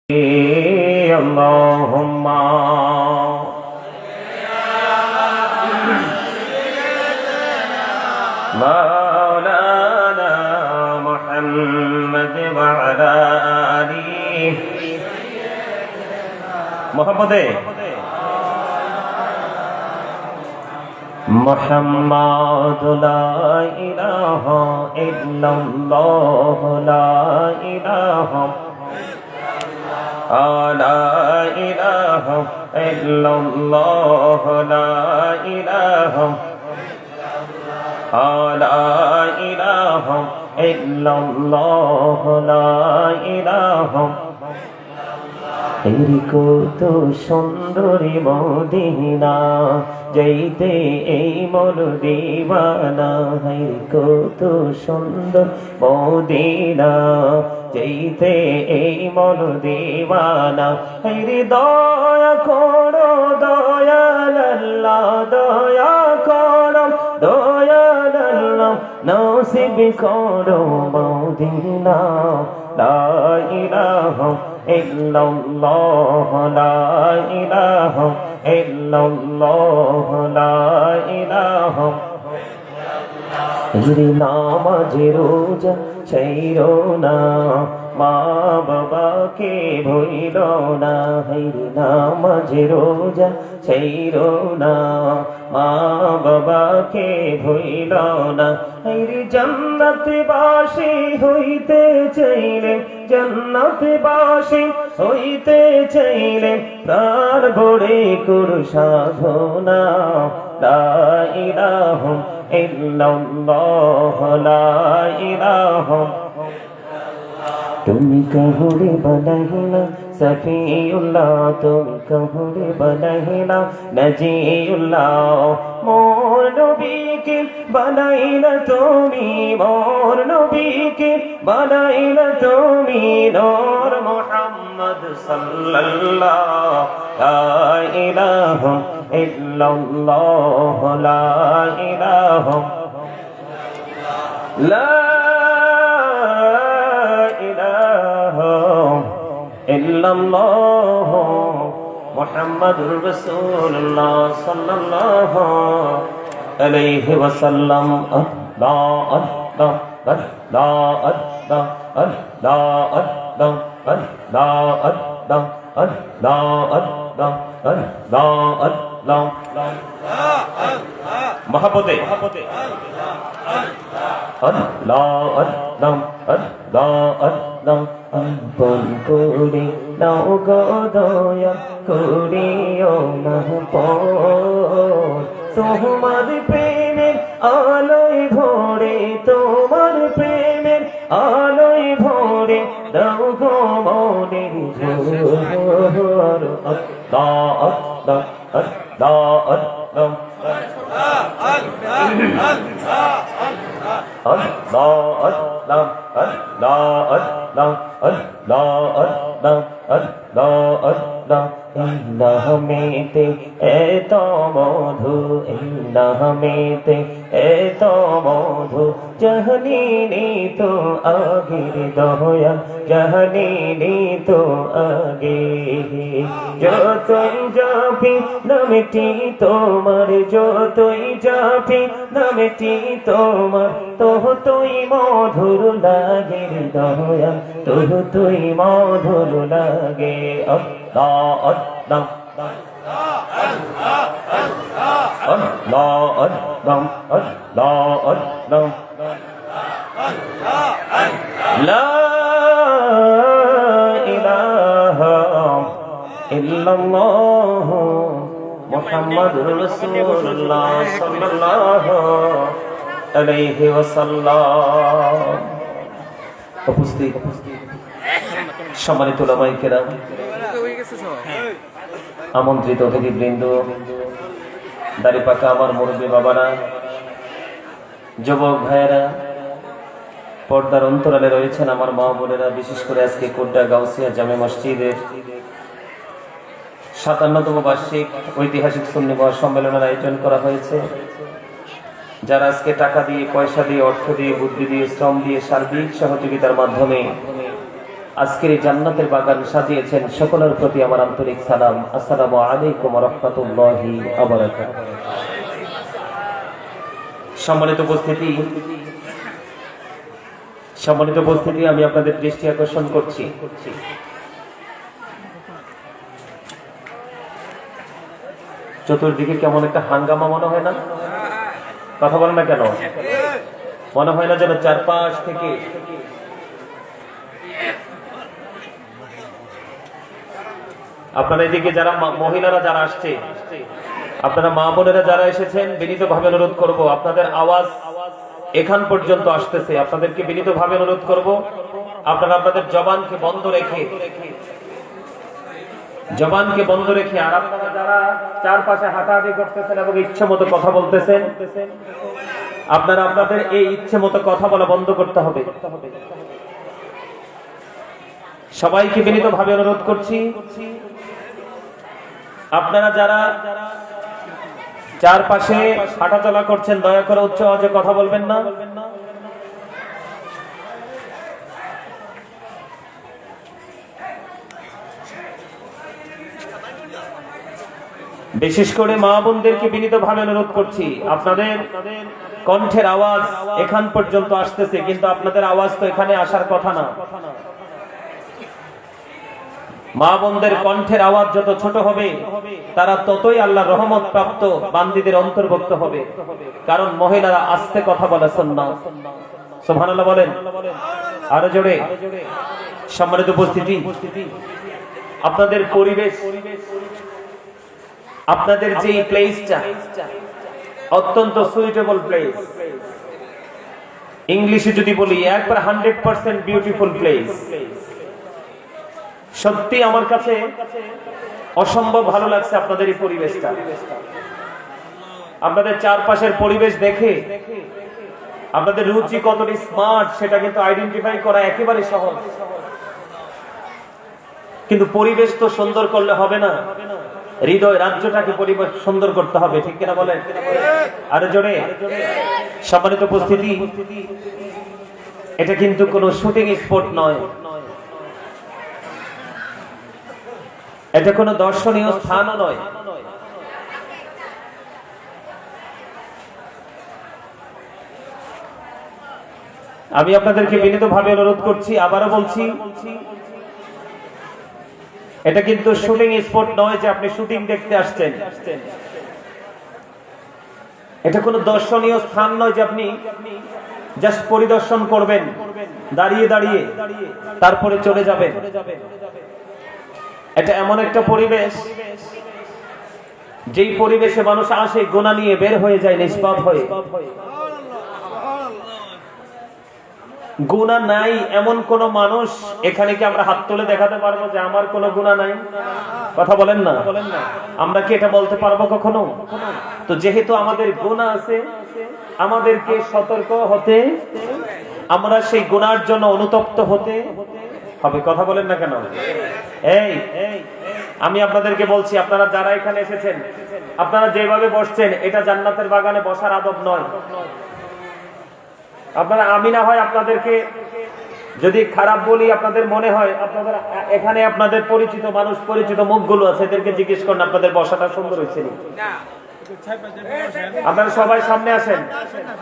اللهم مولانا محمد وعلى آله محمد محمد لا إله إلا الله لا إله لا إله إلا الله لا إله لا إله إلا الله لا إله কত সুন্দরী মদিনা যাইতে এই মন দিওয়ানা কত সুন্দর মদিনা যাইতে এই মন দিওয়ানা দয়া করো দয়াল আল্লাহ দয়া করো দয়াল আল্লাহ নসিব করো মদিনা লা ইলাহা ইল্লাল্লাহ লা ইলাহা ইল্লাল্লাহ লা ইলাহা নামাজে রোজা ছাইরো না মা বাবাকে ভুইল না নামাজে রোজা ছাইরো না মা বাবাকে ভুইল না জান্নাতবাসী হইতে চাইলে জান্নাতবাসী হইতে চাইলে প্রাণ ভরে করু সাধনা লা ইলাহা ইল্লাল্লাহ লা ইলাহা তুমি কাহুরে বানাইলা সফিউল্লাহ তুমি কাহুরে বানাইলা নজিউল্লাহ মোর নবীকে বানাইলা তুমি মোর নবীকে বানাইলা তুমি নূর মুহাম্মদ সাল্লাল্লাহু লা ইলাহা ইল্লাল্লাহ লা ইলাহা লা ইল্লাল্লাহ মুহাম্মাদুর রাসূলুল্লাহ সাল্লাল্লাহু আলাইহি ওয়াসাল্লাম আল্লাহ আল্লাহ আল্লাহ আল্লাহ আল্লাহ আল্লাহ আল্লাহ আল্লাহ আল্লাহ আল্লাহ আল্লাহ মহব্বতে আল্লাহ আল্লাহ আল্লাহ আল্লাহ আপন করে নাও গো দয়া করিও না তোমার প্রেমের আলোয় ভরে তোমার প্রেমের আলোয় ভরে দাও গো মনের জোর আল্লাহ আল্লাহ আল্লাহ আল্লাহ নামেতে এত মধু নামেতে এত মধু জাহানি তো আগের দয়া জাহানি তো আগে যতই যাবি নামটি তোমার যতই যাবি নামটি তোমার তুই মধুর লাগে দয়া তুই মধুর লাগে আল্লাহ আল্লাহ আল্লাহ আল্লাহ আল্লাহ আল্লাহ লা ইলাহা ইল্লাল্লাহ মুহাম্মাদুর রাসূলুল্লাহ সাল্লাল্লাহু আলাইহি ওয়াসাল্লাম। উপস্থিত সম্মানিত উলামায়ে কেরাম, আমন্ত্রিত অতিথিবৃন্দ, দাড়ি পাকা আমার মুরব্বী বাবারা, যুবক ভাইয়েরা, পর্দার অন্তরালে রয়েছেন আমার মা বোনেরা, বিশেষ করে আজকে কোট্টা গাউসিয়া জামে মসজিদের ৫৭তম বার্ষিক ঐতিহাসিক সুন্নি মহাসম্মেলনের আয়োজন করা হয়েছে। যারা আজকে টাকা দিয়ে, পয়সা দিয়ে, অর্থ দিয়ে, বুদ্ধি দিয়ে, শ্রম দিয়ে, সার্বিক সহযোগিতার মাধ্যমে আজকের এই জান্নাতের বাগান সাজিয়েছেন, সকলের প্রতি আমার আন্তরিক সালাম। আসসালামু আলাইকুম ওয়া রাহমাতুল্লাহি ওয়া বারাকাতুহু। সম্মানিত উপস্থিতি, আমি আপনাদের দৃষ্টি আকর্ষণ করছি, চতুর্দিকে কেমন একটা হাঙ্গামা মনে হয় না? কথা বলে না কেন? মনে হয় না যেন চারপাশ থেকে আপনারা এদিকে যারা মহিলারা যারা আসছে, আপনারা মা বোনেরা যারা এসেছেন, বিনীতভাবে অনুরোধ করব, আপনাদের আওয়াজ এখান পর্যন্ত আসতেছে, আপনাদেরকে বিনীতভাবে অনুরোধ করব, আপনারা আপনাদের জবানকে বন্ধ রেখে আর আপনারা যারা চারপাশে হাঁটাহাঁটি করতেছেন এবং ইচ্ছে মতো কথা বলতেছেন, আপনারা আপনাদের এই ইচ্ছে মতো কথা বলা বন্ধ করতে হবে। সবাইকে বিনীতভাবে অনুরোধ করছি, আপনারা যারা চারপাশে হাঁটাচলা করছেন, দয়া করে উচ্চ আওয়াজে কথা বলবেন না। বিশেষ করে মা বোনদেরকে বিনীতভাবে অনুরোধ করছি, আপনাদের কণ্ঠের আওয়াজ এখান পর্যন্ত আসতেছে, কিন্তু আপনাদের আওয়াজ তো এখানে আসার কথা না। মা বোনদের কণ্ঠের আওয়াজ যত ছোট হবে, তারা ততই আল্লাহর রহমত প্রাপ্ত বান্দীদের অন্তর্ভুক্ত হবে, কারণ মহিলারা আস্তে কথা বলে সুন্নাহ। সুবহানাল্লাহ বলেন আরো জোরে। সম্মানিত উপস্থিতি, আপনাদের পরিবেশ, আপনাদের যে প্লেসটা অত্যন্ত সুইটেবল প্লেস, ইংলিশে যদি বলি একবার 100% বিউটিফুল প্লেস। সত্যি আমার কাছে অসম্ভব ভালো লাগছে আপনাদের এই পরিবেশটা। আপনাদের চারপাশের পরিবেশ দেখে আপনাদের রুচি কতটা স্মার্ট সেটা কিন্তু আইডেন্টিফাই করা একেবারে সহজ। কিন্তু পরিবেশ তো সুন্দর করলে হবে না, হৃদয় রাজ্যটাকে পরিবেশ সুন্দর করতে হবে, ঠিক কিনা বলেন? আরো জোরে। সম্মানিত উপস্থিতি, এটা কিন্তু কোনো শুটিং স্পট নয়, এটা কোনো দর্শনীয় স্থানও নয়। আমি আপনাদেরকে বিনীতভাবে অনুরোধ করছি, আবারও বলছি, এটা কিন্তু শুটিং স্পট নয় যে আপনি শুটিং দেখতে আসছেন। এটা কোনো দর্শনীয় স্থান নয় যে আপনি জাস্ট পরিদর্শন করবেন দাঁড়িয়ে দাঁড়িয়ে, তারপরে চলে যাবেন। এটা এমন একটা পরিবেশ, যেই পরিবেশে মানুষ আসে গুনাহ নিয়ে বের হয়ে যায় নিষ্পাপ হয়ে। গুনাহ নাই এমন কোন মানুষ এখানে কি আমরা হাত তুলে দেখাতে পারবো যে আমার কোনো গুনাহ নাই? কথা বলেন না। আমরা কি এটা বলতে পারবো কখনো? তো যেহেতু আমাদের গুনাহ আছে, আমাদেরকে সতর্ক হতে, আমরা সেই গুনার জন্য অনুতপ্ত হতে হবে। কথা বলেন না কেন? এই আমি আপনাদেরকে বলছি, আপনারা যারা এখানে এসেছেন, আপনারা যেভাবে বসছেন, এটা জান্নাতের বাগানে বসার আদব নয়। আপনারা, আমি না হয় আপনাদেরকে যদি খারাপ বলি, আপনাদের মনে হয়, আপনাদের এখানে আপনাদের পরিচিত মানুষ, পরিচিত মুখগুলো আছে, এদেরকে জিজ্ঞেস করেন আপনাদের বসাটা সুন্দর হয়েছে না। আপনারা সবাই সামনে আসেন।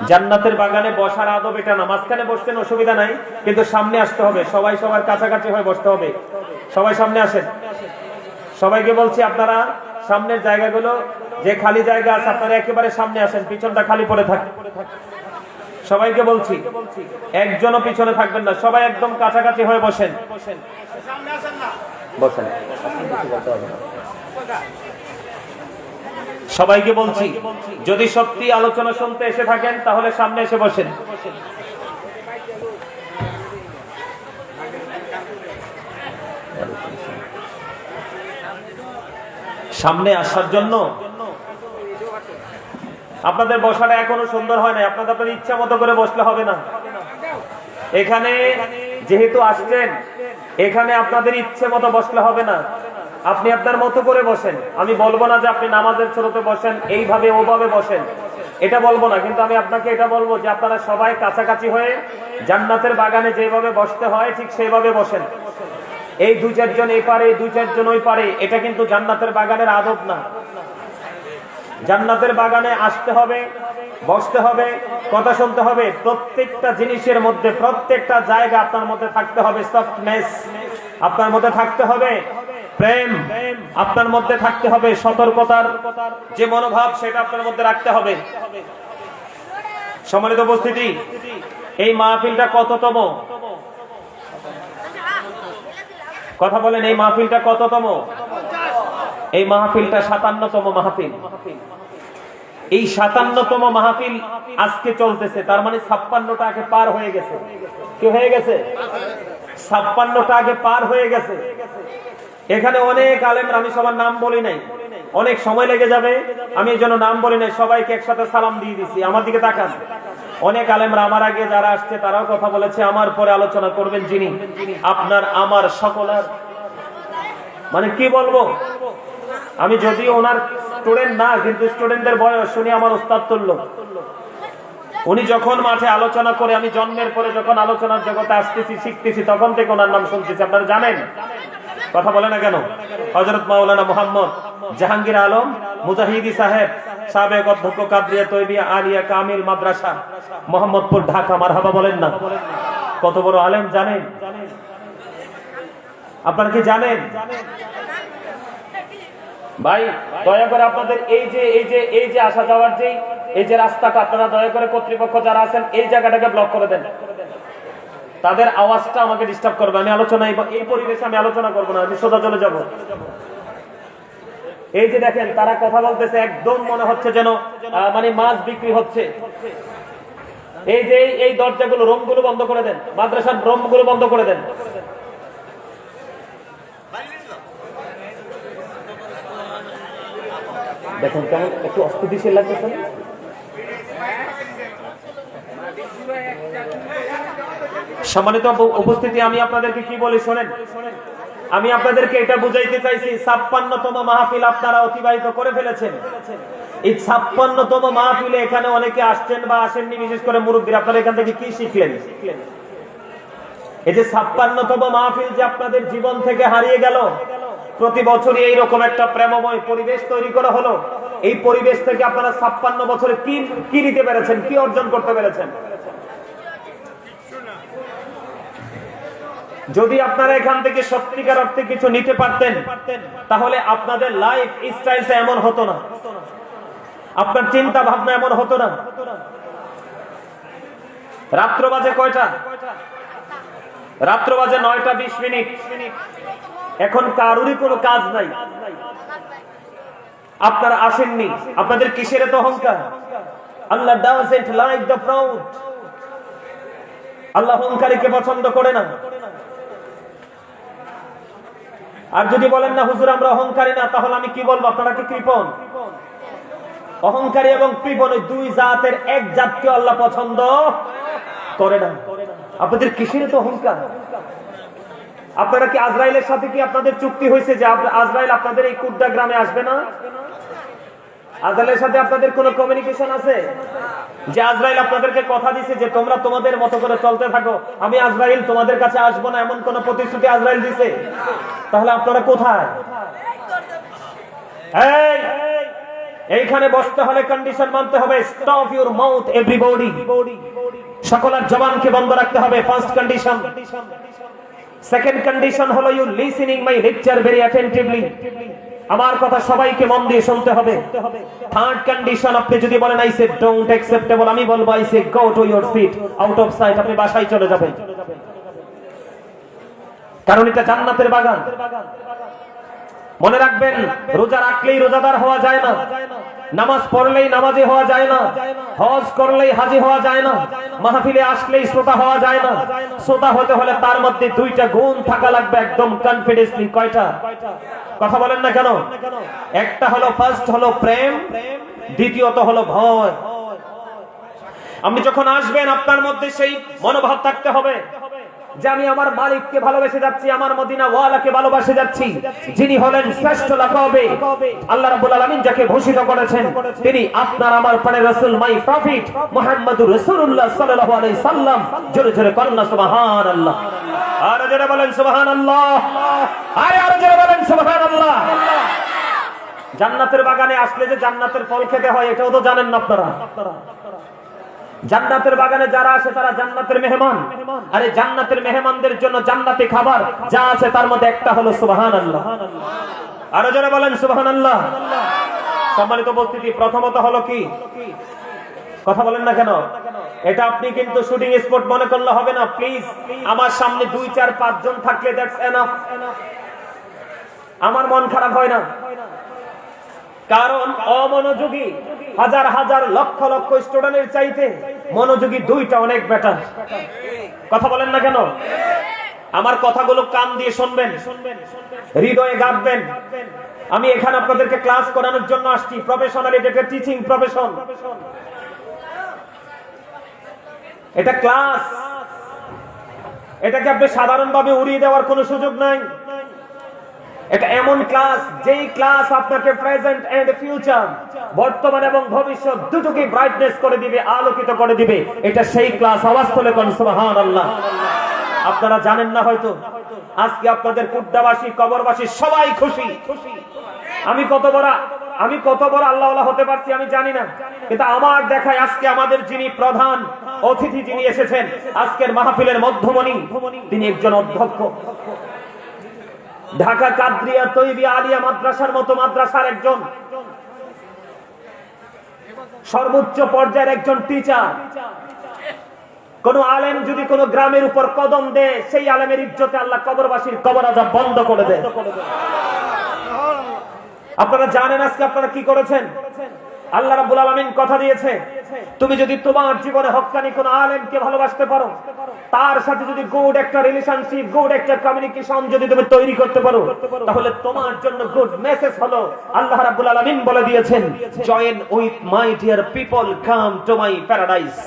জান্নাতের বাগানে বসার আদব এটা না। মাঝখানে বসতেন অসুবিধা নাই, কিন্তু সামনে আসতে হবে, সবাই সবার কাছাকাছি হয়ে বসতে হবে। সবাই সামনে আসেন। সবাইকে বলছি, আপনারা সামনের জায়গাগুলো, যে খালি জায়গা আছে, আপনারা একেবারে সামনে আসেন, পিছনটা খালি পড়ে থাকে। সবাইকে বলছি, একজনও পিছনে থাকবেন না, সবাই একদম কাছাকাছি হয়ে বসেন। বসেন। সবাইকে বলছি, যদি সত্যি আলোচনা শুনতে এসে থাকেন তাহলে সামনে এসে বসেন। সামনে আসার জন্য আপনাদের বসাটা এখনো সুন্দর হয় না, আপনাদের ইচ্ছা মতো করে বসলে হবে না। এখানে যেহেতু আসছেন, এখানে আপনাদের ইচ্ছে মতো বসলে হবে না, আপনি আপনার মতো করে বসেন। আমি বলবো না যে আপনি নামাজের স্রোতে বসেন, এইভাবে ওভাবে বসেন, এটা বলবো না, কিন্তু আমি আপনাকে এটা বলবো যে আপনারা সবাই কাছাকাছি হয়ে জান্নাতের বাগানে যেভাবে বসতে হয় ঠিক সেইভাবে বসেন। এই 2-4 জন এই পারে, 2-4 জন ওই পারে, এটা কিন্তু জান্নাতের বাগানের আদব না। জান্নাতের বাগানে আসতে হবে, বসতে হবে, কথা শুনতে হবে, প্রত্যেকটা জিনিসের মধ্যে, প্রত্যেকটা জায়গা আপনার মধ্যে থাকতে হবে সফটনেস, আপনার মধ্যে থাকতে হবে প্রেম, আপনার মধ্যে থাকতে হবে সতর্কতার যে মনোভাব, সেটা আপনার মধ্যে রাখতে হবে। সম্মানিত উপস্থিতি, এই মাহফিলটা কততম? কথা বলেন, এই মাহফিলটা কততম? এই মাহফিলটা 57তম মাহফিল। এই 57তম মাহফিল আজকে চলতেছে, তার মানে 56টা আগে পার হয়ে গেছে। কি হয়ে গেছে? 56টা আগে পার হয়ে গেছে। এখানে অনেক আলেম, আমি সবার নাম বলি নাই, অনেক সময় লেগে যাবে, আমি এই জন্য নাম বলি নাই, সবাইকে একসাথে সালাম দিয়ে দিছি। আমার দিকে তাকান। অনেক আলেমরা আমার আগে যারা আসছে তারাও কথা বলেছে, আমার পরে আলোচনা করবেন যিনি, আপনার আমার সকলের, মানে কি বলবো, আমি যদিও ওনার স্টুডেন্ট না, কিন্তু স্টুডেন্টদের বয়স শুনি আমার ওস্তাদ তুল্য। উনি যখন মাঠে আলোচনা করে, আমি জন্মের পরে যখন আলোচনার জগতে আসতেছি, শিখতেছি, তখন থেকে ওনার নাম শুনতেছি। আপনারা জানেন? কথা বলে না কেন? হযরত মাওলানা মুহাম্মদ জাহাঙ্গীর আলম মুজাহিদি সাহেব, সাবেক অধ্যক্ষ কাদরিয়া তৈবিয়া আলিয়া কামিল মাদ্রাসা, মোহাম্মদপুর, ঢাকা। মারহাবা বলেন না? কত বড় আলেম জানেন? আপনারা কি জানেন? ভাই দয়া করে আপনাদের এই যে আসা যাওয়ার এই যে রাস্তাটা, আপনারা দয়া করে কর্তৃপক্ষ যারা আছেন এই জায়গাটাকে ব্লক করে দেন। তাদের আওয়াজটা আমাকে ডিস্টার্ব করবে। আমি আলোচনা, এই পরিবেশে আমি আলোচনা করবো না, আমি সোজা চলে যাব। এই যে দেখেন তারা কথা বলতেছে, একদম মনে হচ্ছে যেন মানে মাছ বিক্রি হচ্ছে। এই যে এই দরজাগুলো, রুমগুলো বন্ধ করে দেন, মাদ্রাসার রুমগুলো বন্ধ করে দেন। দেখুন কেমন একটু অস্থিতিশীল লাগতেছে। সম্মানিত উপস্থিতি, আমি আপনাদেরকে কি বলি শোনেন। আমি আপনাদেরকে এটা বুঝাইতে চাইছি, 56তম মাহফিল আপনারা অতিবাহিত করে ফেলেছেন। এই 56তম মাহফিলে এখানে অনেকে আসছেন বা আসেননি, বিশেষ করে মুরব্বীরা, আপনারা এখান থেকে কি শিখলেন? এই যে 56তম মাহফিল যে আপনাদের জীবন থেকে হারিয়ে গেল, প্রতি বছরই এইরকম একটা প্রেমময় পরিবেশ তৈরি করা হলো। এই পরিবেশ থেকে আপনারা 56 বছরে কি নিতে পেরেছেন, কি অর্জন করতে পেরেছেন? যদি আপনারা এখান থেকে সত্যিকার অর্থে কিছু নিতে পারতেন, তাহলে আপনাদের লাইফ স্টাইলটা এমন হতো না, আপনার চিন্তা ভাবনা এমন হতো না। রাত্র বাজে কয়টা? রাত্র বাজে 9টা 20 মিনিট। এখন কারুরই কোনো কাজ নাই, আপনারা আসেননি। আপনাদের কিসের এত অহংকার? আল্লাহ doesn't like the proud. আল্লাহ অহংকারীকে পছন্দ করে না। আর যদি বলেন না হুজুর আমরা অহংকারী না, তাহলে আমি কি বলবো? আপনারা কি কৃপণ? অহংকারী এবং কৃপণ, ওই দুই জাতের এক জাতকে আল্লাহ পছন্দ করে না। আপনাদের কিসের তো অহংকার? আপনারা কি আজরাইলের সাথে কি আপনাদের চুক্তি হয়েছে যে আজরাইল আপনাদের এই কুদ্দা গ্রামে আসবে না? আজরাইলের সাথে আপনাদের কোনো কমিউনিকেশন আছে যে আজরাইল আপনাদেরকে কথা দিছে যে তোমরা তোমাদের মতো করে চলতে থাকো, আমি আজরাইল তোমাদের কাছে আসবো না, এমন কোন প্রতিশ্রুতি আজরাইল দিছে? তাহলে আপনারা কোথায়? এইখানে বসতে হলে কন্ডিশন মানতে হবে। স্টপ ইউর মাউথ এভরিবডি, সকলের জবানকে বন্ধ রাখতে হবে। First condition. সেকেন্ড কন্ডিশন হলো you listening my lecture very attentively, আমার কথা সবাইকে মন দিয়ে শুনতে হবে। থার্ড কন্ডিশন, আপনি যদি বলেন আই সে ডোন্ট অ্যাকসেপ্টেবল, আমি বলবো I say go to your seat, out of sight, আপনি বাসায় চলে যাবেন। কারণ এটা জান্নাতের বাগান। মনে রাখবেন, রোজা রাখলেই রোজাদার হওয়া যায় না, নামাজ পড়লেই নামাজি হওয়া যায় না, হজ করলেই হাজি হওয়া যায় না, মাহফিলে আসলেই শ্রোতা হওয়া যায় না। শ্রোতা হতে হলে তার মধ্যে দুইটা গুণ থাকা লাগবে একদম কনফিডেন্সলি। কয়টা? কথা বলেন না কেন? একটা হলো, ফার্স্ট হলো প্রেম, দ্বিতীয়ত হলো ভয়। আপনি যখন আসবেন আপনার মধ্যে সেই মনোভাব থাকতে হবে যে আমি আমার মালিককে ভালোবেসে যাচ্ছি, আমার মদিনা ওয়ালাকে ভালোবাসে যাচ্ছি, যিনি হলেন শ্রেষ্ঠ লাকাবে। আল্লাহ রাব্বুল আলামিন যাকে ঘোষিত করেছেন তিনি আপনার আমার প্রাণে রাসূল, মাই প্রফিট মুহাম্মদুর রাসূলুল্লাহ সাল্লাল্লাহু আলাইহি সাল্লাম। জোরে জোরে বলুন না সুবহানাল্লাহ। আর যারা বলেন সুবহানাল্লাহ, আর যারা বলেন সুবহানাল্লাহ। জান্নাতের বাগানে আসলে যে জান্নাতের ফল খেতে হয় এটাও তো জানেন না আপনারা। জান্নাতের বাগানে যারা আসে তারা জান্নাতের মেহমান। আরে জান্নাতের মেহমানদের জন্য জান্নাতি খাবার যা আছে তার মধ্যে একটা হলো সুবহানাল্লাহ। আর যারা বলেন সুবহানাল্লাহ। সম্মানিত উপস্থিতি, প্রথমত হলো কি, কথা বলেন না কেন? এটা আপনি কিন্তু শুটিং স্পট মনে করলে হবে না। প্লিজ, আমার সামনে 2, 4, 5 জন থাকলে দ্যাটস এনাফ। আমার মন খারাপ হয় না, কারণ অমনোযোগী হাজার হাজার লক্ষ লক্ষ স্টুডেন্টের চাইতে মনোযোগী 2টা অনেক বেটার। কথা বলেন না কেন? আমার কথাগুলো কান দিয়ে শুনবেন, হৃদয়ে গাঁথবেন। আমি এখানে আপনাদেরকে ক্লাস করানোর জন্য আসছি। প্রফেশনাল, এটা একটা টিচিং প্রফেশন। এটা ক্লাস, এটাকে আপনি সাধারণভাবে উড়িয়ে দেওয়ার কোনো সুযোগ নাই। এটা এমন ক্লাস যেই ক্লাস আপনাকে প্রেজেন্ট এন্ড ফিউচার, বর্তমান এবং ভবিষ্যৎ দুটোকে ব্রাইটনেস করে দিবে, আলোকিত করে দিবে। এটা সেই ক্লাস। আওয়াজ তুলে কোন সুবহানাল্লাহ। আপনারা জানেন না হয়তো, আজকে আপনাদের কুড্ডাবাসী, কবরবাসী সবাই খুশি। আমি কত বড় আল্লাহওয়ালা হতে পারছি আমি জানি না, কিন্তু আমার দেখায় আজকে আমাদের যিনি প্রধান অতিথি, যিনি এসেছেন আজকের মাহফিলের মধ্যমণি, তিনি একজন অধ্যক্ষ। ঢাকা কাদরিয়া তৈবি আলিয়া মাদ্রাসার মতো মাদ্রাসার একজন সর্বোচ্চ পর্যায়ের একজন টিচার। কোন আলেম যদি কোন গ্রামের উপর কদম দেয়, সেই আলেমের ইজ্জতে আল্লাহ কবরবাসীর কবর আযাব বন্ধ করে দেয়। আপনারা জানেন আজকে আপনারা কি করেছেন? আল্লাহ রাব্বুল আলামিন কথা দিয়েছে, তুমি যদি তোমার জীবনে হক্কানি কোন আলেমকে ভালোবাসতে পারো, তার সাথে যদি গুড একটা রিলেশনশিপ, গুড একটা কমিউনিকেশন যদি তুমি তৈরি করতে পারো, তাহলে তোমার জন্য গুড মেসেজ হলো আল্লাহ রাব্বুল আলামিন বলে দিয়েছেন, join with my dear people, come to my paradise.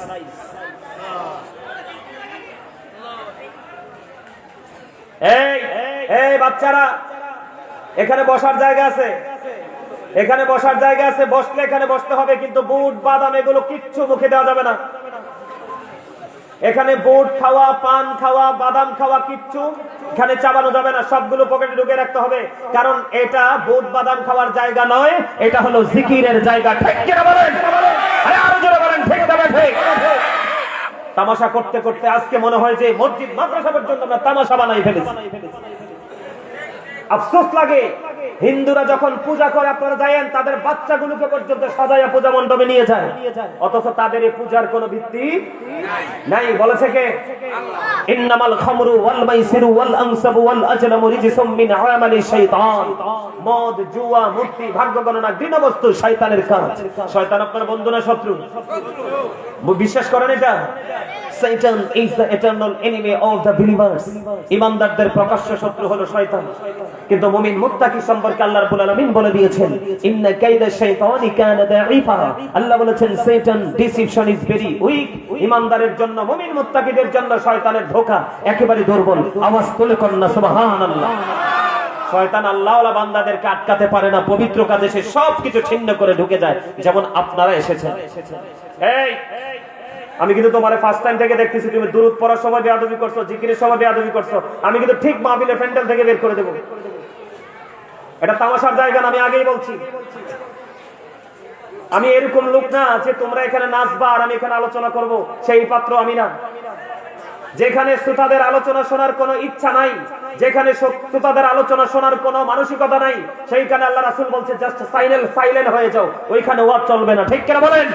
এই বাচ্চারা, এখানে বসার জায়গা আছে, এখানে বসার জায়গা আছে, বসলে এখানে বসতে হবে, কিন্তু বুট বাদাম এগুলো কিচ্ছু মুখে দেওয়া যাবে না। এখানে বুট খাওয়া, পান খাওয়া, বাদাম খাওয়া কিচ্ছু এখানে চাবানো যাবে না, সবগুলো পকেটে ঢুকে রাখতে হবে, কারণ এটা বুট বাদাম খাওয়ার জায়গা নয়, এটা হলো জিকিরের জায়গা। ঠিক কি না বলেন? আরে আরো জোরে বলেন, ঠিক না ঠিক? তামাশা করতে করতে আজকে মনে হয় যে মসজিদ মাদ্রাসা পর্যন্ত আমরা তামাশা বানাই ফেলেছি। আফসোস লাগে, হিন্দুরা যখন পূজা করে আপনারা জানেন তাদের বাচ্চাগুলোকে পর্যন্ত সাজায়া পূজা মণ্ডপে নিয়ে যায়, অথচ তাদের এই পূজার কোনো ভিত্তি নাই। বলেছে কে? ইন্নামাল খামরু ওয়াল মাইসিরু ওয়াল আনসাবু ওয়াল আজলামু রিজসুম মিন আমালি শাইতান। মদ, জুয়া, মূর্তি, ভাগ্য গণনা, গৃহবস্তু শয়তানের কাজ। শয়তান আপনার বন্ধু না শত্রু? বিশ্বাস করেন এটা? Satan is the eternal enemy of the believers. ইমানদারদের প্রকাশ্য শত্রু হলো শয়তান। কিন্তু মুমিন মুত্তাকি সম্পর্কে আল্লাহ রাব্বুল আলামিন বলে দিয়েছেন, ইন্না কাইদা শাইতানি কানা দাঈফা। আল্লাহ বলেছেন Satan deception is very weak। ইমানদারের জন্য, মুমিন মুত্তাকিদের জন্য শয়তানের ধোঁকা একেবারে দুর্বল। আওয়াজ তুলে কন্না সুবহানাল্লাহ। শয়তান আল্লাহওয়ালা বান্দাদেরকে আটকাতে পারে না, পবিত্র কাজে সে সবকিছু ছিন্ন করে ঢুকে যায়, যেমন আপনারা এসেছেন। এই আমি কিন্তু তোমার ফার্স্ট টাইম থেকে দেখতেছি, তুমি দুরূদ পড়ার সময় বেয়াদবি করছো, জিকিরের সময় বেয়াদবি করছো। আমি কিন্তু ঠিক মাহফিলের প্যান্ডেল থেকে বের করে দেব। এটা তামাশার জায়গা না, আমি আগেই বলছি। আমি এরকম লোক না যে তোমরা এখানে নাচবা আর আমি এখানে আলোচনা করব, সেই পাত্র আমি না। যেখানে শ্রোতাদের আলোচনা শোনার কোনো ইচ্ছা নাই, যেখানে শ্রোতাদের আলোচনা শোনার কোনো মানসিকতা নাই, সেইখানে আল্লাহ রাসূল বলছে জাস্ট সাইলেন্ট হয়ে যাও, ওইখানে ওয়াজ চলবে না। ঠিক কিনা বলেন?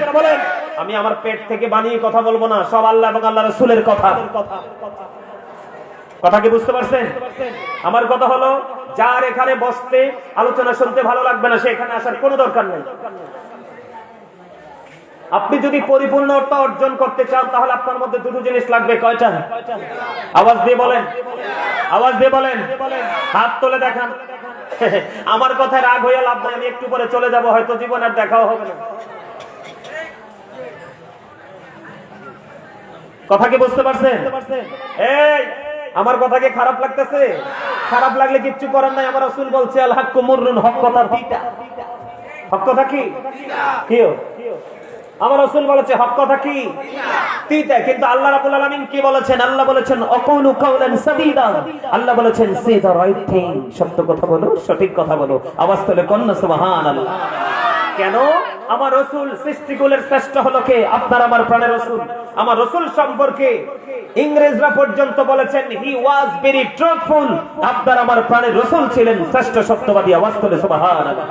আমি আমার পেট থেকে বানিয়ে কথা বলবো না, সব আল্লাহ এবং আল্লাহ রাসূলের কথা। কথা কি বুঝতে পারছেন? আমার কথা হলো, যার এখানে বসতে আলোচনা শুনতে ভালো লাগবে না, সে এখানে আসার কোনো দরকার নেই। আপনি যদি পরিপূর্ণতা অর্জন করতে চান, তাহলে আপনার মধ্যে দুটো জিনিস লাগবে। কয়টা? আওয়াজ দিয়ে বলেন, আওয়াজ দিয়ে বলেন, হাত তুলে দেখান। আমার কথায় রাগ হয়ে লাভ নাই, আমি একটু পরে চলে যাব, হয়তো জীবন আর দেখাও হবে না। কথা কি বুঝতে পারছেন? এই আমার কথা কি খারাপ লাগতেছে? খারাপ লাগলে কিচ্ছু করার নাই। আমার রাসূল বলছে আল হাক্কু মুররুন, হক কথা তিতা। হক কথা কি? আমার রাসূল বলেছে হক কথা কি তিতা, কিন্তু আল্লাহ রাব্বুল আলামিন কি বলেছেন? আল্লাহ বলেছেন আকুলু কাওলান সাদীদা, আল্লাহ বলেছেন সে দ্য রাইট থিং, সত্য কথা বলো, সঠিক কথা বলো। আওয়াজ তুলে কন্না সুবহানাল্লাহ। কেন? আমার রাসূল সৃষ্টিকুলের শ্রেষ্ঠ হলো কে? আপনার আমার প্রাণের রাসূল। আমার রাসূল সম্পর্কে ইংরেজরা পর্যন্ত বলেছেন হি ওয়াজ ভেরি ট্রুথফুল। আপনার আমার প্রাণের রাসূল ছিলেন শ্রেষ্ঠ সত্যবাদী। আওয়াজ তুলে সুবহানাল্লাহ।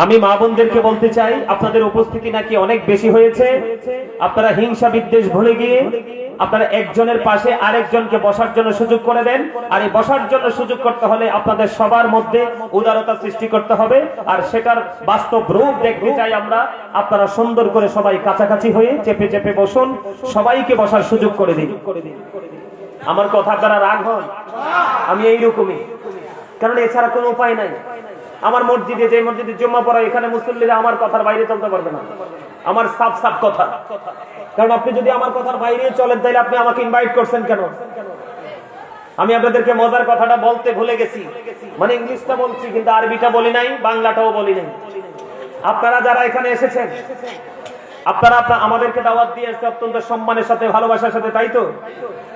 আমি মা বোনদেরকে বলতে চাই, আপনাদের উপস্থিতি নাকি অনেক বেশি হয়েছে। আপনারা হিংসা বিদ্বেষ ভুলে গিয়ে আপনারা একজনের পাশে আরেকজনকে বসার জন্য সুযোগ করে দেন। আর এই বসার জন্য সুযোগ করতে হলে আপনাদের সবার মধ্যে উদারতা সৃষ্টি করতে হবে, আর সেটার বাস্তব রূপ দেখতে চাই আমরা। আপনারা সুন্দর করে সবাই কাছাকাছি হয়ে চেপে চেপে বসুন, সবাইকে বসার সুযোগ করে দিন। আমার কথা আপনারা রাগ হন, আমি এইরকমই, কারণ এছাড়া কোনো উপায় নাই। আমার মসজিদে, যে মসজিদে জুম্মা পড়া, এখানে মুসল্লিরা আমার কথার বাইরে চলতে পারবে না। আমার সাফ সাফ কথা, কারণ আপনি যদি আমার কথার বাইরে চলেন তাহলে আপনি আমাকে ইনভাইট করছেন কেন? আমি আপনাদেরকে মজার কথাটা বলতে ভুলে গেছি, মানে ইংলিশটা বলছি কিন্তু আরবিটা বলি নাই, বাংলাটাও বলি নাই। আপনারা যারা এখানে এসেছেন, আপনারা আমাদেরকে দাওয়াত দিয়েছে অত্যন্ত সম্মানের সাথে, ভালোবাসার সাথে, তাই তো?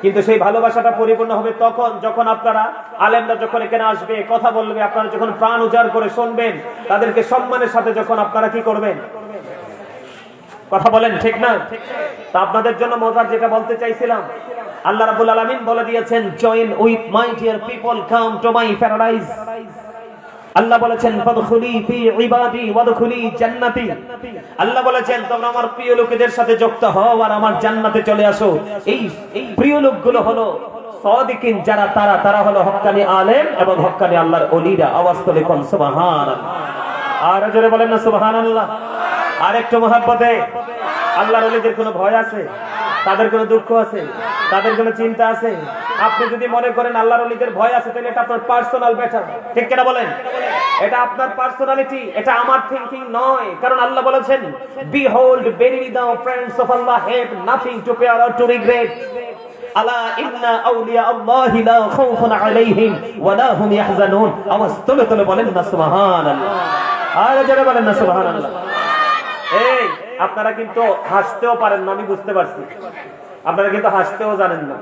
কিন্তু সেই ভালোবাসাটা পরিপূর্ণ হবে তখন যখন আপনারা, আলেমরা যখন এখানে আসবে, কথা বলবে, আপনারা যখন প্রাণ উজাড় করে শুনবেন, তাদেরকে সম্মানের সাথে যখন আপনারা কি করবেন? কথা বলেন, ঠিক না? তা আপনাদের জন্য মজার যেটা বলতে চাইছিলাম, আল্লাহ রাব্বুল আলামিন বলে দিয়েছেন join with my dear people, come to my paradise. আল্লাহ বলেছেন ফাদখুলি ফি ইবাদি ওয়াদখুলি জান্নাতি। আল্লাহ বলেছেন তোমরা আমার প্রিয় লোকদের সাথে যুক্ত হও আর আমার জান্নাতে চলে আসো। এই প্রিয় লোকগুলো হলো সাদিকিন, যারা তারা হলো হক্কানি আলেম এবং হক্কানি আল্লাহর ওলিরা। আওয়াজ তুলে কোন সুবহানাল্লাহ। আর জোরে বলেন না সুবহানাল্লাহ। আর একটু মহব্বতে। আল্লাহর ওলিদের কোনো ভয় আছে? তাদের কোনো দুঃখ আছে? তাদের কোনো চিন্তা আছে? আপনি যদি মনে করেন আল্লাহর ওলিদের ভয় আছে, তাহলে এটা আপনার পার্সোনাল ম্যাটার, ঠিক কিনা বলেন? এটা আপনার পার্সোনালিটি, এটা আমার থিংকিং নয়। কারণ আল্লাহ বলেছেন behold verily the friends of Allah have nothing to fear or to regret. আলা ইন্না আউলিয়া আল্লাহি লা খাউফুন আলাইহিম ওয়া লা হুম ইয়াহজানুন। আওয়াজ তুলে তুলে বলেন না সুবহানাল্লাহ। আর যারা বলেন না সুবহানাল্লাহ। এই আপনারা কিন্তু হাসতেও পারেন না, আমি বুঝতে পারছি। আপনারা কিন্তু হাসতেও জানেন না।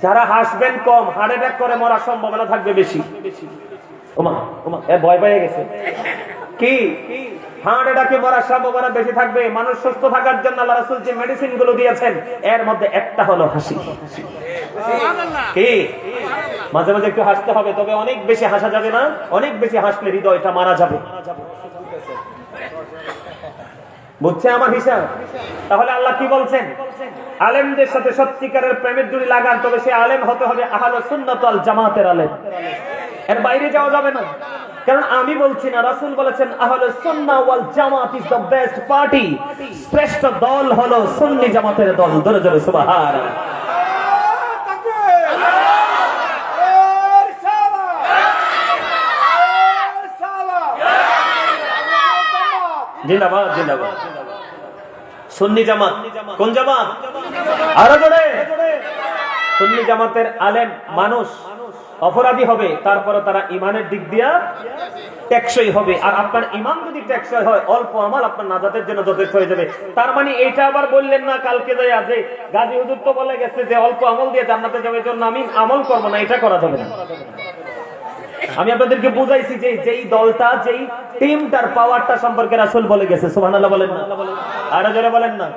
যারা হাসবেন কম, হার্ট অ্যাটাক করে মরার সম্ভাবনা থাকবে বেশি। ওমা ওমা এ ভয় পেয়ে গেছে কি? হার্ট অ্যাটাকে মরার সম্ভাবনা বেশি থাকবে। মানুষ সুস্থ থাকার জন্য আল্লাহ রাসূল যে মেডিসিন গুলো দিয়েছেন, এর মধ্যে একটা হলো হাসি। কি? মাঝে মাঝে একটু হাসতে হবে, তবে অনেক বেশি হাসা যাবে না। অনেক বেশি হাসলে হৃদয়টা মারা যাবে। বুঝছে আমার হিসাব? তাহলে আল্লাহ কি বলছেন? আলেমদের সাথে সত্যিকারের প্রেমের জুড়ি লাগান, তবে সে আলেম হতে হবে আহলুস সুন্নাত ওয়াল জামাতের আলেম। এর বাইরে যাওয়া যাবে না। কারণ আমি বলছি না, রাসূল বলেছেন আহলুস সুন্নাহ ওয়াল জামাত ইজ দ্য বেস্ট পার্টি। শ্রেষ্ঠ দল হলো সুন্নি জামাতের দল। জোরে জোরে সুবহানাল্লাহ। জিন্দাবাদ জিন্দাবাদ। সুন্নি জামাত কোন জামাত? আরো জোরে। সুন্নি জামাতের আলেম মানুষ অপরাধী হবে, তারপরে তারা ইমানের দিক দিয়া টেকসই হবে। আর আপনার ইমান যদি টেকসই হয়, অল্প আমল আপনার নাজাতের জন্য যথেষ্ট হয়ে যাবে। তার মানে এইটা আবার বললেন না কালকে যাই আছে গাজী হুজুর তো বলে গেছে যে অল্প আমল দিয়ে জান্নাতে যাবে, জন্য আমি আমল করব না, এটা করা যাবে না। আমি আপনাদেরকে বুঝাইছি যে যেই দলটা, যেই টিমটার পাওয়ারটা সম্পর্কে রাসূল বলে গেছে। সুবহানাল্লাহ বলেন না? আর জোরে বলেন না।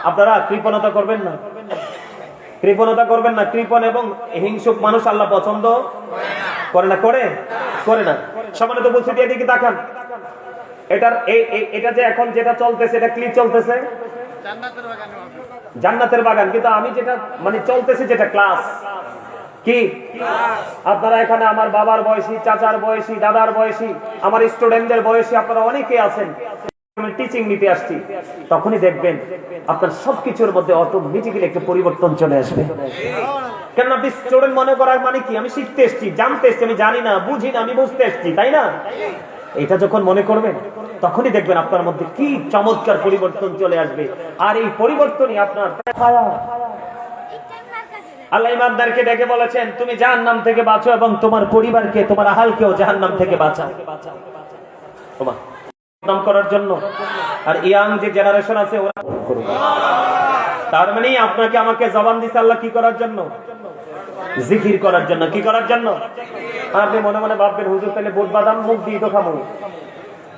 আপনারা কৃপণতা করবেন না, কৃপণতা করবেন না। কৃপণ এবং হিংসুক মানুষ আল্লাহ পছন্দ করে না। করে না। সম্মানিত উপস্থিতি, এদিকে তাকান। এটা যে এখন যেটা চলতেছে, এটা কি চলতেছে? জান্নাতের বাগান। কিন্তু আমি যেটা মানে চলতেছে, যেটা ক্লাস কি, আপনারা এখানে আমার বাবার বয়সী, চাচার বয়সী, দাদার বয়সী, আমার স্টুডেন্টদের বয়সী আপনারা অনেকে আছেন। টিচিং নিতে আসছি, তখনই দেখবেন আপনার সবকিছুর মধ্যে অটোমেটিক্যালি একটা পরিবর্তন চলে আসবে। কারণ আপনি স্টুডেন্ট মনে করার মানে কি? আমি শিখতে এসেছি, জানতে এসেছি, আমি জানি না, বুঝি না, আমি বুঝতে এসেছি, তাই না? এটা যখন মনে করবেন, তখনই দেখবেন আপনার মধ্যে কি চমৎকার পরিবর্তন চলে আসবে। আর এই পরিবর্তনই আপনার আল্লাহ ইমানদারকে ডেকে বলেছেন তুমি জাহান্নাম থেকে বাঁচো এবং তোমার পরিবারকে, তোমার আহালকেও জাহান্নাম থেকে বাঁচাও। নাম করার জন্য, আর ইয়াং যে জেনারেশন আছে ওরা করুন। তার মানে আপনাকে আমাকে জবান দিছে আল্লাহ কি করার জন্য? জিকির করার জন্য। কি করার জন্য? আপনি মনে মনে ভাববেন হুজুর তাহলে বুট বাদাম মুখ দিয়ে তো খাবো,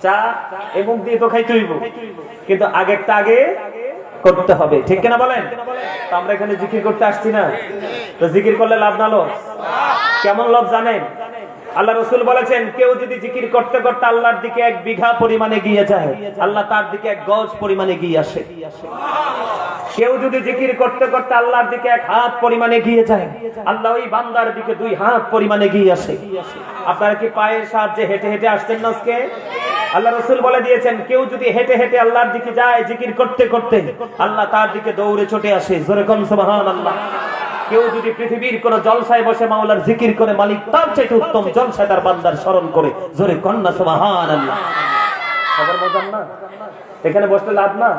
চা এই মুখ দিয়ে তো খাইতে হইব, কিন্তু আগেরটা আগে করতে হবে, ঠিক কিনা বলেন? আমরা এখানে জিকির করতে আসছি না, তো জিকির করলে লাভ না লস? কেমন লাভ জানেন? আল্লাহ রাসূল বলেছেন কেউ যদি জিকির করতে করতে আল্লাহর দিকে 1 বিঘা পরিমাণে গিয়ে যায়, আল্লাহ তার দিকে 1 গজ পরিমাণে গিয়ে আসে। কেউ যদি জিকির করতে করতে আল্লাহর দিকে 1 হাত পরিমাণে গিয়ে যায়, আল্লাহ ওই বান্দার দিকে 2 হাত পরিমাণে গিয়ে আসে। আপনারা কি পায়ের সাহায্যে হেঁটে হেঁটে আসছেন না আজকে? আল্লাহ রাসূল বলে দিয়েছেন কেউ যদি হেঁটে হেঁটে আল্লাহর দিকে যায় জিকির করতে করতে, আল্লাহ তার দিকে দৌড়ে ছুটে আসে। জোরে কোন সুবহানাল্লাহ। কেউ যদি পৃথিবীর কোন জলসায় বসে মাওলার জিকির করে, মালিক তার চাইতে উত্তম জলসায় তার বান্দার স্মরণ করে। জোরে কন্না সুবহানাল্লাহ। খবর মজার না? এখানে বসলে লাভ না।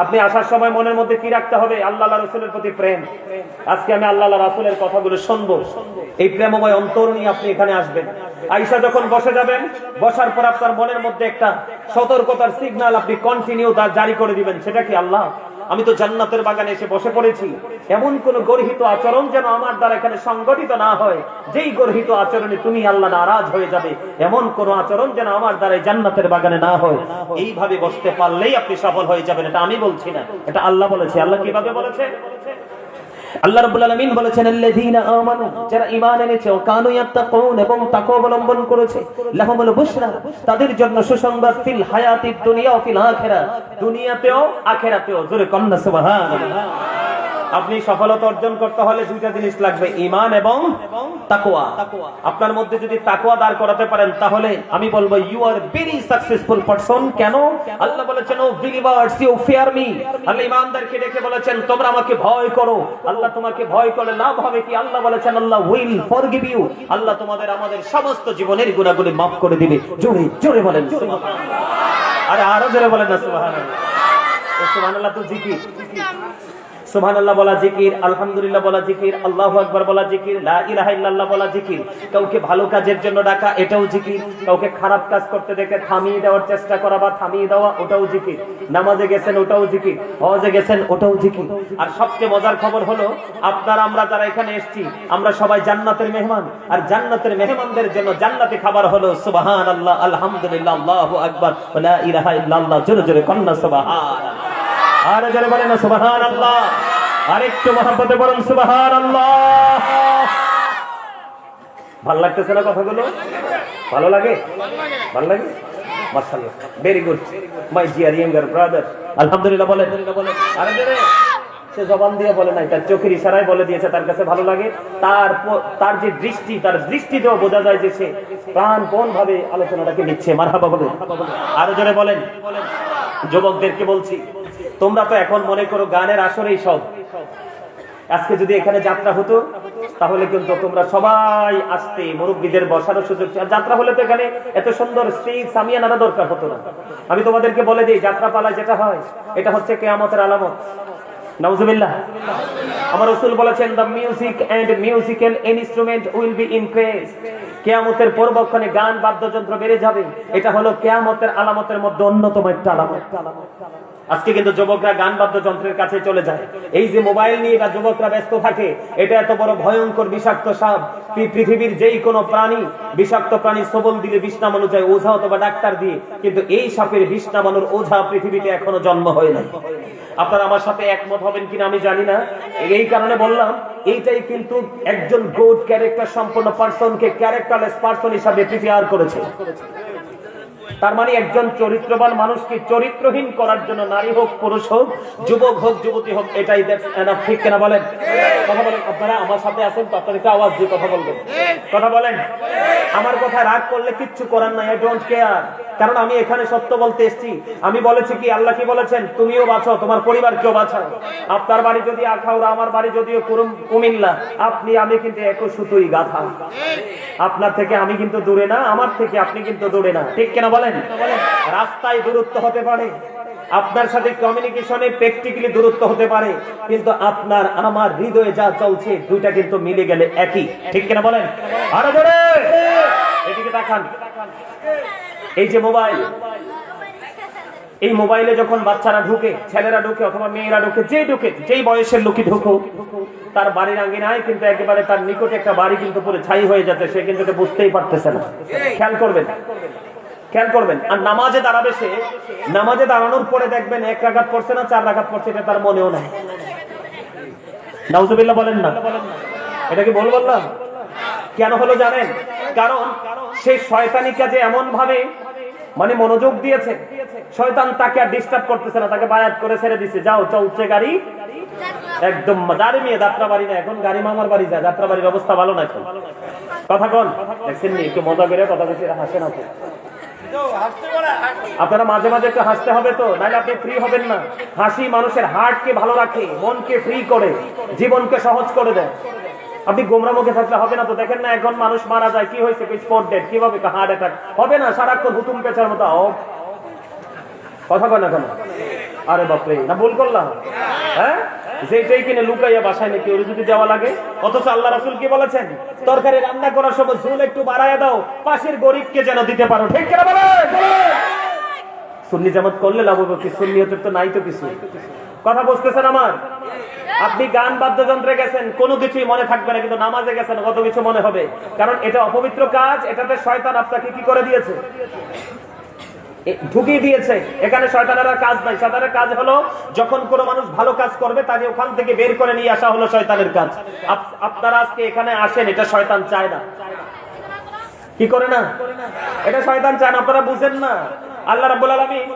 আপনি আসার সময় মনের মধ্যে কি রাখতে হবে? আল্লাহ রাসূলের প্রতি প্রেম। আজকে আমি আল্লাহ রাসূলের কথাগুলো শুনবো, এই প্রেমময় অন্তর নিয়ে আপনি এখানে আসবেন। আয়েশা যখন বসে যাবেন, বসার পর আপনার মনের মধ্যে একটা সতর্কতার সিগন্যাল আপনি কন্টিনিউ জারি করে দিবেন। সেটা কি? আল্লাহ আমি তো জান্নাতের বাগানে এসে বসে পড়েছি, এমন কোন গর্হিত আচরণ যেন আমার দ্বারা এখানে সংগঠিত না হয়, যেই গর্হিত আচরণে তুমি আল্লাহ নারাজ হয়ে যাবে, এমন কোন আচরণ যেন আমার দ্বারা জান্নাতের বাগানে না হয়। এইভাবে বসতে পারলেই আপনি সফল হয়ে যাবেন। এটা আমি বলছি না, এটা আল্লাহ বলেছে। আল্লাহ কিভাবে বলেছে? আল্লাহ রাব্বুল আলামিন বলেছেন আল্লাযীনা আমানু, যারা ঈমান এনেছে, ও কানু ইয়াত্তাকুন, এবং তাকওয়া অবলম্বন করেছে, লাহুমুল বুশরা, তাদের জন্য সুসংবাদ, ফিল হায়াতিদ দুনিয়া ও ফিল আখিরাহ, দুনিয়াতেও আখিরাতেও। জোরে কন্না সুবহানাল্লাহ। আপনি সফলতা অর্জন করতে হলে 2টা জিনিস লাগবে, ঈমান এবং তাকওয়া। আপনার মধ্যে যদি তাকওয়া দাঁড় করাতে পারেন, তাহলে আমি বলবো you are very successful person. কেন? আল্লাহ বলেছেন O believers you fear me. আল্লাহ ঈমানদারকে ডেকে বলেছেন তোমরা আমাকে ভয় করো। আল্লাহ তোমাকে ভয় করলে লাভ হবে কি? আল্লাহ বলেছেন আল্লাহ উইল ফরগিভ ইউ। আল্লাহ তোমাদের আমাদের সমস্ত জীবনের গুনাহগুলি maaf করে দিবে। জোরে জোরে বলেন সুবহানাল্লাহ। আরে আরো জোরে বলেন না সুবহানাল্লাহ। সুবহানাল্লাহ তো জিকির। সুবহানাল্লাহ বলা জিকির, আলহামদুলিল্লাহ বলা জিকির, আল্লাহু আকবার বলা জিকির, লা ইলাহা ইল্লাল্লাহ বলা জিকির। কাউকে ভালো কাজের জন্য ডাকা, এটাও জিকির। কাউকে খারাপ কাজ করতে দেখে থামিয়ে দেওয়ার চেষ্টা করা বা থামিয়ে দেওয়া, ওটাও জিকির। নামাজে গেছেন, ওটাও জিকির। হজে গেছেন, ওটাও জিকির। আর সবচেয়ে মজার খবর হলো আপনারা আমরা যারা এখানে এসেছি, আমরা সবাই জান্নাতের মেহমান। আর জান্নাতের মেহমানদের জন্য জান্নাতি খাবার হলো সুবহানাল্লাহ, আলহামদুলিল্লাহ, আল্লাহু আকবার, লা ইলাহা ইল্লাল্লাহ। জোরে জোরে কন্না সুবহানাল্লাহ। আর জোরে বলেন না সুবহানাল্লাহ। আরেকটু মহব্বতে বলেন সুবহানাল্লাহ। ভালো লাগতেছে না কথাগুলো? ভালো লাগে? ভালো লাগে? মাশাআল্লাহ, very good my dear younger brother. আলহামদুলিল্লাহ বলেন। আরে জোরে। সে জবান দিয়ে বলে নাই, তার চোখের ইশারায় বলে দিয়েছে তার কাছে ভালো লাগে। তার যে দৃষ্টি, তার দৃষ্টিতেও বোঝা যায় যে সে প্রাণপণ ভাবে আলোচনাটাকে নিচ্ছে। মারহাবা বলেন। আরো জোরে বলেন। যুবকদেরকে বলছি, তোমরা তো এখন মনে করো গানের আসরেই সব। আজকে যদি এখানে যাত্রা হতো তাহলে কিন্তু তোমরা সবাই আসতে, মুরব্বীদের বসারও সুযোগ। যাত্রা হলে তো এখানে এত সুন্দর স্টেজ সামিয়ানার দরকার হতো না। আমি তোমাদেরকে বলে দিই, যাত্রা পালা যেটা হয় এটা হচ্ছে কিয়ামতের আলামত। নাউজুবিল্লাহ। আমার রাসূল বলেছেন the music and musical instrument will be increased. কিয়ামতের পূর্বক্ষণে গান বাদ্যযন্ত্র বেড়ে যাবে। এটা হলো কিয়ামতের আলামতের মধ্যে অন্যতম একটা আলামত। আজকে কিন্তু যুবকরা গান বাদ্যযন্ত্রের কাছে চলে যায়। এই যে মোবাইল নিয়ে বা যুবকরা ব্যস্ত থাকে, এটা এত বড় ভয়ঙ্কর বিষাক্ত সাপ। পৃথিবীর যেই কোনো প্রাণী, বিষাক্ত প্রাণী সবল দিলে বিষ নামানো যায় ওঝা অথবা ডাক্তার দিয়ে, কিন্তু এই সাপের বিষ নামানোর ওঝা পৃথিবীতে এখনো জন্ম হয় নাই। আপনারা আমার সাথে একমত হবেন কিনা আমি জানি না। এই কারণে বললাম, এইটাই কিন্তু একজন গুড ক্যারেক্টার সম্পন্ন পারসনকে ক্যারেক্টারলেস পারসন হিসাবে প্রিপেয়ার করেছে। তার মানে একজন চরিত্রবান মানুষকে চরিত্রহীন করার জন্য নারী হোক, পুরুষ হোক, যুবক হোক, যুবতী হোক, এটাই ঠিক কিনা বলেন? কথা বলেন। আপনারা আমার সাথে আছেন তো, আপনাদেরকে আওয়াজ দিয়ে কথা বলবেন। কথা বলেন। আমার কথা রাগ করলে কিচ্ছু করার নাই, আই ডোন্ট কেয়ার। কারণ আমি এখানে সত্য বলতে এসেছি। আমি বলেছি কি, আল্লাহ কি বলেছেন? তুমিও বাঁচো, তোমার পরিবারকেও বাঁচাও। আপনার বাড়ি যদি আখাউড়া, আমার বাড়ি যদিও কুমিল্লা, আপনি আমি কিন্তু একই সুতোই গাঁথা। আপনার থেকে আমি কিন্তু দূরে না, আমার থেকে আপনি কিন্তু দূরে না, ঠিক কিনা বলেন? রাস্তায় দূরত্ব হতে পারে, আপনার সাথে কমিউনিকেশনে প্র্যাকটিক্যালি দূরত্ব হতে পারে, কিন্তু আপনার আমার হৃদয়ে যা চলছে দুইটা কিন্তু মিলে গেলে একই, ঠিক কিনা বলেন? আরো জোরে এদিকে তাকান। এই যে মোবাইল, এই মোবাইলে যখন বাচ্চারা ঢুকে, ছেলেরা ঢুকে অথবা মেয়েরা ঢুকে, যেই বয়সের লোকই ঢুকুক, তার বাড়ির আঙ্গিনায় কিন্তু একেবারে তার নিকটে একটা বাড়ি কিন্তু পুরো ছাই হয়ে যাচ্ছে, সে কিন্তু এটা বুঝতেই পারতেছে না। খেয়াল করবেন, খেয়াল করবেন। আর নামাজে দাঁড়াবে, সে নামাজে দাঁড়ানোর পরে দেখবেন 1 রাকাত পড়ছে না 4 রাকাত পড়ছে, এটা তার মনেও নাই। নাউজুবিল্লাহ বলেন না, এটা কি ভুল বললাম? কেন হলো জানেন? কারণ সেই শয়তানি কাজে এমন ভাবে মানে মনোযোগ দিয়েছে, শয়তান তাকে আর ডিস্টার্ব করতেছে না, তাকে বায়াত করে ছেড়ে দিছে, যাও চলছে গাড়ি, একদম দাঁড়ি মেয়ে যাত্রা বাড়ি না, এখন গাড়ি মামার বাড়ি যায়, যাত্রা বাড়ির অবস্থা ভালো না এখন। কথা কন, দেখছেন নি? একটু মজা করে কথা বলছি, হাসেন আপনি। আপনারা মাঝে মাঝে একটু হাসতে হবে তো, নাহলে আপনি ফ্রি হবেন না। হাসি মানুষের হার্টকে ভালো রাখে, মনকে ফ্রি করে, জীবনকে সহজ করে দেয়। আপনি গোমরা মুখে থাকলে হবে না তো। দেখেন না এখন মানুষ মারা যায়, কি হয়েছে? স্পট ডেড, কিভাবে? Heart attack. হবে না, সারাক্ষণ হুতুম পেঁচার মতো কথা কয় না কেন? আরে বাপরে, না ভুল করলাম? হ্যাঁ, যেটাই কিনে লুকাইয়া বাসায় নাকি ওর যদি দেওয়া লাগে। অথচ আল্লাহ রাসূল কি বলেছেন? তরকারি রান্না করার সময় ঝোল একটু বাড়ায়া দাও, পাশের গরিবকে যেন দিতে পারো। ঠিক কিনা বলেন? সুন্নি জামাত করলে লাভ হবে কি? সুন্নিয়তের তো নাই তো কিছু। কথা বুঝতেছেন আমার? আপনি গান বাদ্যযন্ত্রে গেছেন, কোনো কিছুই মনে থাকবে না, কিন্তু নামাজে গেছেন কত কিছু মনে হবে। কারণ এটা অপবিত্র কাজ, এটাতে শয়তান আপনাকে কি করে দিয়েছে? ঢুকিয়ে দিয়েছে। এখানে শয়তানের কাজ নাই। শয়তানের কাজ হলো যখন কোনো মানুষ ভালো কাজ করবে তাকে ওখান থেকে বের করে নিয়ে আসা হলো শয়তানের কাজ। আপনারা আজকে এখানে আসেন, এটা শয়তান চায় না। কি করে না? এটা শয়তান চায় না, আপনারা বুঝেন না। আল্লাহ রাব্বুল আলামিন,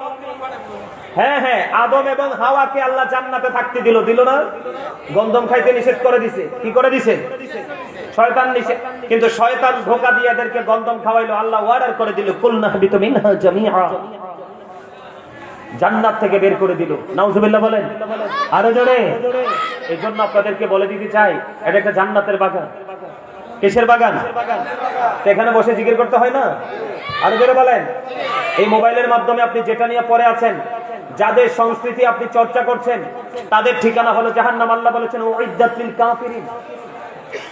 হ্যাঁ হ্যাঁ, আদম এবং হাওয়াকে আল্লাহ জান্নাতে থাকতে দিল না? গন্ধম খাইতে নিষেধ করে দিছে। কি করে দিছে? শয়তান নিষেধ, কিন্তু শয়তান ধোঁকা দিয়ে এদেরকে গন্ধম খাওয়াইলো। আল্লাহ অর্ডার করে দিল, কুলনা হাবিতু মিনহা জামিআ, জান্নাত থেকে বের করে দিল। নাউজুবিল্লাহ বলেন আরো জোরে। এই জন্য আপনাদেরকে বলে দিতে চাই, এটা একটা জান্নাতের বাগান। কিসের বাগান? এখানে বসে জিকির করতে হয় না? আরো জোরে বলেন। এই মোবাইলের মাধ্যমে আপনি যেটা নিয়ে পড়ে আছেন, যাদের সংস্কৃতি আপনি চর্চা করছেন, তাদের ঠিকানা হলো জাহান্নাম। আল্লাহ বলেছেন উইদ্দাত লিল কাফিরিন,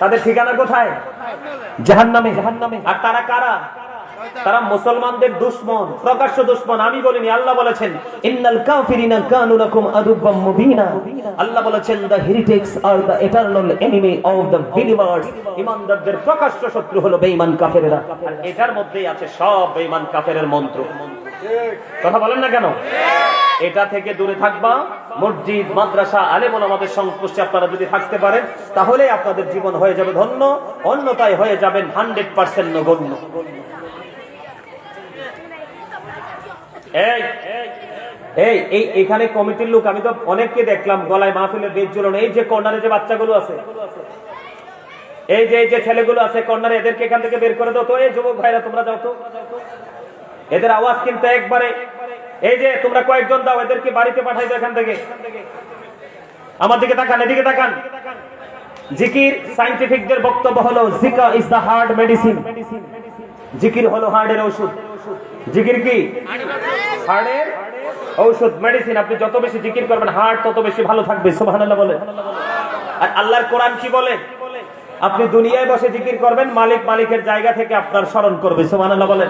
তাদের ঠিকানা কোথায়? জাহান্নামে। আর তারা কারা? তারা মুসলমানদের দুশমন, প্রকাশ্য দুশমন। আমি বলিনি, আল্লাহ বলেছেন ইন্নাল কাফিরিনা কানু লাকুম আদুব্বাম মুবিনা। আল্লাহ বলেছেন দ্য হেরিটেক্স are the eternal enemy of the believers. ঈমানদারদের প্রকাশ্য শত্রু হলো বেঈমান কাফেররা। আর এটার মধ্যেই আছে সব বেঈমান কাফেরের মন্ত্র। কথা বলেন না কেন? এটা থেকে দূরে থাকবা। মসজিদ, মাদ্রাসা, আলেম ওলামাদের সংস্পর্শে আপনারা যদি থাকতে পারেন, তাহলে আপনাদের জীবন হয়ে যাবে ধন্য, অন্যথায় হয়ে যাবেন 100% নগণ্য। এখানে কমিটির লোক, আমি তো অনেককে দেখলাম গলায় মাহফিলের বেজ ঝুলানো। এই যে কর্নারে যে বাচ্চাগুলো আছে, এই যে ছেলেগুলো আছে কর্নারে, এদেরকে এখান থেকে বের করে দাও তো। এই যুবক ভাইরা তোমরা যাও তো, এদের আওয়াজ কিন্তু একবারে, এই যে তোমরা কয়েকজন দাও, এদেরকে বাড়িতে পাঠাই দাও এখান থেকে। আমার দিকে তাকান, এদিকে তাকান। জিকির, সায়েন্টিফিকদের বক্তব্য হলো Zika is the heart medicine. জিকির হলো হার্টের ঔষধ। জিকির কি? হার্টের ঔষধ, মেডিসিন। আপনি যত বেশি জিকির করবেন, হার্ট তত বেশি ভালো থাকবে। সুবহানাল্লাহ বলে। আর আল্লাহর কোরআন কি বলে? আপনি দুনিয়ায় বসে জিকির করবেন, মালিকের জায়গা থেকে আপনার স্মরণ করবে। সুবহানাল্লাহ বলেন।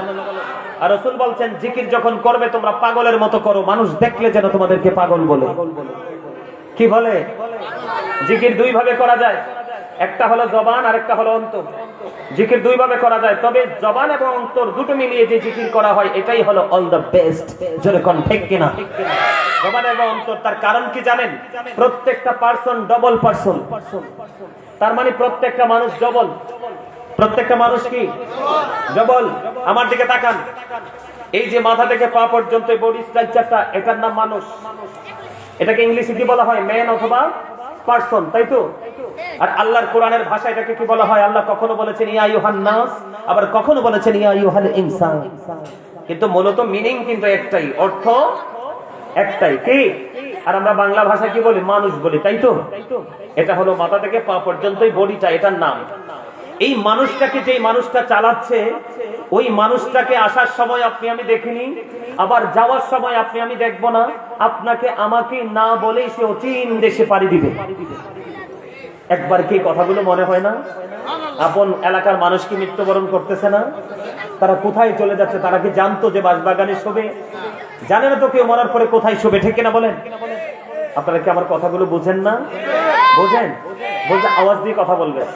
আর রাসূল বলছেন জিকির যখন করবে তোমরা পাগলের মতো করো, মানুষ দেখলে যেন তোমাদেরকে পাগল বলে। কি বলে? জিকির দুই ভাবে করা যায়, একটা হলো জবান আর একটা হলো অন্তর। জিকির দুই ভাবে করা যায়, তবে জবান এবং অন্তর দুটো মিলিয়ে যে জিকির করা হয় এটাই হলো অল দ্য বেস্ট। জোরে কোন ঠিক কিনা? জবান এবং অন্তর। তার কারণ কি জানেন? প্রত্যেকটা পারসন ডবল পারসন। তার মানে প্রত্যেকটা মানুষ ডবল। প্রত্যেকটা মানুষ কি ডবল? আমার দিকে তাকান। এই যে মাথা থেকে পা পর্যন্ত বডি স্ট্রাকচারটা, এটার নাম মানুষ। এটাকে ইংলিশে কি বলা হয়? ম্যান অথবা পারসন, তাই তো? আর আল্লাহর কোরআনের ভাষা এটাকে কি বলা হয়? আল্লাহ কখনো বলেছেন ইয়া আইয়ুহান নাস, আবার কখনো বলেছেন ইয়া আইয়ুহাল ইনসান। কিন্তু মূলত মিনিং কিন্তু একটাই, অর্থ একটাই। কি? আর আমরা বাংলা ভাষায় কি বলি? মানুষ বলি, তাই তো? এটা হলো মাথা থেকে পা পর্যন্তই বডিটা, এটার নাম। এই মানুষটাকে, যেই মানুষটা চালাচ্ছে, ওই মানুষটাকে আসার সময় আপনি আমি দেখিনি, আবার যাওয়ার সময় আপনি আমি দেখবো না। আপনাকে আমাকে না বলেই সে অচিন দেশে পাড়ি দিবে। একবার কি কথাগুলো মনে হয় না? আপন এলাকার মানুষ কি মৃত্যুবরণ করতেছে না? তারা কোথায় চলে যাচ্ছে? তারা কি জানতো যে বাঁশবাগানে শোবে? জানে না তো কেউ মরার পরে কোথায় শোবে, ঠিক কিনা বলেন? আপনারা কি আমার কথাগুলো বুঝেন না? বুঝেন? বুঝে আওয়াজ দিয়ে কথা বলবেন।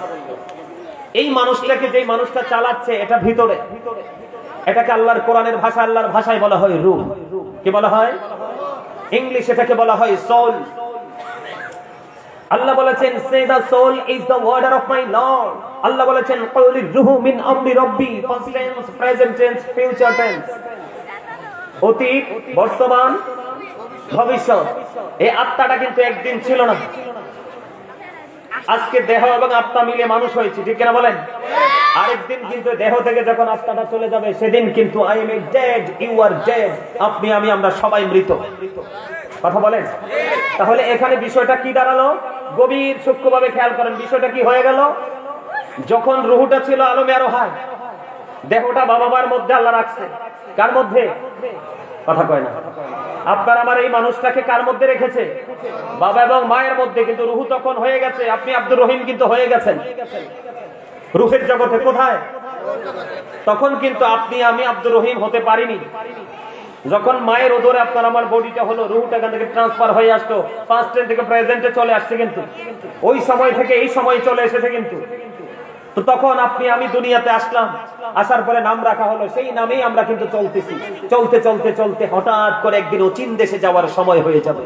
এই মানুষটাকে, যে মানুষটা চালাচ্ছে, এটা ভিতরে, এটাকে আল্লাহর কোরআনের ভাষা, আল্লাহর ভাষায় বলা হয় রূহ। কি বলা হয়? ইংলিশ এটাকে বলা হয় সোল। আল্লাহ বলেছেন, say the soul is the order of my Lord. আল্লাহ বলেছেন, qawlir ruhu min amri rabbi, past tense, present tense, future tense, অতীত, বর্তমান, ভবিষ্যৎ। এই আত্মাটা কিন্তু একদিন ছিল না। আজকে দেহ এবং আত্মা মিলে মানুষ হয়েছে, ঠিক কিনা বলেন? আরেকদিন কিন্তু দেহ থেকে যখন আত্মাটা চলে যাবে, সেদিন কিন্তু I am dead, you are dead, আপনি আমি আমরা সবাই মৃত। কথা বলেন? তাহলে এখানে বিষয়টা কি দাঁড়ালো? গভীর সূক্ষ্মভাবে খেয়াল করেন, বিষয়টা কি হয়ে গেল? যখন রুহুটা ছিল আলমে আরোহায়, দেহটা বাবা মার মধ্যে আল্লাহ রাখছে। কার মধ্যে? কথা কয় না। আপনার আমার এই মানুষটাকে কার মধ্যে রেখেছে? বাবা এবং মায়ের মধ্যে। কিন্তু রুহু তখন হয়ে গেছে, আপনি আব্দুর রহিম কিন্তু হয়ে গেছেন রুহের জগতে। কোথায়? তখন কিন্তু আপনি আমি আব্দুর রহিম হতে পারিনি। যখন মায়ের ওদরে আপনার আমার বডিটা হলো, রুহটা এখান থেকে ট্রান্সফার হয়ে আসতো, পাস্ট টেন্স থেকে প্রেজেন্টে চলে আসছে, কিন্তু ওই সময় থেকে এই সময় চলে এসেছে। কিন্তু তো তখন আপনি আমি দুনিয়াতে আসলাম, আসার পরে নাম রাখা হলো, সেই নামেই আমরা কিন্তু চলতেছি। চলতে চলতে চলতে হঠাৎ করে একদিন অচিন দেশে যাওয়ার সময় হয়ে যাবে,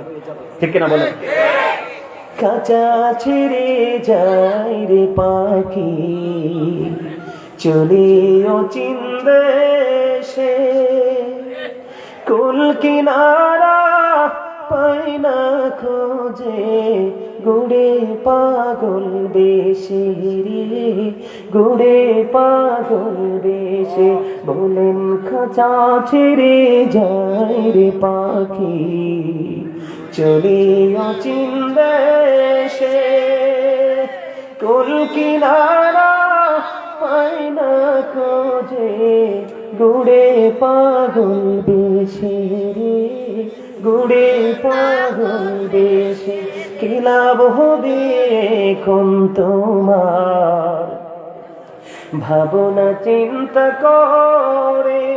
ঠিক কিনা বলেন? কাঁচা ছেড়ে যাই রে পাখি, চলে অচিন দেশে, কুল কিনারা পাই না খোঁজে, গুড়ে পাগল বেশে রে, গুড়ে পাগল বেশে। বলেন খাঁচা ছেড়ে যাই রে পাখি, চলে অচিন দেশে, কুল কিনারা পাই না খোঁজে, গুড়ে পাগল বেশে রে, গুড়ে পাগল বেশে। কি লাভ হবে এখন তোমার ভাবনা চিন্তা করে,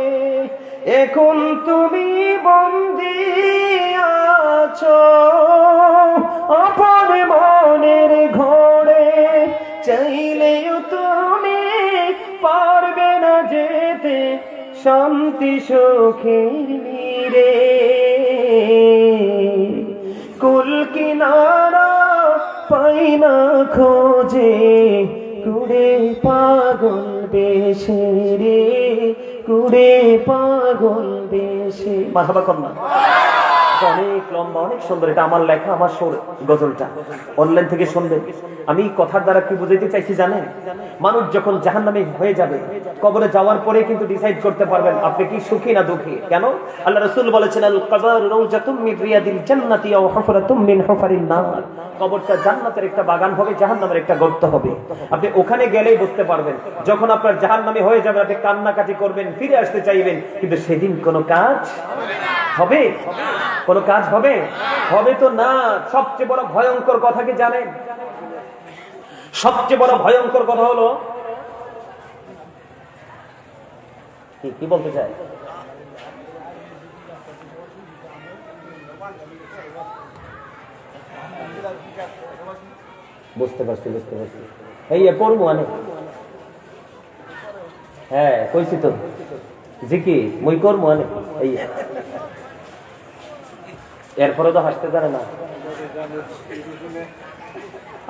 এখন তুমি বন্দি আছো আপন মনের ঘরে, চাইলেও তুমি পারবে না যেতে শান্তি সুখের নীড়ে, কুল কিনারা পাই না খোঁজে, কুড়ে পাগল বেশে রে, কুড়ে পাগল বেশে। মারহাবা কন্যা। অনেক লম্বা, অনেক সুন্দর। এটা আমার লেখা, আমার সুর, গজলটা অনলাইন থেকে শুনবেন। আমি কথার দ্বারা কি বুঝাইতে চাইছি জানেন? মানুষ যখন জাহান্নামে হয়ে যাবে, কবরে যাওয়ার পরে কিন্তু ডিসাইড করতে পারবেন আপনি কি সুখী না দুঃখী। কেন? আল্লাহ রাসূল বলেছেন, আল কবর রাউজাতুম মিন রিয়াদিল জান্নাতি আও হুফরাতুম মিন হুফারিন নার। কবরটা জান্নাতের একটা বাগান হবে, জাহান্নামের একটা গর্ত হবে। আপনি ওখানে গেলেই বুঝতে পারবেন। যখন আপনার জাহান্নামে হয়ে যাবে, আপনি কান্নাকাটি করবেন, ফিরে আসতে চাইবেন, কিন্তু সেদিন কোনো কাজ হবে? কোনো কাজ হবে? হবে তো না। সবচেয়ে বড় ভয়ঙ্কর কথা কি জানেন? সবচেয়ে বড় ভয়ঙ্কর কথা হলো, কি বলতে চাই? বুঝতে পারছি, বুঝতে পারছি। এই পড়বো মানে, হ্যাঁ কইছি তো জিকি মই করবো মানে, এই এরপরে তো হাসতে জানে না।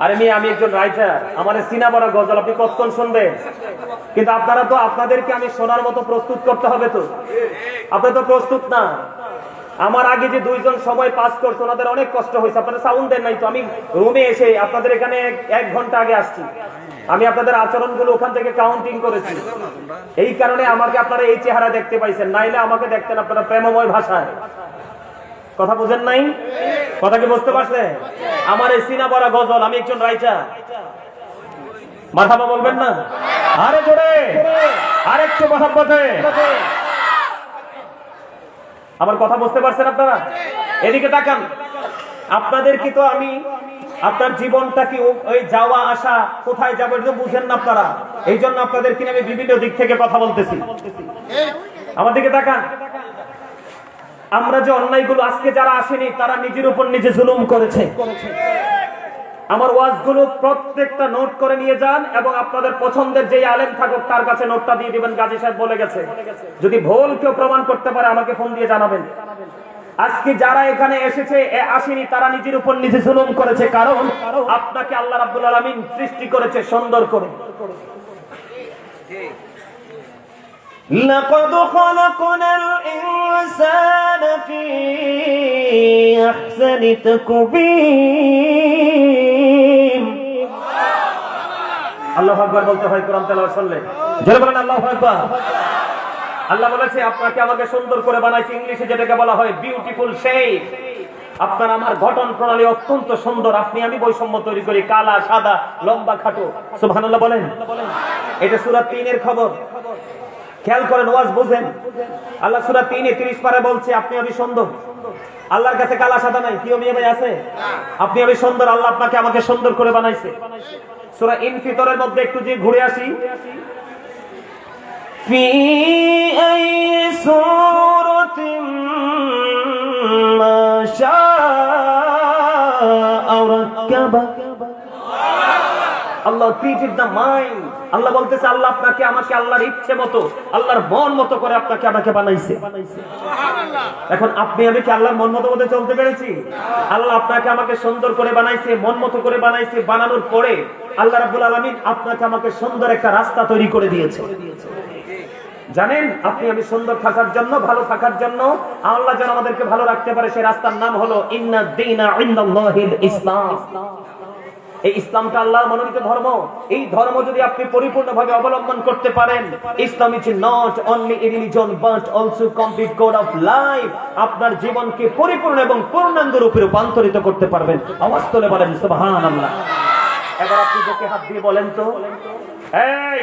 আরে আমি একজন রাইটার, আমার সিনা বড় গজল আপনি কতক্ষণ শুনবেন? কিন্তু আপনারা তো, আপনাদেরকে আমি শোনার মতো প্রস্তুত করতে হবে তো। আপনি তো প্রস্তুত না। আমার আগে যে দুইজন সময় পাস করছে, ওনাদের অনেক কষ্ট হয়েছে, আপনারা সাউন্ড দেন নাই তো। আমি রুমে এসে আপনাদের এখানে 1 ঘন্টা আগে আসছি। আমি আপনাদের আচরণগুলো ওখান থেকে কাউন্টিং করেছি। এই কারণে আমাকে আপনারা এই চেহারা দেখতে পাইছেন, নাইলে আমাকে দেখতেন আপনারা প্রেমময় ভাষায়। কথা বুঝেন নাই? কথা কি বুঝতে পারছেন? আমার এই সিনা বড় গজল, আমি একজন রাইটার। মারহাবা বলবেন না? আরে জোরে, আরেকটু মহব্বতে। আমার কথা বুঝতে পারছেন আপনারা? এদিকে তাকান। আপনাদেরকে তো আমি আপনার জীবনটা কি ওই যাওয়া আসা, কোথায় যাবো এটা বুঝেন না আপনারা। এই জন্য আপনাদের কিনে আমি বিভিন্ন দিক থেকে কথা বলতেছি। আমার দিকে তাকান। আমরা যে অন্যায়গুলো, আজকে যারা আসেনি তারা নিজের উপর নিজে জুলুম করেছে। আমার ওয়াজগুলো প্রত্যেকটা নোট করে নিয়ে যান এবং আপনাদের পছন্দের যে আলেম থাকুক তার কাছে নোটটা দিয়ে দিবেন। গাজী সাহেব বলে গেছে, যদি ভুল কেউ প্রমাণ করতে পারে আমাকে ফোন দিয়ে জানাবেন। আজকে যারা এখানে এসেছে আসেনি তারা নিজের উপর নিজে জুলুম করেছে, কারণ আপনাকে আল্লাহ রাব্বুল আলামিন সৃষ্টি করেছে সুন্দর করে। লাকাদ খালাকনাল ইনসানা ফি আহসানি তাকবীর। আল্লাহু আকবার বলতে হয় কোরআন তেলাওয়াত শুনলে। জোরে বলেন আল্লাহু আকবার। আল্লাহ বলেছে আপনাকে আমাকে সুন্দর করে বানাইছে, ইংলিশে যেটাকে বলা হয় বিউটিফুল শেপ। আপনার আমার গঠন প্রণালী অত্যন্ত সুন্দর। আপনি আমি বৈষম্য তৈরি করি, কালা সাদা লম্বা খাটো। সুবহানাল্লাহ বলেন। এটা সূরা 3 এর খবর, খেয়াল করেন, ওয়াজ বুঝেন। আল্লাহ সূরা 3:30 পারে বলছে আপনি আমি সুন্দর। আল্লাহর কাছে কালা সাদা নাই, কি মেয়ে ভাই আছে? আপনি আমি সুন্দর, আল্লাহ আপনাকে আমাকে সুন্দর করে বানাইছে। সূরা ইনফিতরের মধ্যে একটু যে ঘুরে আসি, في أي سورة ما شاء ركبك। Allah treated the mind. আল্লাহ বলতেছে আল্লাহ আপনাকে আমাকে আল্লাহর ইচ্ছে মতো, আল্লাহর মন মতো করে আপনাকে আমাকে বানাইছে। এখন আপনি আমি কি আল্লাহর মন মতো মতো চলতে পেরেছি? আল্লাহ আপনাকে আমাকে সুন্দর করে বানাইছে, মন মতো করে বানাইছে। বানানোর পরে আল্লাহ রাব্বুল আলামিন আপনাকে আমাকে সুন্দর একটা রাস্তা তৈরি করে দিয়েছে। জানেন, আপনি আমি সুন্দর থাকার জন্য, ভালো থাকার জন্য, আল্লাহ যেন আমাদেরকে ভালো রাখতে পারে, সেই রাস্তার নাম হলো ইন্নাদ দীনা ইনদাল্লাহিল ইসলাম। এই ইসলামটা আল্লাহর মনোনীত ধর্ম। এই ধর্ম যদি আপনি পরিপূর্ণভাবে অবলম্বন করতে পারেন, Islam is not only a religion but also complete code of life. আপনার জীবনকে পরিপূর্ণ এবং পূর্ণাঙ্গ রূপে রূপান্তরিত করতে পারবেন। আওয়াজ তুলে বলেন সুবহানাল্লাহ। এবার আপনি বুকে হাত দিয়ে বলেন তো, এই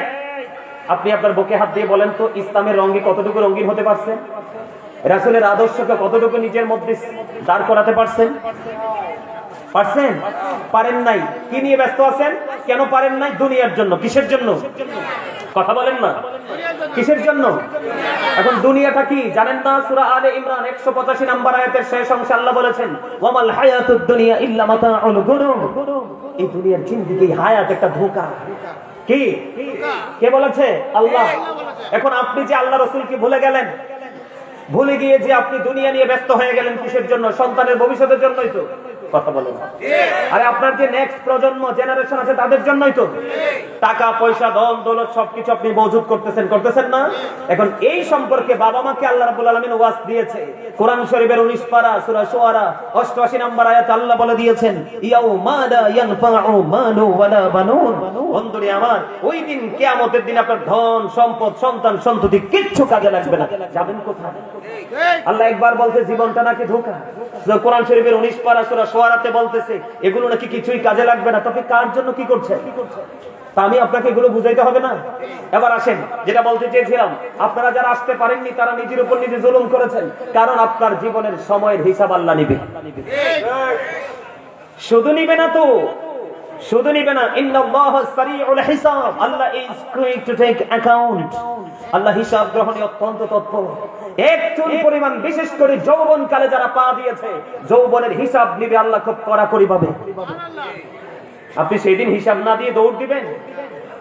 আপনি আপনার বুকে হাত দিয়ে বলেন তো, ইসলামের রঙে কতটুকু রঙিন হতে পারছেন? রাসূলের আদর্শকে কতটুকু নিজের মধ্যে দাঁড় করাতে পারছেন? পারছেন? পারেন নাই। কি নিয়ে ব্যস্ত আছেন? কেন পারেন নাই? দুনিয়ার জন্য। কিসের জন্য? কথা বলেন না, কিসের জন্য? এখন দুনিয়াটা কি জানেন না? সূরা আলে ইমরান 185 নম্বর আয়াতের শেষ অংশে আল্লাহ বলেছেন, ওয়ামাল হায়াতুদ দুনিয়া ইল্লা মাতাউল গুরুর। এই দুনিয়ার জিন্দেগি হায়াত একটা ধোঁকা। কি কে বলেছে? আল্লাহ। এখন আপনি যে আল্লাহ রাসূলকে ভুলে গেলেন, ভুলে গিয়ে যে আপনি দুনিয়া নিয়ে ব্যস্ত হয়ে গেলেন, কিসের জন্য? সন্তানের ভবিষ্যতের জন্যই তো। কথা বলেন। আরে আপনার যে নেক্সট প্রজন্ম, জেনারেশন আছে তাদের জন্যই তো। টাকা পয়সা ধন দৌলত সবকিছু আপনি মজুদ করতেছেন না? এখন এই সম্পর্কে বাবা মাকে আল্লাহ রাব্বুল আলামিন ওয়াজ দিয়েছে। কোরআন শরীফের 19 পারা সূরা শুআরা 88 নম্বর আয়াতে আল্লাহ বলে দিয়েছেন, ইয়াউমা লা ইয়ানফাউ মালু ওয়ালা বানুন। বন্ধুরে আমার, ওই দিন কিয়ামতের দিন আপনার ধন সম্পদ সন্তান সন্ততি কিচ্ছু কাজে লাগবে না। যাবেন কোথায়? আল্লাহ একবার বলতে জীবনটা নাকি ধোঁকা। কোরআন শরীফের 19 পারা সূরা শুআরাতে বলতেছে এগুলো নাকি কিছুই কাজে লাগবে না। তবে কার জন্য কি করছে? তা আমি আপনাকে এগুলো বুঝাইতে হবে না? এবার আসেন, যেটা বলতে চেয়েছিলাম, আপনারা যারা আসতে পারেননি তারা নিজের উপর নিজে জুলুম করেছেন, কারণ আপনার জীবনের সময়ের হিসাব আল্লাহ নিবে। শুধু নিবে না তো, শুধু নিবে না, ইন্নাল্লাহা সারিউল হিসাব। Allah is going to take account. আল্লাহ হিসাব গ্রহণে অত্যন্ত তৎপর। এক চুল পরিমাণ, বিশেষ করে যৌবন কালে যারা পা দিয়েছে, যৌবনের হিসাব নিবে আল্লাহ খুব কড়াকড়ি ভাবে। আপনি সেই দিন হিসাব না দিয়ে দৌড় দিবেন?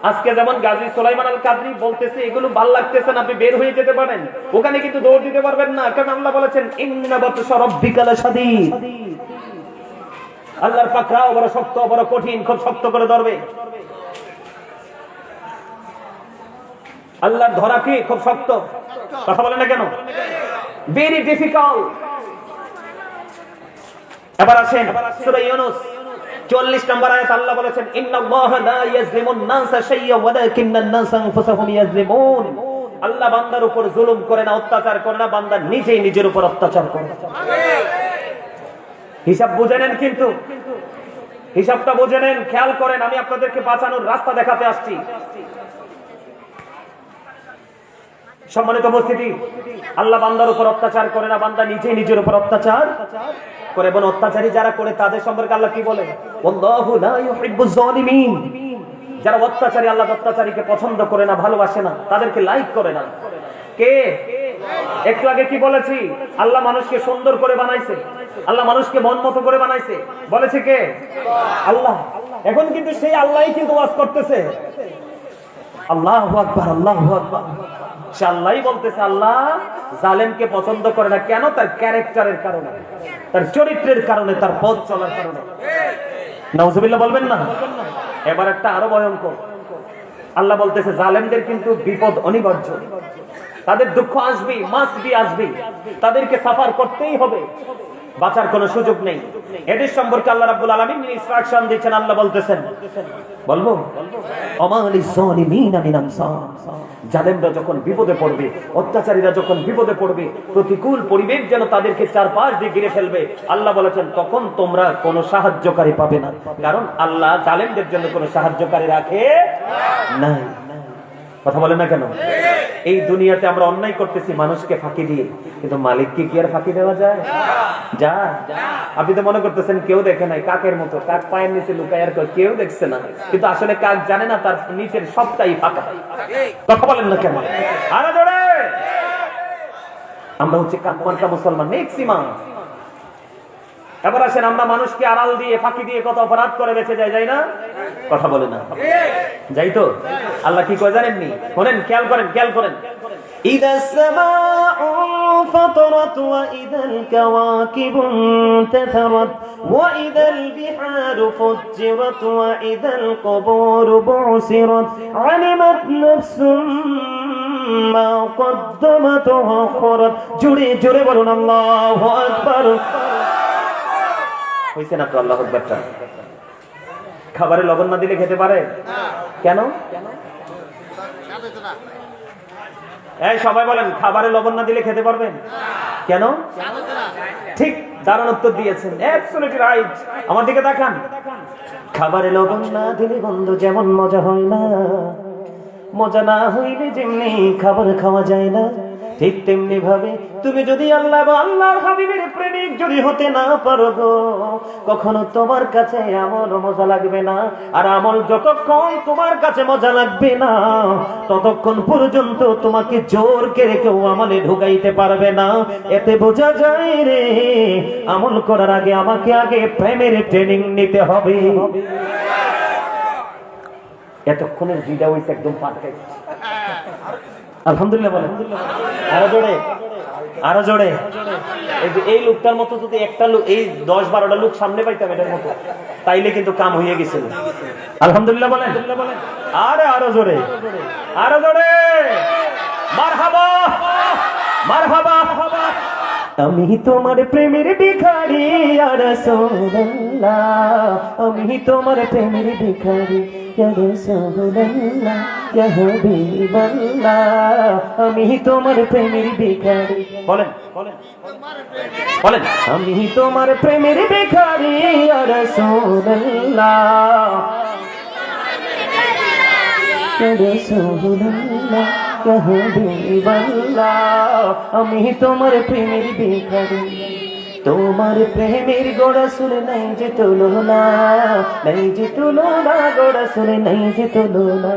আজকে যেমন গাজী সুলাইমান আল কাদরি বলতেছে এগুলো ভাল লাগতেছে না, আপনি বের হয়ে যেতে পারেন, ওখানে কিন্তু দৌড় দিতে পারবেন না। কারণ আল্লাহ বলেছেন ইন্না বাতশা রাব্বিকা লাশাদীদ। আল্লাহর পাকড়াও বড় শক্ত, বড় কঠিন, খুব শক্ত করে ধরবে। আল্লাহর ধরা কি খুব শক্ত? কথা বলেন না কেন? Very difficult. এবার আসেন সূরা ইউনূস 40 নম্বর আয়াত আল্লাহ বলেছেন, ইন্নাল্লাহা লা ইয়াজলিমুন নাসা শাইয়্যান ওয়ালাকিন্নান নাসা আনফুসাহুম ইয়াজলিমুন। আল্লাহ বান্দার উপর জুলুম করে না, অত্যাচার করে না, বান্দা নিজেই নিজের উপর অত্যাচার করে। হিসাব বুঝে নেন, কিন্তু হিসাবটা বুঝে নেন। খেয়াল করেন, আমি আপনাদেরকে বাঁচানোর রাস্তা দেখাতে আসছি। সম্মানিত উপস্থিতি, আল্লাহ বান্দার উপর অত্যাচার করে না, বান্দা নিজেই নিজের উপর অত্যাচার করে এবং অত্যাচারী যারা করে তাদের সম্পর্কে আল্লাহ কি বলে? আল্লাহু লা ইউহিব্বুজ জালিমিন। যারা অত্যাচারী, আল্লাহ অত্যাচারীকে পছন্দ করে না, ভালোবাসে না, তাদেরকে লাইক করে না। কে? একটু আগে কি বলেছি? আল্লাহ মানুষকে সুন্দর করে বানাইছে, আল্লাহ মানুষকে মন মতো করে বানাইছে, বলেছে কে? আল্লাহ। এখন কিন্তু সেই আল্লাহই কিন্তু ওয়াজ করতেছে, আল্লাহু আকবার, আল্লাহু আকবার। সে আল্লাহই বলতেছে আল্লাহ জালেমকে পছন্দ করে না। কেন? তার ক্যারেক্টারের কারণে, তার চরিত্রের কারণে, তার পথ চলার কারণে। নাউজুবিল্লাহ বলবেন না? এবার একটা আরো ভয়ঙ্কর, আল্লাহ বলতেছে জালেমদের কিন্তু বিপদ অনিবার্য, তাদের দুঃখ আসবে, মাস্ট বি আসবে, তাদেরকে সাফার করতেই হবে, বাঁচার কোনো সুযোগ নেই। এদের সম্পর্কে আল্লাহ রাব্বুল আলামিন ইনস্ট্রাকশন দিচ্ছেন। আল্লাহ বলতেছেন, বলবো আমালিজ জালিমিনা মিন আনসার। জালেমরা যখন বিপদে পড়বে, অত্যাচারীরা যখন বিপদে পড়বে, প্রতিকূল পরিবেশ যেন তাদেরকে চারপাশ দিয়ে ঘিরে ফেলবে, আল্লাহ বলেছেন তখন তোমরা কোনো সাহায্যকারী পাবে না, কারণ আল্লাহ জালেমদের জন্য কোনো সাহায্যকারী রাখে নাই। কথা বলে না কেন? এই দুনিয়াতে আমরা অন্যায় করতেছি মানুষকে ফাঁকি দিয়ে, কিন্তু মালিককে কি আর ফাঁকি দেওয়া যায়? যা আপনি তো মনে করতেছেন কেউ দেখে নাই, কাকের মতো, কাক পায়ের নিচে লুকায় আর কেউ দেখছে না, কিন্তু আসলে কাক জানে না তার নিচের সবটাই ফাঁকা। কথা বলেন না কেন? আরে জোরে! আমরা হচ্ছে কাকমার্কা মুসলমান ম্যাক্সিমাম। এবার আসেন, আমরা মানুষকে আড়াল দিয়ে, ফাঁকি দিয়ে কত অপরাধ করে বেঁচে যাই না? কথা বলে না? যাই তো। আল্লাহ কি কয় জানেননি? শোনেন, খেয়াল করেন, খেয়াল করেন। ইদাস সামাউ ফাতারাত ওয়া ইদাল কাওয়াকিবু ইনতাসারাত ওয়া ইদাল বিহারু ফুজ্জিরাত ওয়া ইদাল কুবুরু বুসিরাত আলিমাত নাফসুম মা কদ্দামাত ওয়া আখরাত। জোরে জোরে বলুন আল্লাহু আকবার। হইছে না তো আল্লাহু আকবার? খাবারে লবণ না দিলে খেতে পারে? কেন? এই সবাই বলেন, খাবারে লবণ না দিলে খেতে পারবেন? কেন? ঠিক, দারুণ উত্তর দিয়েছেন, অ্যাবসলিউটলি রাইট। আমার দিকে তাকান। খাবারে লবণ না দিলে বন্ধু যেমন মজা হয় না, মজা না হইলে যেমনি খাবার খাওয়া যায় না, ঠিক তেমনি ভাবে তুমি যদি আল্লাহ বা আল্লাহর হাবিবের প্রেমিক যদি হতে না পারো গো, কখনো তোমার কাছে আমল মজা লাগবে না। আর আমল যতক্ষণ তোমার কাছে মজা লাগবে না, ততক্ষণ পর্যন্ত তোমাকে জোর করে কেউ আমলে ঢুকাইতে পারবে না। এতে বোঝা যায় রে, আমল করার আগে আমাকে আগে প্রেমের ট্রেনিং নিতে হবে। এতক্ষণের ভিডিও হইছে একদম পারফেক্ট। আলহামদুলিল্লাহ বলেন। আরো জোরে, আরো জোরে। এই লোকটার মতো যদি একটা লোক, এই 10-12টা লোক সামনে পাইতাম এটার মতো, তাইলে কিন্তু কাম হয়ে গেছিল। আলহামদুলিল্লাহ বলেন। আরে আরো জোরে, আরো জোরে। মারহাবা, মারহাবা। আমি তোমার প্রেমের ভিখারি ইয়া রাসূলুল্লাহ, আমি তোমার প্রেমের ভিখারি ইয়া রাসূলুল্লাহ, ইয়া হাবিবাল্লাহ, আমি তোমার প্রেমের ভিখারি। বলেন বলেন বলেন, আমি তোমার প্রেমের ভিখারি ইয়া রাসূলুল্লাহ, ইয়া রাসূলুল্লাহ, ইয়া হাবিবাল্লাহ, আমি তোমার প্রেমের ভিখারি। তোমার প্রেমের গোড়া শুনে নাই যে তুলনা, নাই যে তুলনা, গোড়া শুনে নাই যে তুলনা।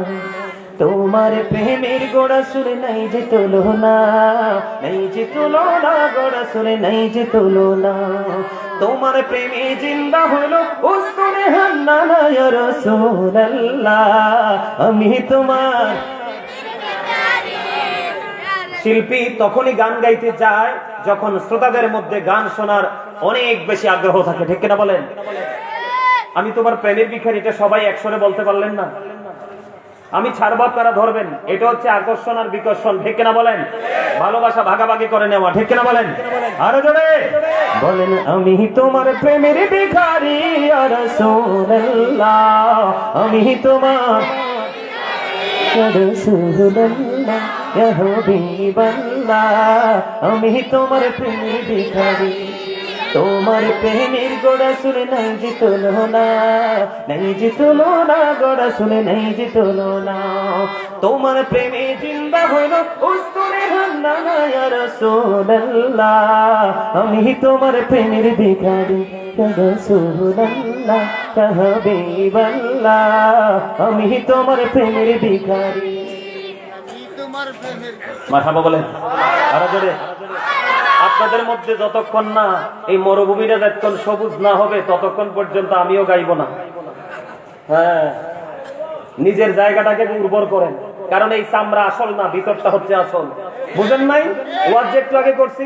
তোমার প্রেমের গোড়া শুনে নাই যে তুলনা, নাই যে তুলনা, গোড়া শুনে নাই যে তুলনা। তোমার প্রেমে জিন্দা হলো উস্তুনে হান্নানা ইয়া রাসূলুল্লাহ, আমি তোমার। শিল্পী তখনই গান গাইতে যায় যখন শ্রোতাদের মধ্যে গান শোনার অনেক বেশি আগ্রহ থাকে, ঠিক কিনা বলেন? আমি তোমার প্রেমের ভিখারি, এটা সবাই একসরে বলতে পারলেন না। আমি ছাড়ব আপনারা ধরবেন, এটা হচ্ছে আকর্ষণ আর বিকর্ষণ, ঠিক কিনা বলেন? ভালোবাসা ভাগাভাগি করে নেওয়া, ঠিক কিনা বলেন? আরো জোরে বলেন, আমি তোমার প্রেমের ভিখারি ইয়া রাসূলুল্লাহ, আমি তোমার ইয়া রাসূলুল্লাহ, ইয়া হাবিবাল্লাহ, আমি তোমার প্রেমের ভিখারি। তোমার প্রেমের গোড়া শুনে নাই যে তুলনা, নাই যে তুলনা, গোড়া শুনে নাই যে তুলনা। তোমার প্রেমে জিন্দা হইল উস্তুনে হান্নানা ইয়া রাসূলুল্লাহ, আমি তোমার প্রেমের ভিখারি ইয়া রাসূলুল্লাহ, ইয়া হাবিবাল্লাহ, আমি তোমার প্রেমের ভিখারি। মারহাবা বলেন আরো জোরে। আপনাদের মধ্যে যতক্ষণ না এই মরুভূমিটা যতক্ষণ সবুজ না হবে ততক্ষণ পর্যন্ত আমিও গাইব না। হ্যাঁ, নিজের জায়গাটাকে উর্বর করেন, কারণ এই চামড়া আসল না, ভিতরটা হচ্ছে আসল। বুঝেন নাই? ওয়াজ একটু আগে করছি,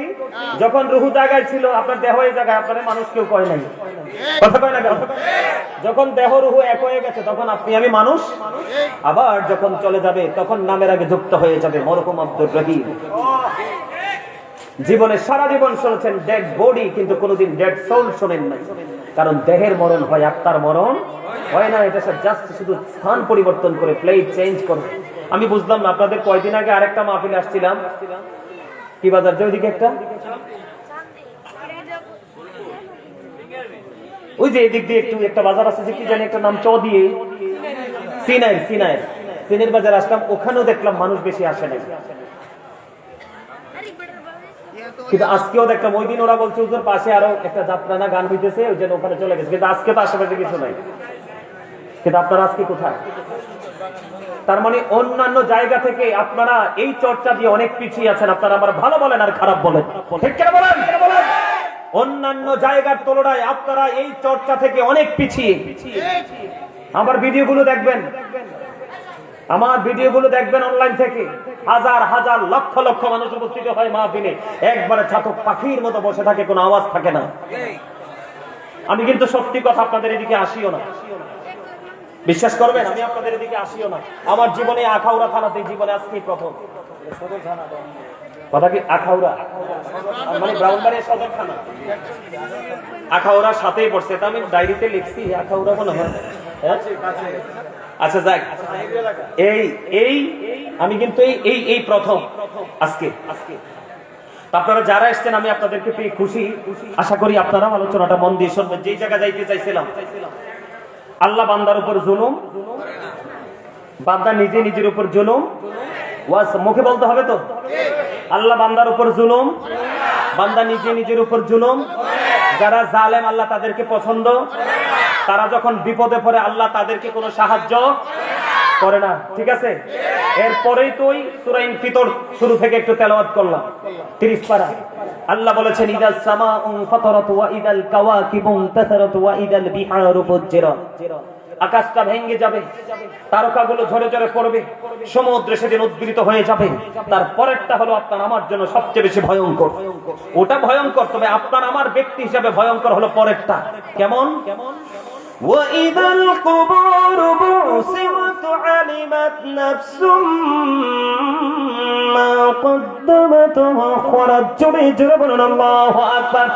যখন রুহু জায়গায় ছিল আপনার দেহ এই জায়গায়, আপনার মানুষ কেউ কয় নাই, কথা কয় না কেন? যখন দেহ রুহু এক হয়ে গেছে তখন আপনি আমি মানুষ। আবার যখন চলে যাবে তখন নামের আগে যুক্ত হয়ে যাবে মরহুম আব্দুর রহিম। জীবনে সারা জীবন শুনেছেন ডেড বডি, কিন্তু কোনোদিন ডেড সোল শোনেন নাই, কারণ দেহের মরণ হয়, আত্মার মরণ হয় না। এটা জাস্ট শুধু স্থান পরিবর্তন করে, প্লেট চেঞ্জ করে। আমি বুঝলাম না, আপনাদের কয়দিন আগে আরেকটা মাহফিলে আসছিলাম, কি বাজার যে ওইদিকে একটা, ওই যে এদিক দিয়ে একটু একটা বাজার আছে যে কি জানি একটা নাম, চ দিয়ে সিনের বাজার আসলাম, ওখানেও দেখলাম মানুষ বেশি আসে নাই। কিন্তু আজকেও দেখলাম, ওই দিন ওরা বলছে ওদের পাশে আরো একটা যাত্রা না গান হইতেছে, ওই জন্য ওখানে চলে গেছে, কিন্তু আজকে তো আশেপাশে কিছু নাই। কিন্তু আপনারা আজকে কোথায়? তার মানে অন্যান্য জায়গা থেকে আপনারা এই চর্চা দিয়ে অনেক পিছিয়ে আছেন। আপনারা আমার ভালো বলেন আর খারাপ বলেন, ঠিক কেন বলেন? অন্যান্য জায়গার তুলনায় আপনারা এই চর্চা থেকে অনেক পিছিয়ে। আমার ভিডিওগুলো দেখবেন, আমার ভিডিওগুলো দেখবেন অনলাইন থেকে, হাজার হাজার লক্ষ লক্ষ মানুষ উপস্থিত হয় মাহফিলে, একবারে চাতক পাখির মতো বসে থাকে, কোনো আওয়াজ থাকে না। আমি কিন্তু সত্যি কথা, আপনাদের এদিকে আসিও না, বিশ্বাস করবেন, আমি আপনাদের এদিকে আসিও না। আমার জীবনে আখাউড়া থানাতে জীবনে আজকেই প্রথম। কথা কি আখাউড়া মানে ব্রাউনবাড়িয়া সদর থানা, আখাউড়ার সাথেই পড়ছে, তা আমি ডায়েরিতে লিখছি আখাউড়া মনে হয়। আচ্ছা যাক, এই আমি কিন্তু এই প্রথম আজকে। আপনারা যারা এসছেন আমি আপনাদেরকে পেয়ে খুশি। আশা করি আপনারা আলোচনাটা মন দিয়ে শুনবেন। যেই জায়গা যাইতে চাইছিলাম, আল্লাহ বান্দার উপর জুলুম, বান্দা নিজে নিজের উপর জুলুম, ওয়াজ মুখে বলতে হবে তো। আল্লাহ বান্দার উপর জুলুম, বান্দা নিজে নিজের উপর জুলুম। যারা জালেম আল্লাহ তাদেরকে পছন্দ, তারা যখন বিপদে পড়ে আল্লাহ তাদেরকে কোনো সাহায্য করে না, ঠিক আছে? এরপরেই তো সূরা ইনফিতর শুরু থেকে একটু তেলাওয়াত করলাম, 30 পারা। আল্লাহ বলেছেন ইদাস সামাউ ফাতারাত ওয়া ইদাল কাওয়াকিবু তাসারাত ওয়া ইদাল বিহারু ফুজ্জিরাত। আকাশটা ভেঙে যাবে, তারকাগুলো ঝরে ঝরে পড়বে, সমুদ্র সেদিন উদ্গীরিত হয়ে যাবে। তার পরেরটা হলো আপনার আমার জন্য সবচেয়ে বেশি ভয়ঙ্কর। ওটা ভয়ঙ্কর, তবে আপনার আমার ব্যক্তি হিসেবে ভয়ঙ্কর হলো পরেরটা। কেমন? وَإِذَا الْقُبُورُ بُعْثِرَتْ عَلِمَتْ نَفْسٌ مَا قَدَّمَتْ وَأَخَّرَتْ। জোরে জোরে বলুন আল্লাহু আকবার।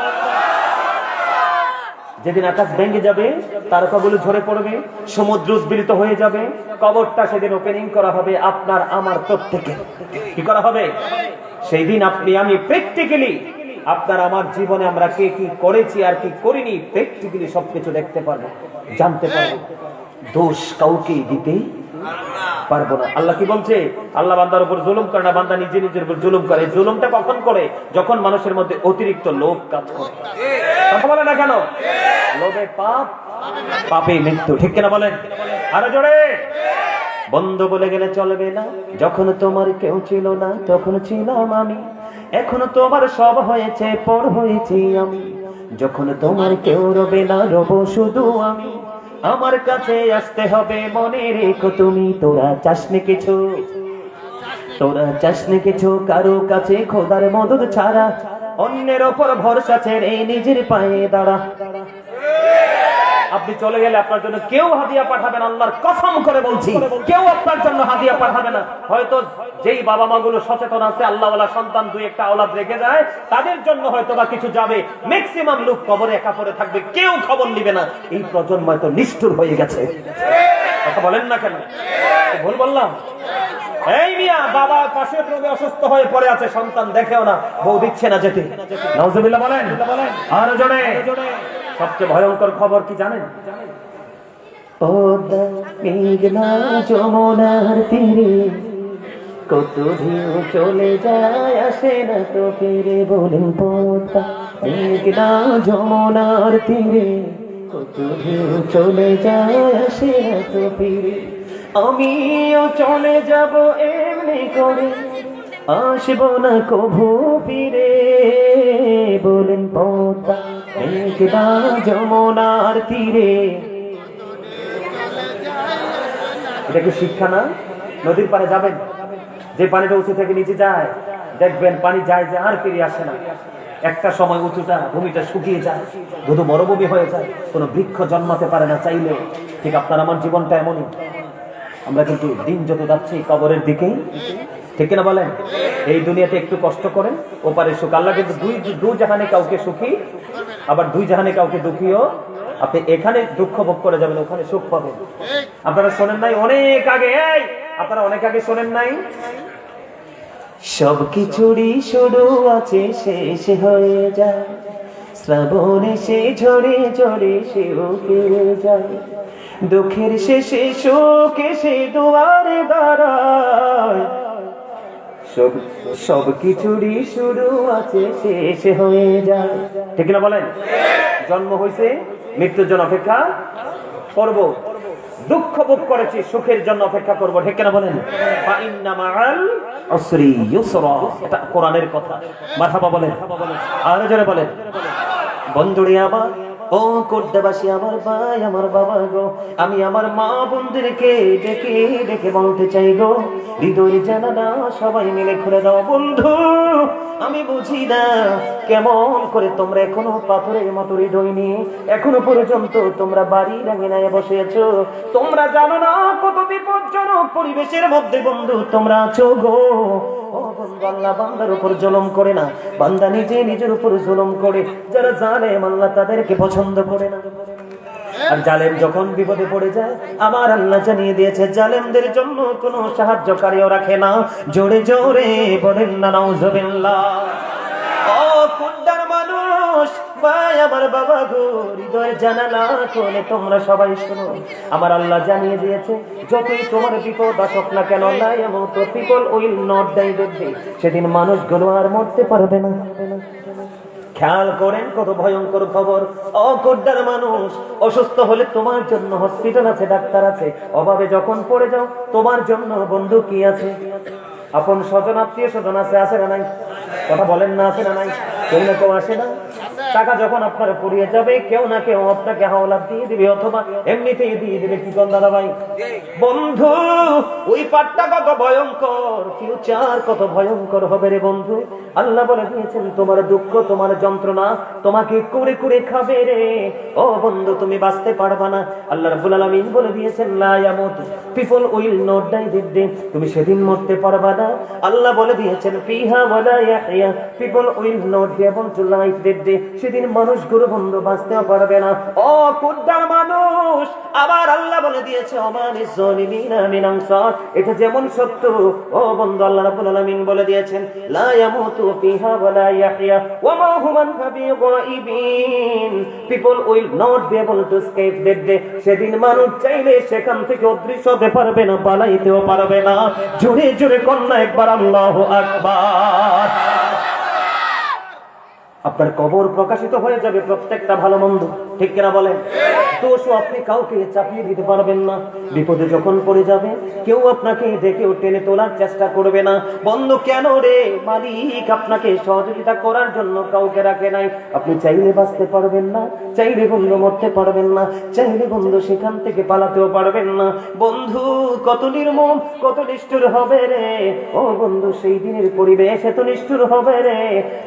যেদিন আকাশ ভেঙে যাবে, তারকাগুলো ঝরে পড়বে, সমুদ্র উদ্গীরিত হয়ে যাবে, কবরটা সেদিন ওপেনিং করা হবে আপনার আমার প্রত্যেকের। কি করা হবে? সেই দিন আপনি আমি প্র্যাকটিক্যালি, আপনার আমার জীবনে আমরা কে কি করেছি আর কি করিনি, প্র্যাকটিক্যালি সবকিছু দেখতে পারবো, জানতে পারবো। দোষ কাউকে দিতে পারবো না। আল্লাহ কি বলছে? আল্লাহ বান্দার উপর জুলুম করে না, বান্দা নিজে নিজের উপর জুলুম করে। জুলুমটা কখন করে? যখন মানুষের মধ্যে অতিরিক্ত লোভ কাজ করে। কথা বলে না কেন? লোভে পাপ, পাপে মৃত্যু, ঠিক কিনা বলেন? আরো জোরে। বন্ধু বলে গেলে চলবে না, যখন তোমার কেউ ছিল না তখন ছিলাম আমি, এখনো তোমার সব হয়েছে, পর হয়েছি আমি। যখন তোমার কেউ রবে না, রব শুধু আমি। আমার কাছে আসতে হবে, মনে রেখো তুমি। তোরা চাসনি কিছু, তোরা চাসনি কিছু কারো কাছে খোদার মদদ ছাড়া, অন্যের ওপর ভরসা ছেড়ে নিজের পায়ে দাঁড়া। আপনি চলে গেলে আপনার জন্য কেউ হাদিয়া পাঠাবে না, আল্লাহর কসম করে বলছি, কেউ আপনার জন্য হাদিয়া পাঠাবে না। হয়তো যেই বাবা মা গুলো সচেতন আছে, আল্লাহওয়ালা সন্তান দুই একটা আওলাদ রেখে যায়, তাদের জন্য হয়তো বা কিছু যাবে। ম্যাক্সিমাম লোক কবরে একা পড়ে থাকবে, কেউ খবর নিবে না। এই প্রজন্ম হয়তো নিষ্ঠুর হয়ে গেছে। কথা বলেন না কেন? ভুল বললাম? এই মিয়া, বাবা পাশে রোগে অসুস্থ হয়ে পড়ে আছে, সন্তান দেখেও না, বউ দিচ্ছে না যেতে, নাউজুবিল্লাহ বলেন। আর জোরে। সবচেয়ে ভয়ঙ্কর খবর কি জানেন? পদ্মা মেঘনা যমুনার তীরে কত ঢেউ চলে যায়, আসে না তো ফিরে। বলেন পদ্মা মেঘনা যমুনার তীরে কত ঢেউ চলে যায়, আসে না তো ফিরে। আমিও চলে যাব এমনি করে, আসব না কভু ফিরে। বলেন পদ্মা মেঘনা যমুনার তীরে। এটা কি শিক্ষা না? নদীর পাড়ে যাবেন, যে পানিটা উঁচু থেকে নিচে যায়, দেখবেন পানি যায় যে আর ফিরে আসে না। একটা সময় উঁচুটা ভূমিটা শুকিয়ে যায়, শুধু মরুভূমি হয়ে যায়, কোনো বৃক্ষ জন্মাতে পারে না চাইলেও। ঠিক আপনার আমার জীবনটা এমনই। আমরা কিন্তু দিন যত যাচ্ছি কবরের দিকেই, ঠিক কিনা বলেন? এই দুনিয়াতে একটু কষ্ট করেন, ওপারে সুখ। আল্লাহ কিন্তু দুই জাহানে কাউকে সুখী, আবার দুই জাহানে কাউকে দুঃখীও। আপনি এখানে দুঃখ ভোগ করে যাবেন, ওখানে সুখ পাবেন। আপনারা শোনেন নাই অনেক আগে, আপনারা অনেক আগে শোনেন নাই, সবকিছুরই শুরু আছে, শেষ হয়ে যায়। শ্রাবণে সে ঝরে ঝরে সেও ফিরে যায়। দুঃখের শেষে সুখ এসে দুয়ারে দাঁড়ায়। সবকিছুরই শুরু আছে, শেষ হয়ে যায়। ঠিক না বলেন? জন্ম হয়েছে, মৃত্যুর জন্য অপেক্ষা করব। দুঃখ ভোগ করেছি, সুখের জন্য অপেক্ষা করব। ঠিক না বলেন? এটা কোরআনের কথা। মারহাবা বলেন, আর জোরে বলেন। বন্ধুরে আমার, ও কোটবাসী আমার ভাই, আমার বাবা গো, আমি আমার মা বোনদেরকে ডেকে ডেকে বলতে চাই গো, হৃদয় জানালা সবাই মিলে খুলে দাও। বন্ধু, আমি বুঝি না কেমন করে তোমরা এখনো পাথরের মতো হৃদয় নিয়ে এখনো পর্যন্ত তোমরা বাড়ি রাঙিনায় বসে আছো। তোমরা জানো না কত বিপজ্জনক পরিবেশের মধ্যে বন্ধু তোমরা আছো গো। ও বন্ধু, আল্লাহ বান্দার উপর জুলুম করে না, বান্দা নিজে নিজের উপর জুলুম করে। যারা জালেম আল্লাহ তাদেরকে পছন্দ করে না। আর জালেম যখন বিপদে পড়ে যায়, আমার আল্লাহ জানিয়ে দিয়েছে জালেমদের জন্য কোনো সাহায্যকারীও রাখে না। জোরে জোরে বলেন না নাউজুবিল্লাহ। ও কুদ্দার মানুষ ভাই, আমার বাবা গো, হৃদয়ের জানালা খুলে তোমরা সবাই শোনো। আমার আল্লাহ জানিয়ে দিয়েছে, যতই তোমার বিপদ আসুক না কেন, নাই এমন তো people will not die day. সেদিন মানুষগুলো আর মরতে পারবে না। খেয়াল করেন কত ভয়ঙ্কর খবর। অকোড্ডার মানুষ অসুস্থ হলে তোমার জন্য হসপিটাল আছে, ডাক্তার আছে। অভাবে যখন পড়ে যাও, তোমার জন্য বন্ধু কি আছে? আপন স্বজন আত্মীয় স্বজন আছে, আছে না নাই? কথা বলেন না, আছে না নাই? কেউ না কেউ আসে না? টাকা যখন আপনার পড়িয়ে যাবে, কেউ না কেউ আপনাকে হাওলাত দিয়ে দিবে, অথবা এমনিতেই দিয়ে দিবে। কি কোন দাদা ভাই? বন্ধু, ওই পাটটা কত ভয়ঙ্কর, ফিউচার কত ভয়ঙ্কর হবে রে বন্ধু। আল্লাহ বলে দিয়েছেন, তোমার দুঃখ তোমার যন্ত্রণা তোমাকে কুড়ে কুড়ে খাবে রে। ও বন্ধু, তুমি বাঁচতে পারবা না। আল্লাহ রাব্বুল আলামিন বলে দিয়েছেন, লা ইয়ামুত people will not die day. তুমি সেদিন মরতে পারবা না। আল্লাহ বলে দিয়েছেন, ফিহা ওয়ালা ইয়াহইয়া people will not be able to life day. সেদিন মানুষ গুরু বন্ধু বাঁচতেও পারবে না। ও কুদ্দার মানুষ, আবার আল্লাহ বলে দিয়েছে, ওমানিজ যালিমিনা মিন আনসার। এটা যেমন সত্য, ও বন্ধু, আল্লাহ রাব্বুল আলামিন বলে দিয়েছেন, লা ইয়ামুতু ফিহা ওয়ালা ইয়াহইয়া ওয়া মা হুম বিগাইবিন। People will not be able to escape that day. সেদিন মানুষ চাইলে সেখান থেকে অদৃশ্য হতে পারবে না, পালাইতেও পারবে না। জোরে জোরে কন্যা একবার আল্লাহু আকবার। আপনার কবর প্রকাশিত হয়ে যাবে প্রত্যেকটা ভালো মন্দ। ঠিক কিনা বলেন? দোষও আপনি কাউকে চাপিয়ে দিতে পারবেন না। বিপদে যখন পড়ে যাবে, কেউ আপনাকে ডেকে টেনে তোলার চেষ্টা করবে না। বন্ধু, কেন রে? মালিক আপনাকে সহযোগিতা করার জন্য কাউকে রাখে নাই। আপনি চাইলে বাঁচতে পারবেন না, চাইলে বন্ধু মরতে পারবেন না, চাইলে বন্ধু সেখান থেকে পালাতেও পারবেন না। বন্ধু, কত নির্মম, কত নিষ্ঠুর হবে রে। ও বন্ধু, সেই দিনের পরিবেশ এত নিষ্ঠুর হবে রে,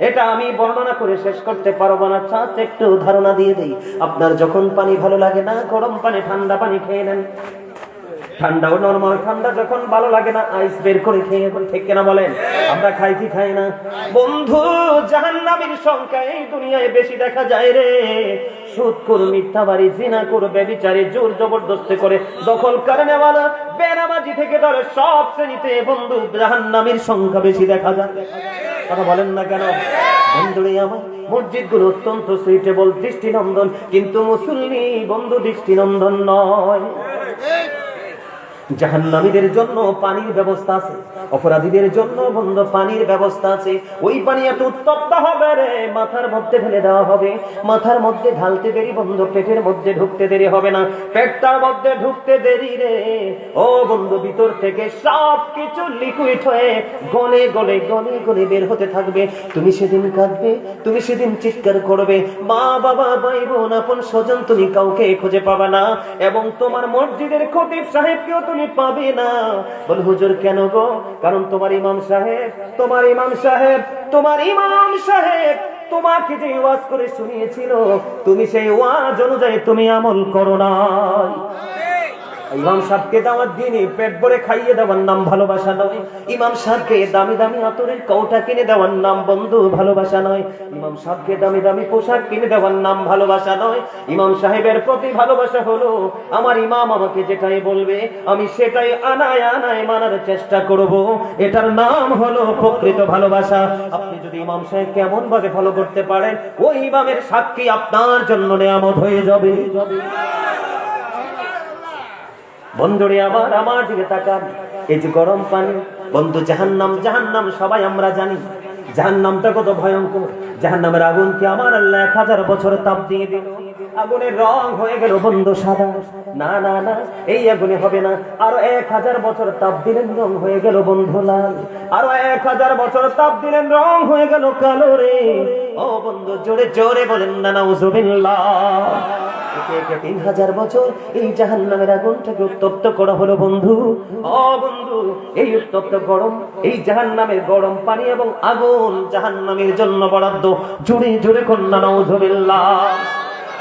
এটা আমি বর্ণনা করে শেষ করতে পারবো না। জাস্ট একটু ধারণা দিয়ে দেই। আপনার যখন পানি ভালো লাগে না, গরম পানি ঠান্ডা পানি খেয়ে নেন। ঠান্ডাও নরমাল ঠান্ডা যখন ভালো লাগে না আইস বের করে খেয়ে, এখন ঠিক কিনা বলেন? আমরা খাই কি খাই না? বন্ধু, জাহান্নামীর সংখ্যা এই দুনিয়ায় বেশি দেখা যায় রে। সুদখোর, মিথ্যাবাড়ি, জিনাখোর, ব্যভিচারী, জোর জবরদস্তি করে দখল করে নেওয়ালা, বেনামাজি থেকে ধরে সব শ্রেণীতে বন্ধু জাহান্নামীর সংখ্যা বেশি দেখা যায়। কথা বলেন না কেন? বন্ধুরে আমার, মসজিদগুলো অত্যন্ত সুইটেবল, দৃষ্টিনন্দন, কিন্তু মুসল্লি বন্ধু দৃষ্টিনন্দন নয়। জাহান্নামীদের জন্য পানির ব্যবস্থা আছে, অপরাধীদের জন্য বন্ধ পানির ব্যবস্থা আছে। ওই পানি এত উত্তপ্ত হবে রে, মাথার মধ্যে ঢেলে দেওয়া হবে। মাথার মধ্যে ঢালতে দেরি বন্ধু, পেটের মধ্যে ঢুকতে দেরি হবে না। পেটটার মধ্যে ঢুকতে দেরি রে ও বন্ধু, ভিতর থেকে সব কিছু লিকুইড হয়ে গলে গলে গলে গলে বের হতে থাকবে। তুমি সেদিন কাঁদবে, তুমি সেদিন চিৎকার করবে, মা বাবা ভাই বোন আপন স্বজন তুমি কাউকে খুঁজে পাবে না, এবং তোমার মসজিদের খতিব সাহেবকেও তুমি পাবে না। বল হুজুর কেন গো? কারণ তোমার ইমাম সাহেব, তোমার ইমাম সাহেব, তোমার ইমাম সাহেব তোমাকে যে ওয়াজ করে শুনিয়েছিল, তুমি সেই ওয়াজ অনুযায়ী তুমি আমল করো না। ইমাম সাহেবকে দাওয়াত দিয়ে পেট ভরে খাইয়ে দেওয়ার নাম ভালোবাসা নয়। ইমাম সাহেবকে দামি দামি আতরের কৌটা কিনে দেওয়ার নাম বন্ধু ভালোবাসা নয়। ইমাম সাহেবকে দামি দামি পোশাক কিনে দেওয়ার নাম ভালোবাসা নয়। ইমাম সাহেবের প্রতি ভালোবাসা হলো আমার ইমাম আমাকে যেটাই বলবে আমি সেটাই আনায় আনায় মানার চেষ্টা করব, এটার নাম হলো প্রকৃত ভালোবাসা। আপনি যদি ইমাম সাহেব কেমন ভাবে ফলো করতে পারেন, ওই ইমামের সাক্ষী আপনার জন্য নেয়ামত হয়ে যাবে। বন্ধুরে আমার, আমার দিকে তাকান। এই যে গরম পানি বন্ধু, জাহান্নাম, জাহান্নাম সবাই আমরা জানি জাহান্নামটা কত ভয়ঙ্কর। জাহান্নামের আগুনকে আমার আল্লাহ 1000 বছর তাপ দিয়ে দিল, আগুনের রং হয়ে গেল বন্ধু সাদা। না না না, এই আগুনে হবে না, আরো 1000 বছর তাপ দিলেন, রং হয়ে গেল বন্ধু লাল। আরো 1000 বছর তাপ দিলেন, রং হয়ে গেল কালো রে। ও বন্ধু জোরে জোরে বলেন না নাউজুবিল্লাহ। 3000 বছর এই জাহান্নামের আগুনটাকে উত্তপ্ত করা হলো বন্ধু। ও বন্ধু, এই উত্তপ্ত গরম, এই জাহান্নামের গরম পানি এবং আগুন জাহান্নামের জন্য বরাদ্দ। জোরে জোরে কন্যা নাউজুবিল্লাহ।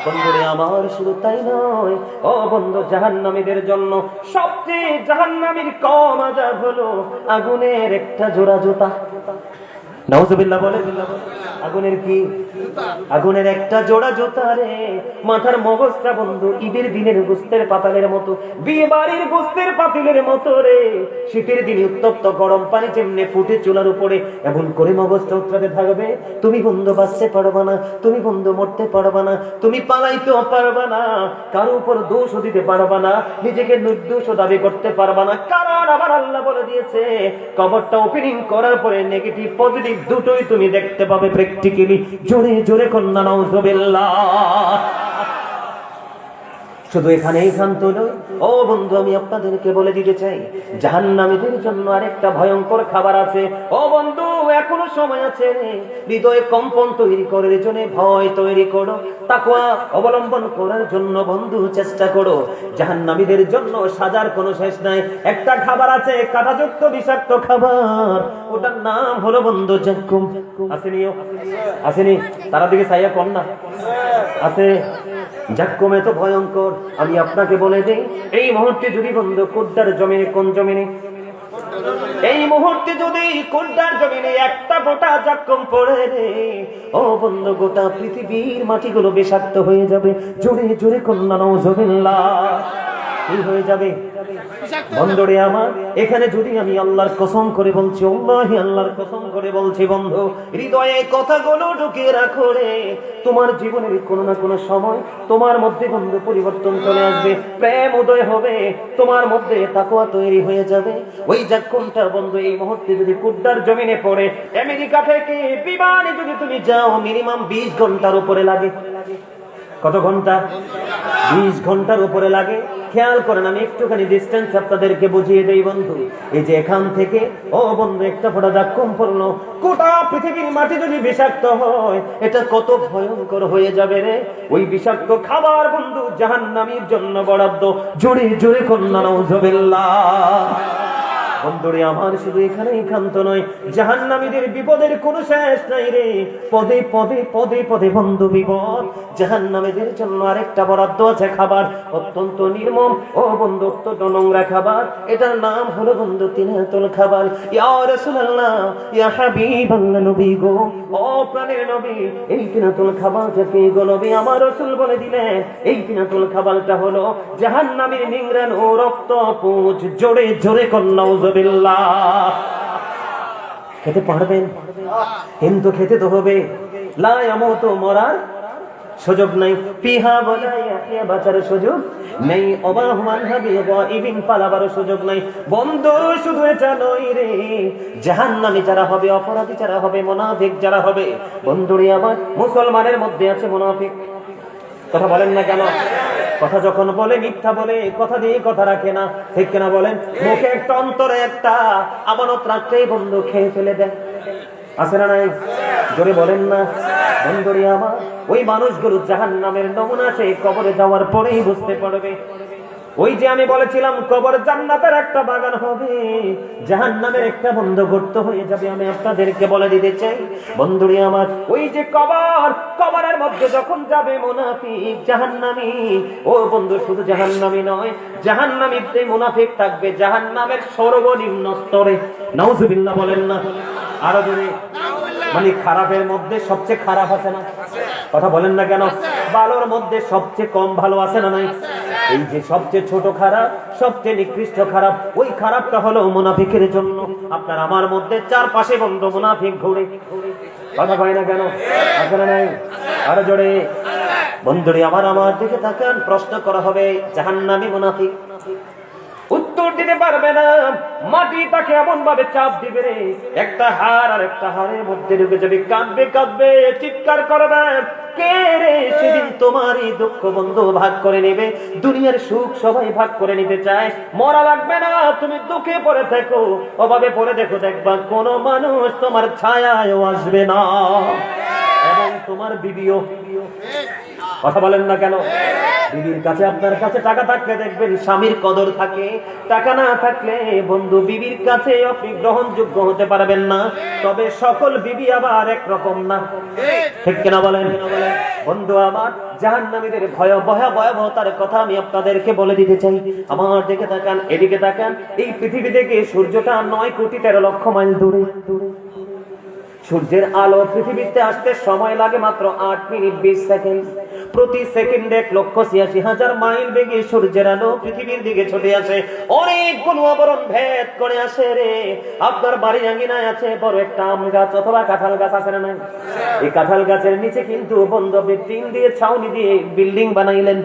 বন্ধুরে আমার, শুধু তাই নয় ও বন্ধু, জাহান্নামীদের জন্য সবচেয়ে জাহান্নামীর কম আযাব হলো আগুনের একটা জোড়া জুতা। নাউজুবিল্লাহ বলে। আগুনের কি? আগুনের একটা জোড়া জুতা রে। মাথার মগজটা বন্ধু ঈদের দিনের গোস্তের পাতালের মতো, বিয়ে বাড়ির গোস্তের পাতিলের মতো রে। শীতের দিনে উত্তপ্ত গরম পানি যেমনি ফুটে চুলার উপরে, এমন করে মগজটা উত্তরাতে থাকবে। তুমি বন্ধু বাঁচতে পারবা না, তুমি বন্ধু মরতে পারবা না, তুমি পালাইতেও পারবা না, কারো উপর দোষও দিতে পারবা না, নিজেকে নির্দোষ দাবি করতে পারবা না। কারণ আমার আল্লাহ বলে দিয়েছে, কবরটা ওপেনিং করার পরে নেগেটিভ পজিটিভ দুটোই তুমি দেখতে পাবে প্র্যাকটিক্যালি। জোরে জোরে কন্যা নাউজুবিল্লাহ। শুধু এখানেই ক্ষান্ত নয় ও বন্ধু, আমি আপনাদেরকে বলে দিতে চাই, জাহান্নামীদের জন্য আরেকটা ভয়ঙ্কর খাবার আছে। ও বন্ধু, এখনো সময় আছে, হৃদয়ে কম্পন তৈরি করার জন্য ভয় তৈরি করো, তাকওয়া অবলম্বন করার জন্য বন্ধু চেষ্টা করো। জাহান্নামীদের জন্য সাজার কোনো শেষ নাই। একটা খাবার আছে, কাঁটাযুক্ত বিষাক্ত খাবার, ওটার নাম হলো বন্ধু জাক্কুম। আসেনিও আসেনি? তারা দিকে চাইয়া কর না আছে। জাক্কুম এত ভয়ঙ্কর, আমি আপনাকে বলে দেই, এই মুহূর্তে যদি বন্ধু কুদ্দার জমিনে, কোন জমিনে? এই মুহূর্তে যদি কুদ্দার জমিনে একটা গোটা জাক্কুম পড়ে রে ও বন্ধু, গোটা পৃথিবীর মাটিগুলো বিষাক্ত হয়ে যাবে। জোরে জোরে কন্যা নাউজুবিল্লাহ। কি হয়ে যাবে বন্ধুরে আমার? এখানে যদি আমি আল্লাহর কসম করে বলছি, আল্লাহি আল্লাহর কসম করে বলছি বন্ধু, হৃদয়ে কথাগুলো ঢুকিয়ে রাখো রে। তোমার জীবনের কোনো না কোনো সময় তোমার মধ্যে বন্ধু পরিবর্তন চলে আসবে, প্রেম উদয় হবে, তোমার মধ্যে তাকওয়া তৈরি হয়ে যাবে। ওই জাক্কুমটা বন্ধু এই মুহূর্তে যদি কুদ্দার জমিনে পড়ে, আমেরিকা থেকে বিমানে যদি তুমি যাও, মিনিমাম 20 ঘন্টার উপরে লাগে। কত ঘন্টা? 20 ঘন্টার উপরে লাগে। খেয়াল করেন, আমি একটুখানি ডিস্টেন্স আপনাদেরকে বুঝিয়ে দেই বন্ধু। এই যে এখান থেকে ও বন্ধু একটা ফোঁটা জাক্কুম পড়লো, গোটা পৃথিবীর মাটি যদি বিষাক্ত হয়, এটা কত ভয়ঙ্কর হয়ে যাবে রে। ওই বিষাক্ত খাবার বন্ধু জাহান্নামীর জন্য বরাদ্দ। জোরে জোরে কন্যা নাউজুবিল্লাহ। বন্ধুরে আমার, শুধু এখানেই ক্ষান্ত নয়, জাহান্নামীদের বিপদের কোনো শেষ নাই রে। পদে পদে পদে পদে বন্ধু বিপদ। জাহান্নামীদের জন্য আরেকটা বরাদ্দ আছে খাবার, অত্যন্ত নির্মম ও বন্ধু, অত্যন্ত নোংরা খাবার। এটার নাম হলো বন্ধু তিনাতুল খাবার। ইয়া রাসূলুল্লাহ, ইয়া হাবিবাল্লাহ, নবী গো, ও প্রাণের নবী, এই তিনাতুল খাবারটা কি গো নবী? আমার রাসূল বলে দিলেন, এই তিনাতুল খাবারটা হলো জাহান্নামীর নিংড়ানো রক্ত পুঁজ। জোরে জোরে কর নাউযুবিল্লাহ। খেতে পারবেন? কিন্তু খেতে তো হবে। লা ইয়ামুতু, মরার সুযোগ নাই। ফিহা ওয়ালা ইয়াহইয়া, বাঁচার সুযোগ নেই। ওয়ামা হুম আনহা বিগাইবিন, পালাবার সুযোগ নাই। বন্ধু শুধু এটা নয় রে, জাহান্নামী যারা হবে, অপরাধী যারা হবে, মুনাফিক যারা হবে, বন্ধুরে আমার, মুসলমানের মধ্যে আছে মুনাফিক। কথা বলেন না কেন? কথা যখন বলে মিথ্যা বলে, কথা দিয়ে কথা রাখে না, ঠিক কিনা বলেন? মুখে একটা, অন্তরে একটা, আমানত রাখতেই বন্ধু খেয়ে ফেলে দেয়। আছে না নাই? জোরে বলেন না। বন্ধুরে আমার, ওই মানুষগুলো জাহান্নামের নমুনা সেই কবরে যাওয়ার পরেই বুঝতে পারবে। ওই যে আমি বলেছিলাম, কবর জান্নাতের একটা বাগান হবে, জাহান্নামের একটা বন্ধ গর্ত হয়ে যাবে। আমি আপনাদেরকে বলে দিতে চাই বন্ধুরে আমার, ওই যে কবর, কবরের মধ্যে যখন যাবে মুনাফিক জাহান্নামী, ও বন্ধু শুধু জাহান্নামী নয়, জাহান্নামীতে মুনাফিক থাকবে জাহান্নামের সর্বনিম্ন স্তরে। নাউযুবিল্লাহ বলেন না আরো জোরে। মানে খারাপের মধ্যে সবচেয়ে খারাপ আছে না? কথা বলেন না কেন? ভালোর মধ্যে সবচেয়ে কম ভালো আছে না নাই? এই যে সবচেয়ে ছোট খারাপ, সবচেয়ে নিকৃষ্ট খারাপ, ওই খারাপটা হলো মুনাফিকের জন্য। আপনার আমার মধ্যে চারপাশে বন্ধ মুনাফিক ঘুরে। কথা কয় না কেন? আছে না নাই? আরো জোরে। বন্ধুরে আমার, আমার দিকে তাকান। প্রশ্ন করা হবে, জাহান্নামী মুনাফিক উত্তর দিতে পারবে না। মাটি তাকে এমন ভাবে চাপ দিবে রে, একটা হাড় আর একটা হাড়ের মধ্যে ঢুকে যাবে, কাঁদবে কাঁদবে, চিৎকার করবে, কে রে? সেদিন তোমারই দুঃখ বন্ধু ভাগ করে নেবে। দুনিয়ার সুখ সবাই ভাগ করে নিতে চায়। মরা লাগবে না, তুমি দুঃখে পড়ে থাকো, অভাবে পড়ে দেখো, দেখবা কোন মানুষ তোমার ছায়ায়ও আসবে না, এবং তোমার বিবিও। কথা বলেন না কেন? বিবির কাছে, আপনার কাছে টাকা থাকলে দেখবেন স্বামীর কদর থাকে, টাকা না থাকলে বন্ধু বিবির কাছে আপনি গ্রহণযোগ্য হতে পারবেন না। তবে সকল বিবি আবার একরকম না, ঠিক কিনা বলেন? বন্ধু আমার, জাহান্নামীদের ভয়াবহতার কথা আমি আপনাদেরকে বলে দিতে চাই। আমার দিকে তাকান, এদিকে তাকান। এই পৃথিবী থেকে সূর্যটা 9,13,00,000 মাইল দূরে। সূর্যের আলো পৃথিবীতে আসতে সময় লাগে মাত্র 8 মিনিট 20 সেকেন্ড। প্রতি সেকেন্ডে 1,86,000 মাইল বেগে সূর্যের আলো পৃথিবীর দিকে ছুটে আসে। অনেকগুলো আবরণ ভেদ করে আসে রে। আপনার বাড়ি আঙ্গিনায় আছে বড় একটা আম গাছ অথবা কাঁঠাল গাছ, আছে না নাই? এই কাঁঠাল গাছের নিচে কিন্তু বন্ধু টিন দিয়ে, ছাউনি দিয়ে বিল্ডিং বানাইলেন।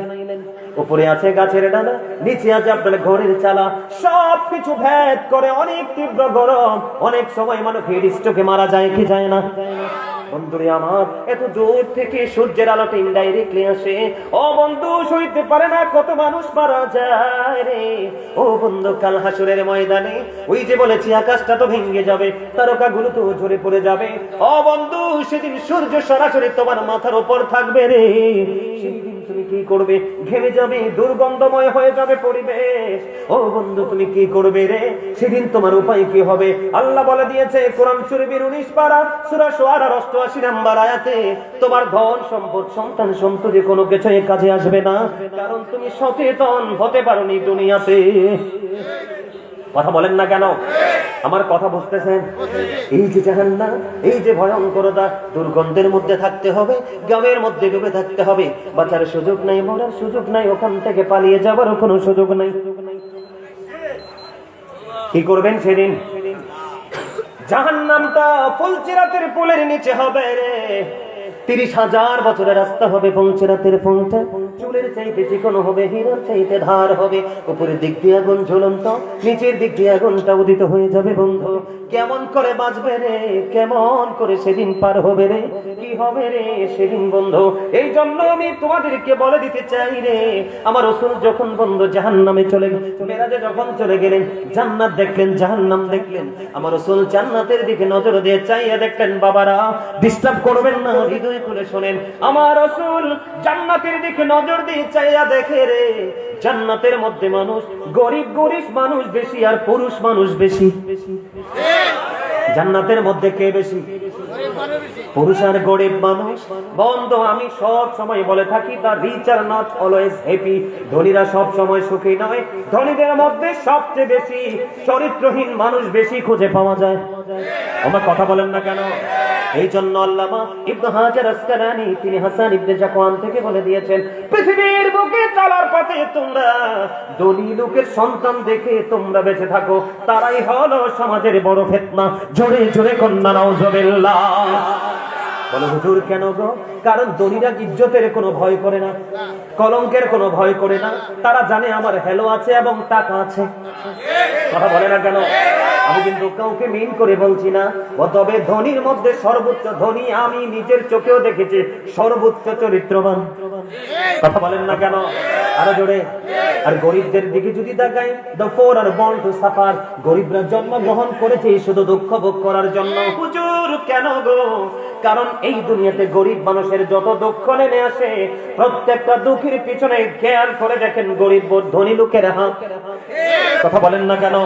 উপরে আছে গাছের ডানা, নিচে আছে আপনার ঘরের চালা। সবকিছু ভেদ করে অনেক তীব্র গরম। অনেক সময় মানুষ হিট স্ট্রোকে মারা যায় কি যায় না? বন্ধুরে আমার, এত দূর থেকে সূর্যের আলোটা ইনডাইরেক্টলি আসে। ও বন্ধু, সইতে পারে না, কত মানুষ মারা যায় রে। ও বন্ধু, কাল হাসরের ময়দানে ওই যে বলেছি আকাশটা তো ভেঙে যাবে, তারকাগুলো তো ঝরে পড়ে যাবে। ও বন্ধু, সেদিন সূর্য সরাসরি তোমার মাথার উপর থাকবে রে। সেদিন তুমি কি করবে? ঘেমে যাবে, দুর্গন্ধময় হয়ে যাবে পরিবেশ। ও বন্ধু, তুমি কি করবে রে? সেদিন তোমার উপায় কি হবে? আল্লাহ বলে দিয়েছে কোরআন শরীফের 19 পারা সূরা শুআরা 88 নম্বর আয়াতে, তোমার ধন সম্পদ, সন্তান সন্ততি কোনো কিছুই কাজে আসবে না, কারণ তুমি সচেতন হতে পারোনি দুনিয়াতে। কথা বলেন না কেন? আমার কথা বুঝতেছেন? এই যে জাহান্নাম, এই যে ভয়ঙ্করতা, দুর্গন্ধের মধ্যে থাকতে হবে, গ্রামের মধ্যে ডুবে থাকতে হবে, বাঁচার সুযোগ নাই, মরার সুযোগ নাই, ওখান থেকে পালিয়ে যাওয়ার কোনো সুযোগ নাই। কি করবেন সেদিন? জাহান্নামটা ফুলচিরাতের পুলের নিচে হবে রে। 30,000 বছরের রাস্তা হবে ফুলচিরাতের পুলটা। চুলের চাইতে চিকন হবে, হীরার চাইতে ধার হবে। উপরের দিক দিয়ে আগুন ঝুলন্ত, নিচের দিক দিয়ে আগুনটা উদিত হয়ে যাবে। বন্ধু, কেমন করে বাঁচবে রে? কেমন করে সেদিন পার হবে রে? কি হবে রে সেদিন বন্ধু? এই জন্য আমি তোমাদেরকে বলে দিতে চাই রে, আমার রাসূল যখন বন্ধু জাহান্নামে চলে গেলেন, মেরাজে যখন চলে গেলেন, জান্নাত দেখলেন, জাহান্নাম দেখলেন, আমার রাসূল জান্নাতের দিকে নজর দিয়ে চাইয়া দেখলেন। বাবারা, ডিস্টার্ব করবেন না, হৃদয় খুলে শোনেন। আমার রাসূল জান্নাতের দিকে নজর নজর দিয়ে চাইয়া দেখে রে, জান্নাতের মধ্যে মানুষ গরিব গরিব মানুষ বেশি আর পুরুষ মানুষ বেশি। জান্নাতের মধ্যে কে বেশি? পুরুষ আর গরিব মানুষ। বন্ধু, আমি সব সময় বলে থাকি, the rich are not always happy. ধনীরা সব সময় সুখী নয়। ধনীদের মধ্যে সবচেয়ে বেশি চরিত্রহীন মানুষ বেশি খুঁজে পাওয়া যায়। আমার কথা বলেন না কেন? এই জন্য আল্লামা ইবনে হাজার আসকালানী তিনি হাসান ইবনে জাকওয়ান থেকে বলে দিয়েছেন, পৃথিবীর বুকে চলার পথে তোমরা ধনী লোকের সন্তান দেখে তোমরা বেঁচে থাকো, তারাই হলো সমাজের বড় ফিতনা। জোরে জোরে কন্যা নাউজুবিল্লাহ। বলে হুজুর কেন গো? কারণ ধনীরা ইজ্জতের কোনো ভয় করে না, কলঙ্কের কোনো ভয় করে না। তারা জানে আমার হেলো আছে এবং টাকা আছে। কথা বলে না কেন? আমি কিন্তু কাউকে মিন করে বলছি না। তবে ধনীর মধ্যে সর্বোচ্চ ধনী আমি নিজের চোখেও দেখেছি, সর্বোচ্চ চরিত্রবান। কথা বলেন না কেন? আরো জোরে। আর গরিবদের দিকে যদি তাকাই, the poor are born to suffer। গরিবরা জন্মগ্রহণ করেছে শুধু দুঃখ ভোগ করার জন্য। হুজুর কেন গো? কারণ এই দুনিয়াতে গরিব মানুষের যত দুঃখ নেমে আসে, প্রত্যেকটা দুঃখের পিছনে খেয়াল করে দেখেন গরিব ধনী লোকের হাত। কথা বলেন না কেন?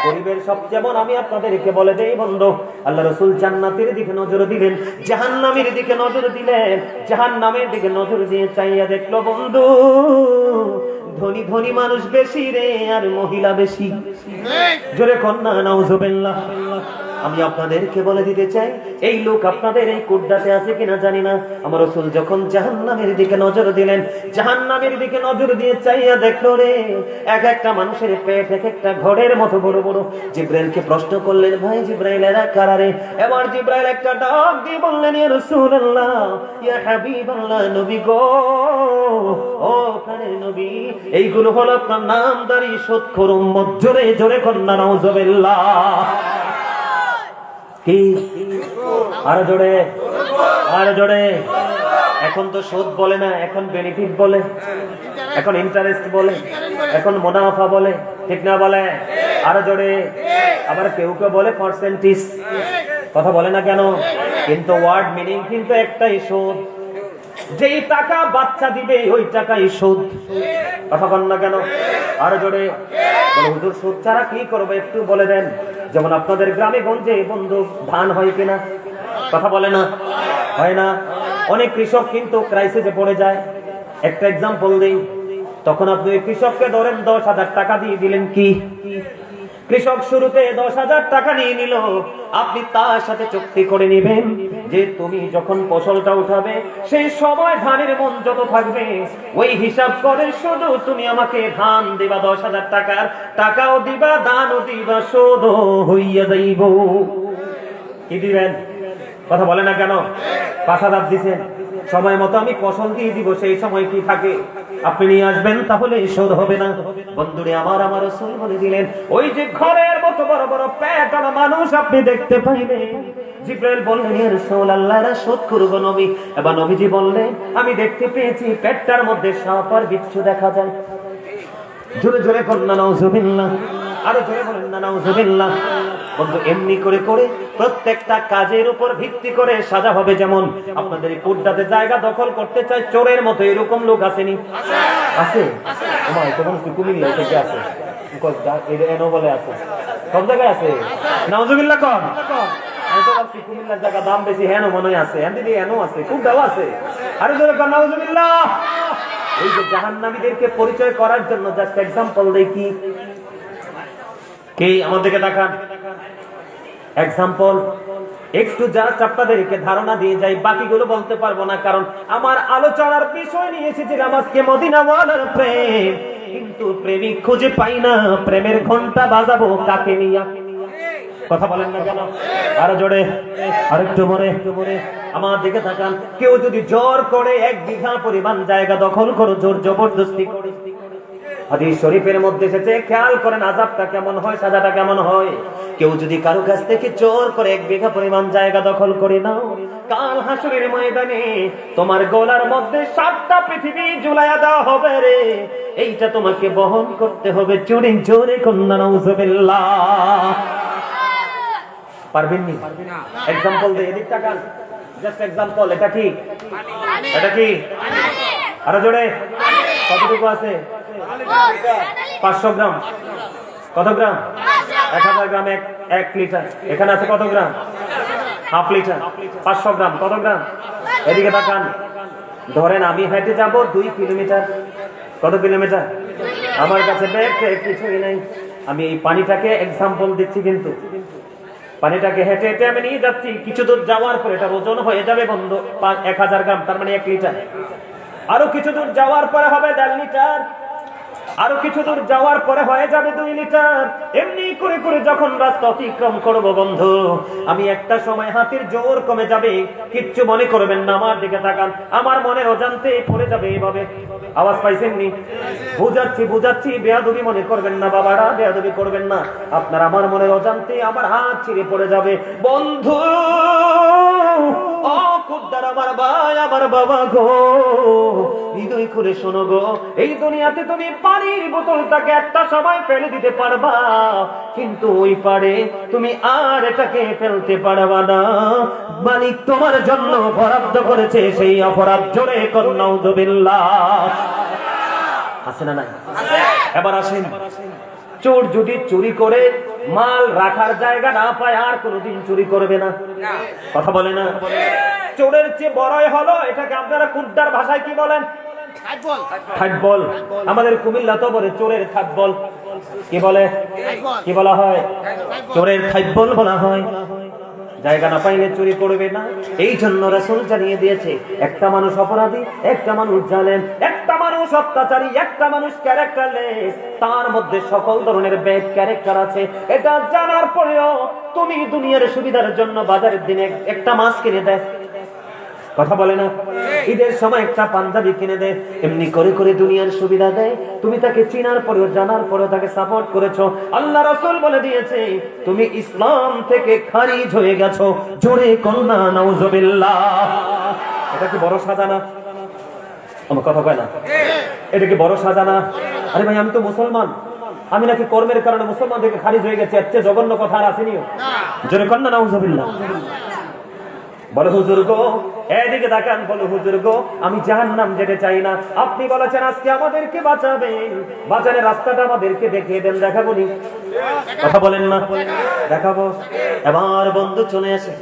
গরিবের সব যেমন আমি আপনাদেরকে বলে দেই বন্ধু, আল্লাহ রাসূল জান্নাতের দিকে নজর দিলেন, জাহান্নামের দিকে নজর দিলেন। জাহান্নামের দিকে নজর দিয়ে চাইয়া দেখলো বন্ধু, ধনী ধনী মানুষ বেশি রে, আর মহিলা বেশি। জোরে কন্যা নাউজুবিল্লাহ। আমি আপনাদেরকে বলে দিতে চাই, এই লোক আপনাদের এই কুড্ডাতে আছে কিনা জানি না। আমার রাসূল যখন জাহান্নামের দিকে নজর দিলেন, জাহান্নামের দিকে নজর দিয়ে চাইয়া দেখলো রে, এক একটা মানুষের পেট এক একটা ঘরের মতো বড় বড়। জিবরাইলকে প্রশ্ন করলেন, ভাই জিবরাইল এরা কারা রে? এবার জিবরাইল একটা ডাক দিয়ে বললেন, ইয়া রাসূলুল্লাহ, ইয়া হাবিবাল্লাহ, নবী গো, ও প্রাণের নবী, এইগুলো হলো আপনার নামদারি সৎখর উম্মত। জোরে জোরে কন্যা নাউজুবিল্লাহ। কি? আরো জোরে, আরো জোরে। এখন তো সুদ বলে না, এখন বেনিফিট বলে, এখন ইন্টারেস্ট বলে, এখন মুনাফা বলে, ঠিক না বলে? আরো জোরে। আবার কেউ কেউ বলে পার্সেন্টেজ। কথা বলে না কেন? কিন্তু ওয়ার্ড মিনিং কিন্তু একটাই, সুদ। যেই টাকা বাচ্চা দিবে ওই টাকাই সুদ। কথা বল না কেন? আরো জোরে। বলে হুজুর সুদ ছাড়া কি করবে একটু বলে দেন। যেমন আপনাদের গ্রামে গঞ্জে বন্ধু ধান হয় কিনা? কথা বলে না? হয় না? অনেক কৃষক কিন্তু ক্রাইসিসে পড়ে যায়। একটা এক্সাম্পল দেই। তখন আপনি কৃষককে ধরেন 10,000 টাকা দিয়ে দিলেন, কি? কৃষক শুরুতে 10,000 টাকা নিয়ে নিল। আপনি তার সাথে চুক্তি করে নেবেন যে তুমি যখন ফসলটা উঠাবে সেই সময় ধানের মন যত থাকবে ওই হিসাব করে শুধু তুমি আমাকে ধান দিবা 10,000 টাকার, টাকাও দিবা, দানও দিবা, শোধ হইয়া যাইব। কি দিবেন? কথা বলে না কেন? 5,000 দিছেন, সময় মতো আমি ফসল দিয়ে দিব, সেই সময় কি থাকে আপনি নিয়ে আসবেন, তাহলে শোধ হবে না। বন্ধুরে আমার, আমার রাসূল বলে দিলেন, ওই যে ঘরের মতো বড় বড় পেট আর মানুষ আপনি দেখতে পাইবেন। জিবরাইল বললেন, ইয়া রাসূলুল্লাহ, এরা শোধ করব নবী। এবার নবীজি বললেন, আমি দেখতে পেয়েছি পেটটার মধ্যে সাপ আর বিচ্ছু দেখা যায়। জোরে জোরে বলুন না নাউজুবিল্লাহ। আরো জোরে বলেন না নাউজুবিল্লাহ। বন্ধু এমনি করে করে প্রত্যেকটা কাজের উপর ভিত্তি করে সাজা হবে। যেমন আপনাদের এই কুড্ডাতে জায়গা দখল করতে চায় চোরের মতো, এরকম লোক আসেনি? আছে? আমার তখন কুমিল্লা থেকে আছে, এনো বলে আছে, সব জায়গায় আছে। নাউজুবিল্লাহ কর। আমি তো ভাবছি কুমিল্লার জায়গা দাম বেশি, হেন মনে আছে, হ্যাঁ দিদি হেনও আছে, কুড্ডাও আছে। আরো জোরে কর নাউজুবিল্লাহ। এই যে জাহান্নামীদেরকে পরিচয় করার জন্য জাস্ট এক্সাম্পল দেখি। কে আমাদেরকে দেখান এক্সাম্পল। একটু জাস্ট আপনাদেরকে ধারণা দিয়ে যাই, বাকিগুলো বলতে পারবো না, কারণ আমার আলোচনার বিষয় নিয়ে এসেছিলাম আজকে মদিনাওয়ালার প্রেম। কিন্তু প্রেমিক খুঁজে পাই না, প্রেমের ঘন্টা বাজাবো কাকে নিয়া? কথা বলেন না কেন? আরো জোরে, আরেকটু মরে। আমার দিকে তাকান। কেউ যদি জোর করে 1 বিঘা পরিমাণ জায়গা দখল করো, জোর জবরদস্তি করে, হাদিস শরীফের মধ্যে এসেছে, খেয়াল করেন আযাবটা কেমন হয়, সাজাটা কেমন হয়। কেউ যদি কারো কাছ থেকে জোর করে 1 বিঘা পরিমাণ জায়গা দখল করে নাও, কাল হাসরের ময়দানে তোমার গলার মধ্যে 7টা পৃথিবী ঝুলাইয়া দেওয়া হবে রে। এইটা তোমাকে বহন করতে হবে। জোরে জোরে কন্যা নাউজুবিল্লাহ। পারবেন নি? এক্সাম্পল দেই, এদিক তাকান, জাস্ট এক্সাম্পল। এটা কি? এটা কি? আরো জোরে, কতটুকু আছে? 500 গ্রাম। কত গ্রাম? 1000 গ্রাম, 1 লিটার। এখানে আছে কত গ্রাম? Half litre. 500 গ্রাম কত গ্রাম? এদিকে তাকান। ধরেন আমি হেঁটে যাব 2 কিলোমিটার। কত কিলোমিটার? আমার কাছে ব্যাগ কিছুই নাই, আমি এই পানিটাকে এক্সাম্পল দিচ্ছি, কিন্তু পানিটাকে হেঁটে হেঁটে আমি নিয়ে যাচ্ছি। কিছু দূর যাওয়ার পরে এটা ওজন হয়ে যাবে বন্ধু 1000 গ্রাম, তার মানে 1 লিটার। আরো কিছু দূর যাওয়ার পরে হবে 1.5 লিটার। আরো কিছু দূর যাওয়ার পরে হয়ে যাবে 2 লিটার। এমনি করে করে যখন রাস্তা অতিক্রম করব বন্ধু, আমি একটা সময় হাতের জোর কমে যাবে। কিচ্ছু মনে করবেন না, আমার দিকে তাকান। আমার মনের অজান্তে পড়ে যাবে এইভাবে। আওয়াজ পাইছেন নি? বুঝাচ্ছি, বেয়াদবি মনে করবেন না বাবারা, বেয়াদবি করবেন না। আপনার আমার মনের অজান্তে আমার হাত ছিঁড়ে পড়ে যাবে বন্ধু। ও খুদ্দার আমার ভাই, আমার বাবা গো, হৃদয় করে শোনো গো, এই দুনিয়াতে তুমি পানির বোতলটাকে একটা সময় ফেলে দিতে পারবা, কিন্তু ওই পারে তুমি আর এটাকে ফেলতে পারবা না। মালিক তোমার জন্য বরাদ্দ করেছে সেই অপরাধ। জোরে কর নাউযুবিল্লাহ। আছে না নাই? এবার আসেন, চোর যদি চুরি করে মাল রাখার জায়গা না পায়, আর কোনোদিন চুরি করবে না। কথা বলে না? চোরের চেয়ে বড়ই হলো, এটাকে আপনারা কুদ্দার ভাষায় কি বলেন? থাটবল। আমাদের কুমিল্লা তো বলে চোরের থাটবল। কি বলে? কি বলা হয়? চোরের থাটবল বলা হয়। জায়গা না পাইলে চুরি করবে না। এই জন্য রাসূল জানিয়ে দিয়েছে, একটা মানুষ অপরাধী, একটা মানুষ জালেম, একটা মানুষ অত্যাচারী, একটা মানুষ ক্যারেক্টারলেস, তার মধ্যে সকল ধরনের ব্যাড ক্যারেক্টার আছে। এটা জানার পরেও তুমি দুনিয়ার সুবিধার জন্য বাজারের দিনে একটা মাছ কিনে দেয়, কথা বলে না? ঈদের সময় একটা পাঞ্জাবি কিনে দেয়, এমনি করে করে দুনিয়ার সুবিধা দেয়। তুমি তাকে চিনার পরেও জানার পরেও তাকে সাপোর্ট করেছো। আল্লাহ রাসূল বলে দিয়েছে তুমি ইসলাম থেকে খারিজ হয়ে গেছো। জোরে কন্যা নাউযুবিল্লাহ। এটা কি বড় সাজা না? আমার কথা কয় না? এটা কি বড় সাজা না? আরে ভাই, আমি তো মুসলমান, আমি নাকি কর্মের কারণে মুসলমান থেকে খারিজ হয়ে গেছি, এর চেয়ে জঘন্য কথা আর আসেনিও। জোরে কন্যা নাউযুবিল্লাহ। বলো হুজুর গো, এদিকে তাকান। বলো হুজুর গো, আমি জাহান্নাম যেতে চাই না। আপনি বলেছেন আজকে আমাদেরকে বাঁচাবেন, বাঁচানোর রাস্তাটা আমাদেরকে দেখিয়ে দেন। দেখাবো নি? কথা বলেন না? দেখাবো। এবার বন্ধু চলে আসে।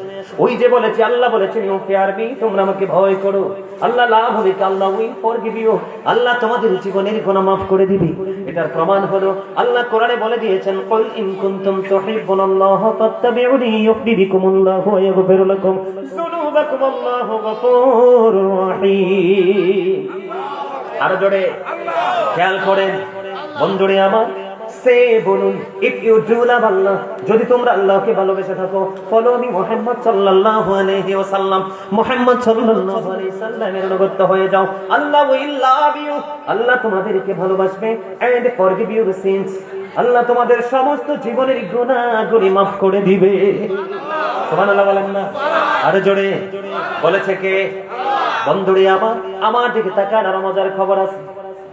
ওই যে বলেছি, আল্লাহ বলেছেন ইউ ফিয়ার মি, তোমরা আমাকে ভয় করো। আল্লাহ লাভ হবে, আল্লাহ উইল ফরগিভ ইউ, আল্লাহ তোমাদের জীবনের গুনাহ মাফ করে দিবে। এটার প্রমাণ হলো আল্লাহ কোরআনে বলে দিয়েছেন, কুল ইন কুনতুম তুহিব্বুনাল্লাহ ফাত্তাবিউনি ইউহিব্বুকুমুল্লাহু ওয়া ইয়াগফির লাকুম যুনুবাকুম, আল্লাহু গফুরুর রহিম। আর জোরে খেয়াল করেন বন্ধুরে আমার, সে বলুন, ইফ ইউ ডু লাভ আল্লাহ, যদি তোমরা আল্লাহকে ভালোবেসে থাকো, ফলো মি মুহাম্মদ সাল্লাল্লাহু আলাইহি ওয়াসাল্লাম, মুহাম্মদ সাল্লাল্লাহু আলাইহি সাল্লামের অনুগত হয়ে যাও, আল্লাহ উইল লাভ ইউ, আল্লাহ তোমাদেরকে ভালোবাসবে, এন্ড ফরগিভ ইউর সিনস, আল্লাহ তোমাদের সমস্ত জীবনের গুনাহগুলি maaf করে দিবে। সুবহানাল্লাহ বলেন না? আর জোরে বলেছে কে? বন্ধুরে আমার দিকে তাকান, আর মজার খবর আছে।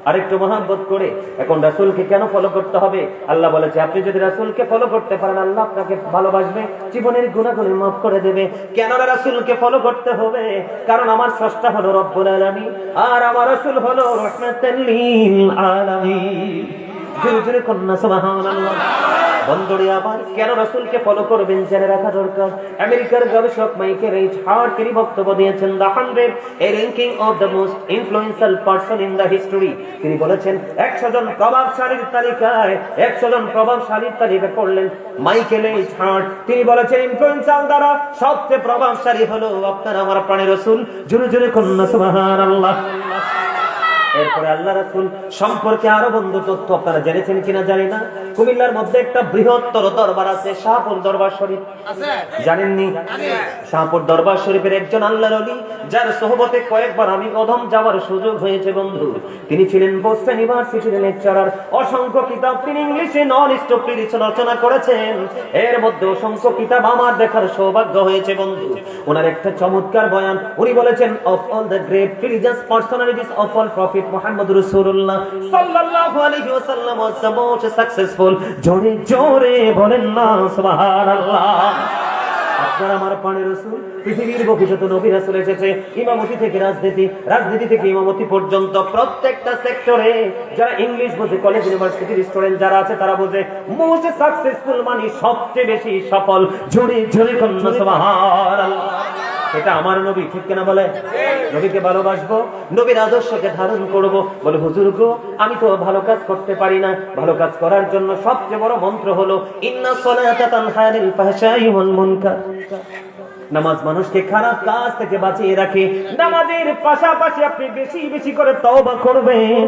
আরেকটু মহব্বত করে এখন রাসূলকে কেন ফলো করতে হবে? আল্লাহ বলেছে আপনি যদি রাসূলকে ফলো করতে পারেন, আল্লাহ আপনাকে ভালোবাসবে, জীবনের গুনাহগুলো maaf করে দেবে। কেন রাসূলকে ফলো করতে হবে? কারণ আমার স্রষ্টা হলো রব্বুল আলামিন, আর আমার রাসূল হলো রাহমাতাল লিল আলামিন। জোরে জোরে কন্যা সুবহানাল্লাহ। বন্ধুরে আমার, কেন রাসূলকে ফলো করবেন জেনে রাখা দরকার। আমেরিকার গবেষক মাইকেল এইচ হার্ট তিনি বক্তব্য দিয়েছেন, the 100 A ranking of the most influential person in the history. তিনি বলেছেন 100 জন প্রভাবশালীর তালিকায় 100 জন প্রভাবশালীর তালিকা করলেন মাইকেল এইচ হার্ট। তিনি বলেছেন ইনফ্লুয়েন্সার দ্বারা সবচেয়ে প্রভাবশালী হলো আপনার আমার প্রাণের রাসূল। জোরে জোরে কন্যা সুবহানাল্লাহ। এরপরে আল্লাহ রাসূল সম্পর্কে আরো বন্ধু তথ্য আপনারা জেনেছেন কিনা জানি না। কুমিল্লার মধ্যে একটা বৃহত্তর দরবার আছে, শাহপুর দরবার শরীফ। জানেননি? শাহপুর দরবার শরীফের একজন আল্লাহর ওলি, যার সোহবতে কয়েকবার আমি অধম যাওয়ার সুযোগ হয়েছে বন্ধু। তিনি ছিলেন বোস্টন ইউনিভার্সিটির লেকচারার। অসংখ্য কিতাব তিনি ইংলিশে নন স্টপ রচনা করেছেন। এর মধ্যে অসংখ্য কিতাব আমার দেখার সৌভাগ্য হয়েছে বন্ধু। ওনার একটা চমৎকার বয়ান, উনি বলেছেন of all the great religious personalities of all prophet Muhammad রাসূলুল্লাহ সাল্লাল্লাহু আলাইহি ওয়াসাল্লাম ওয়াজ দ্য মোস্ট সাকসেসফুল। জোরে জোরে বলেন না সুবহানাল্লাহ। আপনার আপনার আমার প্রাণের রাসূল পৃথিবীর বুকে যত নবী রাসূল এসেছে, ইমামতি থেকে রাজনীতি, রাজনীতি থেকে ইমামতি পর্যন্ত প্রত্যেকটা সেক্টরে যারা ইংলিশ বোঝে, কলেজ ইউনিভার্সিটির স্টুডেন্ট যারা আছে তারা বোঝে মোস্ট সাকসেসফুল মানে সবচেয়ে বেশি সফল। জোরে জোরে কন্যা সুবহানাল্লাহ। এটা আমার নবী, ঠিক কিনা বলে? নবীকে ভালোবাসবো, নবীর আদর্শকে ধারণ করব। বলে হুজুর গো, আমি তো ভালো কাজ করতে পারি না। ভালো কাজ করার জন্য সবচেয়ে বড় মন্ত্র হলো ইন্না সলাতা তানহা আনিল ফাহশাই ওয়াল মুনকার। নামাজ মানুষকে খারাপ কাজ থেকে বাঁচিয়ে রাখে। নামাজের পাশাপাশি আপনি বেশি বেশি করে তওবা করবেন।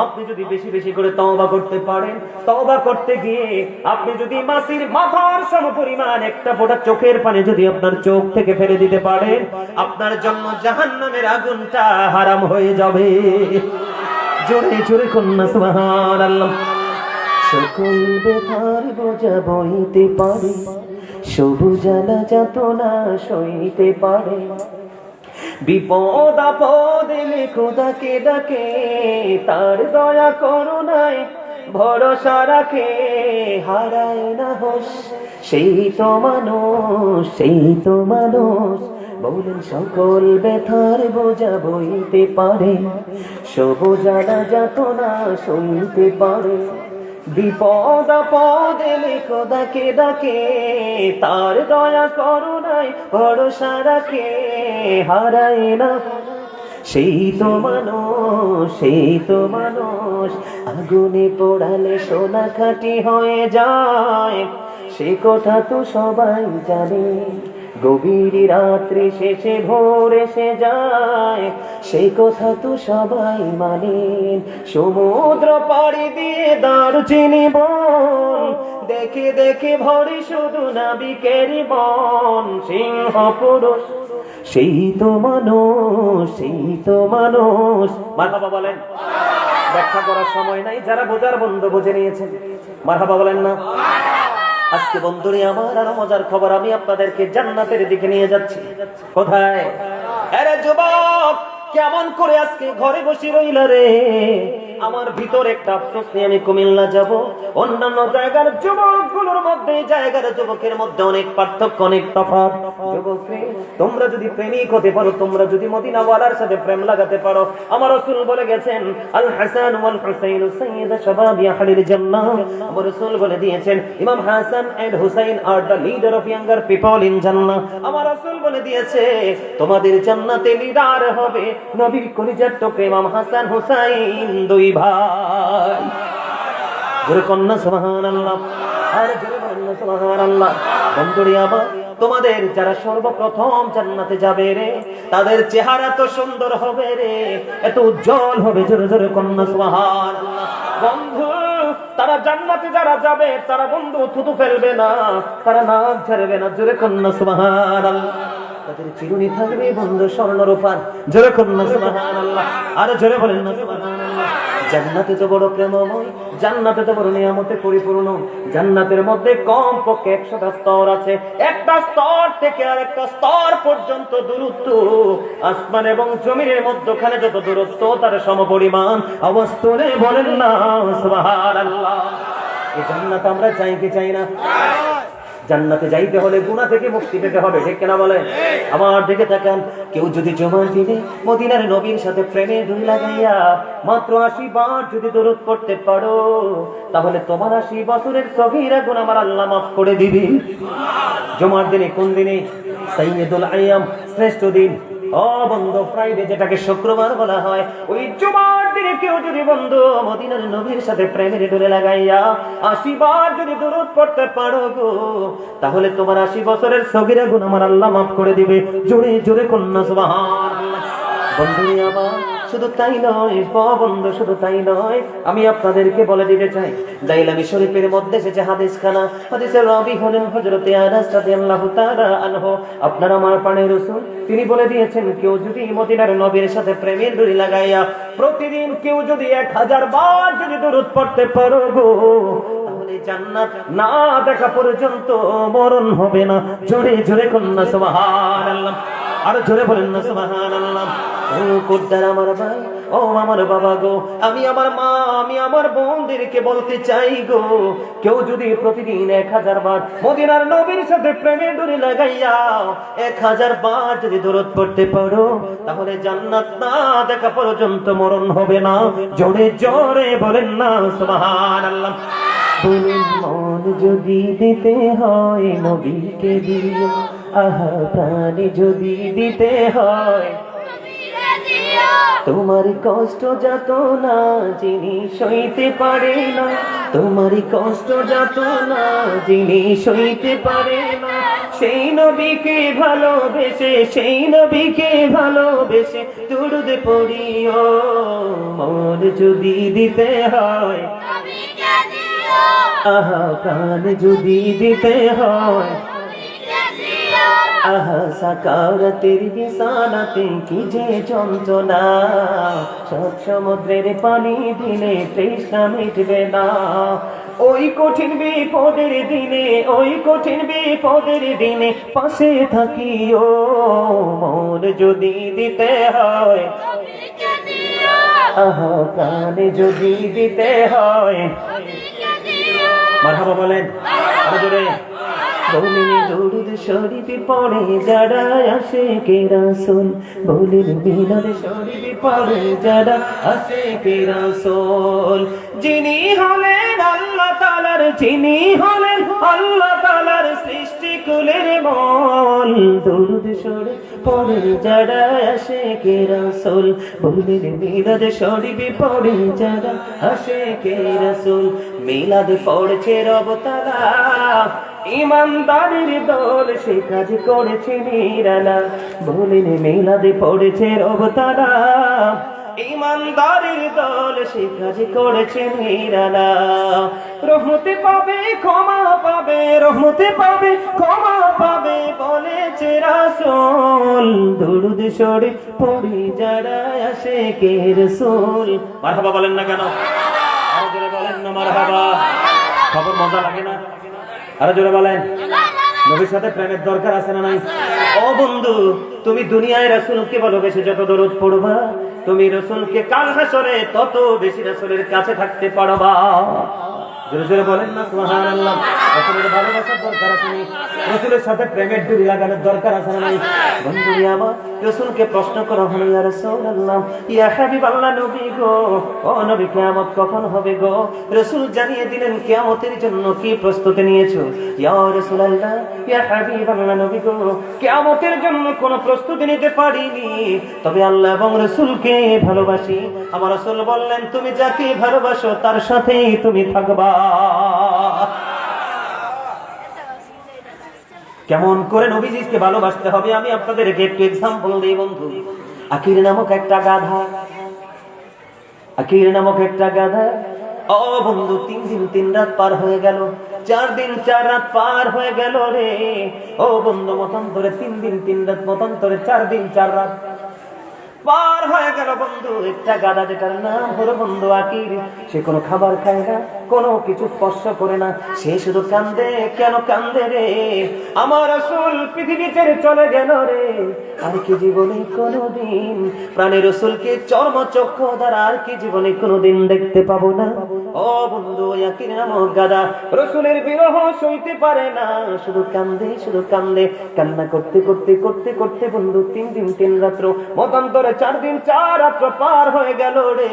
আপনি যদি বেশি বেশি করে তওবা করতে পারেন, তওবা করতে গিয়ে আপনি যদি মাসির মাথার সমপরিমাণ একটা ফোঁটা চোখের পানি যদি আপনার চোখ থেকে ফেলে দিতে পারেন, আপনার জন্য জাহান্নামের আগুনটা হারাম হয়ে যাবে। জোরে জোরে কন্যা সুবহানাল্লাহ। সকল ব্যথার বোঝা বইতে পারে, সবুজ জ্বালা যাতনা সইতে পারে, বিপদ আপদ এলে খোদাকে ডাকে, তার দয়া করুণায় ভরসা রাখে, হারায় না হোশ সেই তো মানুষ, সেই তো মানুষ। বলেন সকল ব্যথার বোঝা বইতে পারে, সবুজ জ্বালা যাতনা সইতে পারে, বিপদ আপদ এলে খোদাকে ডাকে, তার দয়া করুণায় ভরসা রাখে, হারায় না সেই তো মানুষ, সেই তো মানুষ। আগুনে পোড়ালে সোনা খাঁটি হয়ে যায়, সে কথা তো সবাই জানে। গভীর রাত্রি শেষে ভোর এসে যায়, সেই কথা তো সবাই মানেন। সমুদ্র পাড়ি দিয়ে দারুচিনি বন, দেখে দেখে ভরে শুধু নাবিকের বন। সিংহ পুরুষ সেই তো মানুষ, সেই তো মানুষ। মারহাবা বলেন। ব্যাখ্যা করার সময় নাই, যারা বোঝার বন্ধু বুঝে নিয়েছেন। মারহাবা বলেন না? আজকে বন্ধুরে আমার আরো মজার খবর, আমি আপনাদেরকে জান্নাতের দিকে নিয়ে যাচ্ছি। কোথায়? আরে যুবক, কেমন করে আজকে ঘরে বসে রইলা রে? আমার ভিতর একটা আফসোস নিয়ে আমি কুমিল্লা যাব। অন্যান্য জায়গার যুবকগুলোর মধ্যে জায়গার যুবকের মধ্যে অনেক পার্থক্য, অনেক তফাৎ। যুবকরে, তোমরা যদি প্রেমিক হতে পারো, তোমরা যদি মদিনাওয়ালার সাথে প্রেম লাগাতে পারো, আমার রাসূল বলে গেছেন আল হাসান ওয়াল হুসাইন সাইয়্যিদা শাবাবি আহলিল জান্নাহ। আমার রাসূল বলে দিয়েছেন Imam Hasan and Husain are the leader of younger people in Jannah. আমার রাসূল বলে দিয়েছে তোমাদের জান্নাতে লিডার হবে নবীর কলিজার টুকরা ইমাম হাসান হুসাইন, দুই ভাই। জোরে কন্যা সুবহানাল্লাহ। আর জোরে কন্যা সুবহানাল্লাহ। বন্ধুরে আমার, তোমাদের যারা সর্বপ্রথম জান্নাতে যাবে রে, তাদের চেহারা তো সুন্দর হবে রে, এত উজ্জ্বল হবে। জোরে জোরে কন্যা সুবহানাল্লাহ। বন্ধু, তারা জান্নাতে যারা যাবে তারা বন্ধু থুতু ফেলবে না, তারা নাক ঝাড়বে না। জোরে কন্যা সুবহানাল্লাহ। তাদের চিরুনি থাকবে বন্ধু স্বর্ণরূপার। জোরে কন্যা সুবহানাল্লাহ। আর জোরে বলেন না সুবহানাল্লাহ। জান্নাতে তো বড় প্রেমময়, জান্নাতে তো বড় নিয়ামতে পরিপূর্ণ। জান্নাতের মধ্যে কমপক্ষে 100টা স্তর আছে। একটা স্তর থেকে আরেকটা স্তর পর্যন্ত দূরত্ব আসমান এবং জমিনের মধ্যখানে যত দূরত্ব তার সমপরিমাণ। অবস্থরে বলেন না সুবহানাল্লাহ। এই জান্নাত আমরা চাই কি চাই না? জান্নাতে যাইতে হলে গুনাহ থেকে মুক্তি পেতে হবে, ঠিক কিনা বলেন? আমার দিকে তাকান। কেউ যদি জুমার দিনে মদিনার নবীর সাথে প্রেমে ডুব লাগাইয়া মাত্র 80 বার যদি দরুদ পড়তে পারো, তাহলে তোমার 80 বছরের সগীরা গুনাহ আমার আল্লাহ মাফ করে দিবে। জুমার দিনে কোন দিনে? সাইয়্যিদুল আইয়াম, শ্রেষ্ঠ দিন। ও বন্ধু, ফ্রাইডে যেটাকে শুক্রবার বলা হয়, ওই জুমার দিনে কেউ যদি বন্ধু মদিনার নবীর সাথে প্রেমের ডোরে লাগাইয়া 80 বার যদি দরুদ পড়তে পারো গো, তাহলে তোমার 80 বছরের সগীরা গুনাহ আমার আল্লাহ মাফ করে দিবে। জোরে জোরে কন্যা সুবহানাল্লাহ। বন্ধু আমার, শুধু তাই নয় বন্ধু, শুধু তাই নয়, আমি আপনাদেরকে বলে দিতে চাই, দাইলামি শরীফের মধ্যে এসেছে হাদিসখানা। হাদিসের রাবী হলেন হযরতে আনাস রাদিয়াল্লাহু তাআলা আনহু। আপনার আমার প্রাণের রাসূল তিনি বলে দিয়েছেন, কেউ যদি মদিনার নবীর সাথে প্রেমের ডোরি লাগাইয়া প্রতিদিন কেউ যদি 1000 বার যদি দরুদ পড়তে পারো গো, তাহলে জান্নাত না দেখা পর্যন্ত মরণ হবে না। জোরে জোরে কন্যা সুবহানাল্লাহ। আর জোরে বলেন না সুবহানাল্লাহ। ও কুদ্দার আমার ভাই, ও আমার বাবা গো, আমি আমার মা, আমি আমার বোনদেরকে বলতে চাই গো, কেউ যদি প্রতিদিন 1000 বার মদিনার নবীর সাথে প্রেমে ডুরি লাগাইয়া 1000 বার যদি দরুদ পড়তে পারো, তাহলে জান্নাত না দেখা পর্যন্ত মরণ হবে না। জোরে জোরে বলেন না সুবহানাল্লাহ। বলেন মন যদি দিতে হয় নবীকে দিও, আহা প্রাণ যদি দিতে হয়, তোমার কষ্ট যত না যিনি সইতে পারে না, তোমার কষ্ট যত না যিনি সইতে পারে না, সেই নবীকে ভালোবেসে, সেই নবীকে ভালোবেসে দুরূদ পড়িও। মন যদি দিতে হয়, আহা প্রাণ যদি দিতে হয়, আহা সাকারাতের বিছানাতে কি যে যন্ত্রণা, সব সমুদ্রের পানি দিলে তৃষ্ণা মিটবে না। ওই কঠিন বিপদের দিনে, ওই কঠিন বিপদের দিনে পাশে থাকিও। মন যদি দিতে হয়, আহা প্রাণ যদি দিতে হয়, মারহাবা বলেন আরো জোরে। বলিনি দরুদ শরীফ পড়ে যারা আশিকে রাসূল, বলিনি মিলাদ শরীফ পড়ে যারা আশিকে রাসূল, যিনি হলেন আল্লাহ তাআলার, যিনি হলেন আল্লাহ তাআলার সৃষ্টি কুলের মূল, দরুদ শরীফ পড়ে যারা আশিকে রাসূল, বলিনি মিলাদ শরীফ পড়ে যারা আশিকে রাসূল। মিলাদ পড়ছে রব তাআলা, ইমানদারির দল সে কাজ করেছে নিরালা, বলেন মিলাদে পড়েছে রব তাআলা, ইমানদারির দল সে কাজ করেছে নিরালা। রহমতে পাবে ক্ষমা পাবে, রহমতে পাবে ক্ষমা পাবে বলেছে রাসূল, দরুদ শরীফ পড়ে যারা আশিকে রাসূল। মারহাবা বলেন না কেন? আরো জোরে বলেন না মারহাবা। খবর মজা লাগে না? আরো জোরে বলেন। নবীর সাথে প্রেমের দরকার আছে না নাই? ও বন্ধু, তুমি দুনিয়ায় রাসূলকে ভালোবেসে যত দরুদ পড়বা, তুমি রাসূলকে কাল হাসরে তত বেশি রাসূলের কাছে থাকতে পারবা। জোরে জোরে বলেন না সুবহানাল্লাহ। রাসূলের ভালোবাসার দরকার আছে না? রাসূলের সাথে প্রেমের ডুরি লাগানোর দরকার আছে না নাই? বন্ধু আমার রাসূলকে প্রশ্ন করা হলো, ইয়া রাসূলুল্লাহ, ইয়া হাবিবাল্লাহ, নবী গো, ও নবী কিয়ামত কখন হবে গো? রাসূল জানিয়ে দিলেন কিয়ামতের জন্য কি প্রস্তুতি নিয়েছো। ইয়া রাসূলুল্লাহ, ইয়া হাবিবাল্লাহ, নবী গো, কিয়ামতের জন্য কোনো প্রস্তুতি নিতে পারিনি, তবে আল্লাহ এবং রাসূলকে ভালোবাসি। আমার রাসূল বললেন, তুমি যাকে ভালোবাসো তার সাথেই তুমি থাকবা। কেমন করে নবীজিকে ভালোবাসতে হবে আমি আপনাদেরকে একটু এক্সাম্পল দিই বন্ধু। আকির নামক একটা গাধা, আকির নামক একটা গাধা, ও বন্ধু 3 দিন 3 রাত পার হয়ে গেল, 4 দিন 4 রাত পার হয়ে গেল রে। ও বন্ধু মতান্তরে 3 দিন 3 রাত, মতান্তরে 4 দিন 4 রাত পার হয়ে গেল বন্ধু। একটা গাধা যেটার নাম হলো বন্ধু আকির, সে কোনো খাবার খায় না, কোনো কিছু স্পর্শ করে না, সে শুধু কান্দে। কেন কান্দে রে? আমার রাসূল পৃথিবী ছেড়ে চলে গেল রে, আর কি জীবনে কোনোদিন প্রাণের রাসূলকে চর্মচক্ষু দ্বারা আর কি জীবনে কোনোদিন দেখতে পাবো না। ও বন্ধু আকির নামক গাধা রাসূলের বিরহ সইতে পারে না, শুধু কান্দে, শুধু কান্দে। কান্না করতে করতে করতে করতে বন্ধু 3 দিন 3 রাত্র, মতান্তরে 4 দিন 4 রাত্র পার হয়ে গেল রে।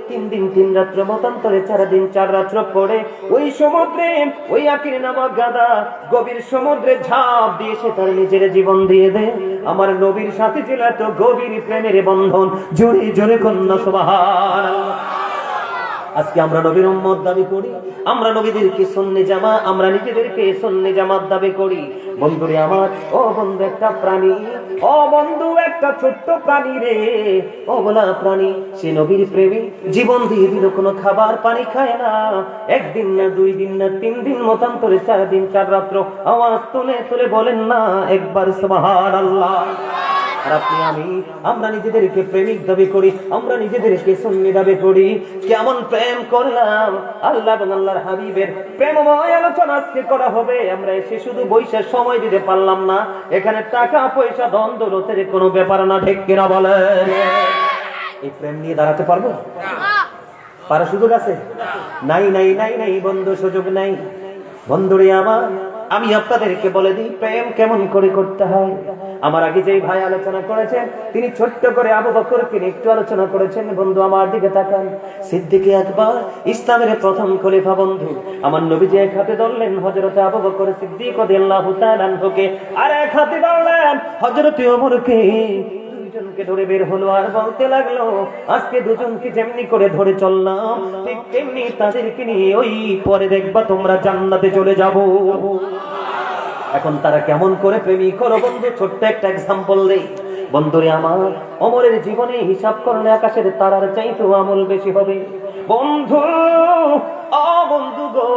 3 দিন 3 রাত্র, মতান্তরে 4 দিন 4 রাত্র পরে ওই সমুদ্রে ওই আকির নামক গাধা গভীর সমুদ্রে ঝাঁপ দিয়ে সে তার নিজের জীবন দিয়ে দেয়। আমার নবীর সাথে ছিল এত গভীর প্রেমের বন্ধন, জোরে জোরে কন্যা সুবহানাল্লাহ। আজকে আমরা নবীর উম্মত দাবি করি, আমরা নবীদেরকে সুন্নি জামা, আমরা নিজেদেরকে সুন্নি জামাত দাবি করি। বন্ধুরে আমার, ও বন্ধু একটা প্রাণী, ও বন্ধু একটা ছোট্ট প্রাণী রে, ও বলা প্রাণী, সে নবীর প্রেমী জীবন দিয়ে দিল, কোনো খাবার পানি খায় না। 1 দিন না 2 দিন না 3 দিন, মতান্তরে 4 দিন 4 রাত্র। আওয়াজ তুলে তুলে বলেন না একবার সুবহানাল্লাহ। আর আপনি আমি, আমরা নিজেদেরকে প্রেমিক দাবি করি, আমরা নিজেদেরকে সুন্নি দাবি করি। কেমন প্রেম করলাম! আল্লাহ এবং আল্লাহর হাবিবের প্রেমময় আলোচনা আজকে করা হবে। আমরা এসে শুধু বইসা সময় দিতে পারলাম না। এখানে টাকা পয়সা ধন দৌলতের কোনো ব্যাপার না, ঠিক কিনা বলেন? এই প্রেম নিয়ে দাঁড়াতে পারবো? পারার সুযোগ আছে? নাই নাই নাই নাই বন্ধু, সুযোগ নাই। বন্ধুরে আমার, আমি আপনাদেরকে বলে দিই প্রেম কেমন করে করতে হয়। আমার আগে যেই ভাই আলোচনা করেছেন, তিনি ছোট্ট করে আবু বকরকে নিয়ে একটু আলোচনা করেছেন। বন্ধু আমার দিকে তাকান, সিদ্দিক আকবর ইসলামের প্রথম খলিফা। বন্ধু আমার নবীজি এক হাতে ধরলেন হযরত আবু বকর সিদ্দিক রাদিয়াল্লাহু তাআলা আনহুকে, আর এক হাতে ধরলেন হযরত ওমরকে। দুজনকে ধরে বের হলো আর বলতে লাগলো, আজকে দুজনকে যেমনি করে ধরে চললাম, ঠিক তেমনি তাদেরকে নিয়ে ওই পরে দেখবা তোমরা জান্নাতে চলে যাবো। এখন তারা কেমন করে প্রেমিক হলো বন্ধু, ছোট্ট একটা এক্সাম্পল দেই। বন্ধুরে আমার, ওমরের জীবনে হিসাব করলে আকাশের তারার চাইতেও আমল বেশি হবে। বন্ধু ও বন্ধু গো,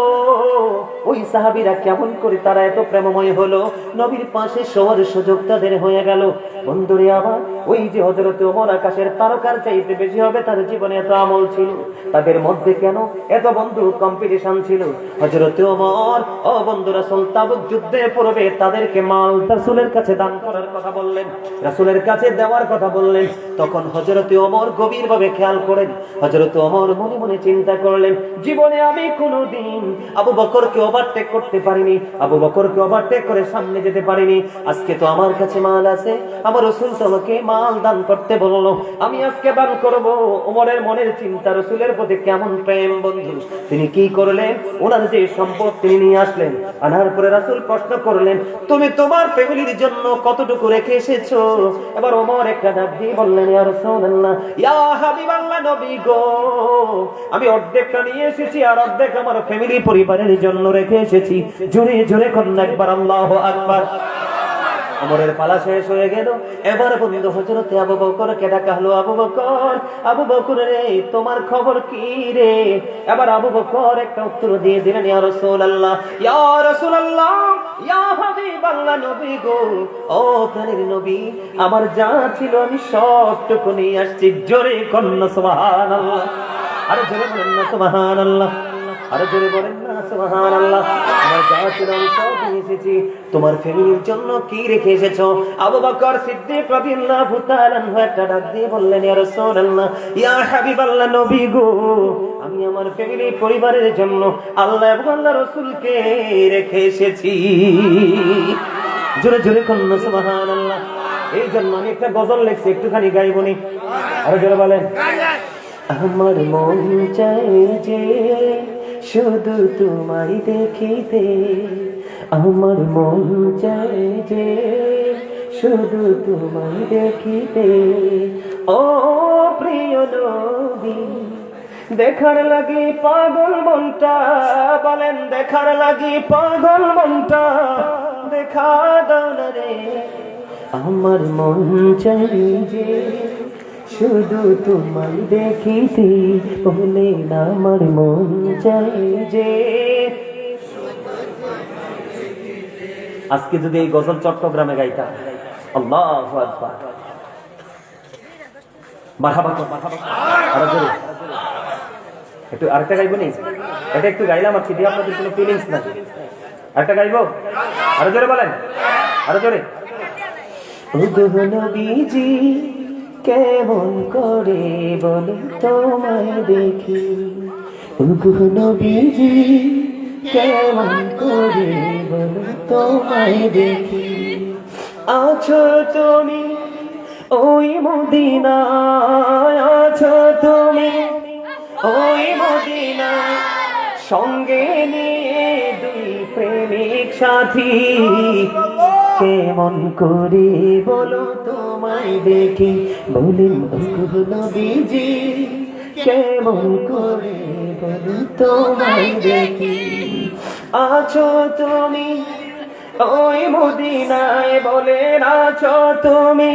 ওই সাহাবীরা কেমন করে তারা এত প্রেমময় হলো, নবীর পাশে শোয়ার সুযোগ তাদের হয়ে গেল। বন্ধুরে আমার, ওই যে হযরত ওমর আকাশের তারকার চাইতে বেশি হবে, তার জীবনে এত আমল ছিল। তাদের মধ্যে কেন এত বন্ধু কম্পিটিশন ছিল? হযরত ওমর ও বন্ধু রাসূল তাবুক যুদ্ধে পূর্বে তাদেরকে মাল রাসূলের কাছে দান করার কথা বললেন, রাসূলের কাছে দেওয়ার কথা বললেন। তখন হযরত ওমর গভীরভাবে খেয়াল করেন। হযরত ওমর মনে মনে চিন্তা করলেন, জীবনে আমি কোনোদিন আবু বকরকে ওভারটেক করতে পারিনি, আবু বকরকে ওভারটেক করে সামনে যেতে পারিনি। আজকে তো আমার কাছে মাল আছে, আমার রাসূল তো আমাকে মাল দান করতে বললো, আমি আজকে দান করব। ওমরের মনের চিন্তা, রাসূলের প্রতি কেমন প্রেম বন্ধু। তিনি কি করলেন, ওনার যে সম্পদ তিনি নিয়ে আসলেন। আনার পরে রাসূল প্রশ্ন করলেন, তুমি তোমার ফ্যামিলির জন্য কতটুকু রেখে এসেছো? এবার ওমর একটা ডাক দিয়ে বললেন, ইয়া রাসূলুল্লাহ, ইয়া হাবিবাল্লাহ, নবী গো, আমি অর্ধেকটা নিয়ে এসেছি আর অর্ধেক আমার ফ্যামিলি পরিবারের জন্য রেখে এসেছি। জোরে জোরে কন্যা একবার আল্লাহু আকবার। ওমরের পালা শেষ হয়ে গেল। এবার বন্ধু হযরত আবু বকরকে ডাকা হলো, আবু বকর, আবু বকর রে, তোমার খবর কি রে? এবার আবু বকর একটা উত্তর দিয়ে দিলেন, ইয়া রাসূলুল্লাহ, ইয়া রাসূলুল্লাহ, ইয়া হাবিবাল্লাহ, নবী গো, ও প্রাণের নবী, আমার যা ছিল আমি সবটুকু নিয়ে আসছি। জোরে কন্যা সুবহানাল্লাহ, আরে জোরে বলেন না সুবহানাল্লাহ, আরে জোরে বলেন না সুবহানাল্লাহ। আমার যা ছিল আমি সব নিয়ে এসেছি। তোমার ফ্যামিলির জন্য কি রেখে এসেছো? আবু বকর সিদ্দিক রাদিয়াল্লাহু তাআলা আনহু একটা ডাক দিয়ে বললেন, ইয়া রাসূলুল্লাহ, ইয়া হাবিবাল্লাহ, নবী গো, আমি আমার ফ্যামিলি পরিবারের জন্য আল্লাহ এবং আল্লাহর রাসূলকে রেখে এসেছি। জোরে জোরে কন্যা সুবহানাল্লাহ। এই জন্য আমি একটা গজল লিখছি, একটুখানি গাইবনি? আরে জোরে বলেন। আমার মন চায় যে শুধু তোমায় দেখিতে, আমার মন চায় যে শুধু তোমায় দেখিতে, ও প্রিয় নবী, দেখার লাগি পাগল মনটা, বলেন দেখার লাগি পাগল মনটা, দেখা দাও না রে। আমার মন চায় যে শুধু তোমায় দেখিতে, বলে আমার মন চাই যে। আজকে যদি এই গজল চট্টগ্রামে গাইতাম, আল্লাহু আকবার, মারহাবা মারহাবা। একটু আরেকটা গাইবো নি? এটা একটু গাইলাম আর কি, আপনাদের কোনো ফিলিংস না। আরেকটা গাইবো? আরো জোরে বলেন, আরো জোরে। নবীজি কেমন করে বলি তোমায় দেখি, নবীজি কেমন করে বলি তোমায় দেখি, আছো তুমি ওই মদিনায়, আছো তুমি ওই মদিনায়, সঙ্গে নিয়ে দুই প্রেমিক সাথী, কেমন করে বলো তোমায় দেখি, বলেন নবীজি কেমন করে বলো তোমায় দেখি, আছো তুমি ওই মদিনায়, বলেন আছো তুমি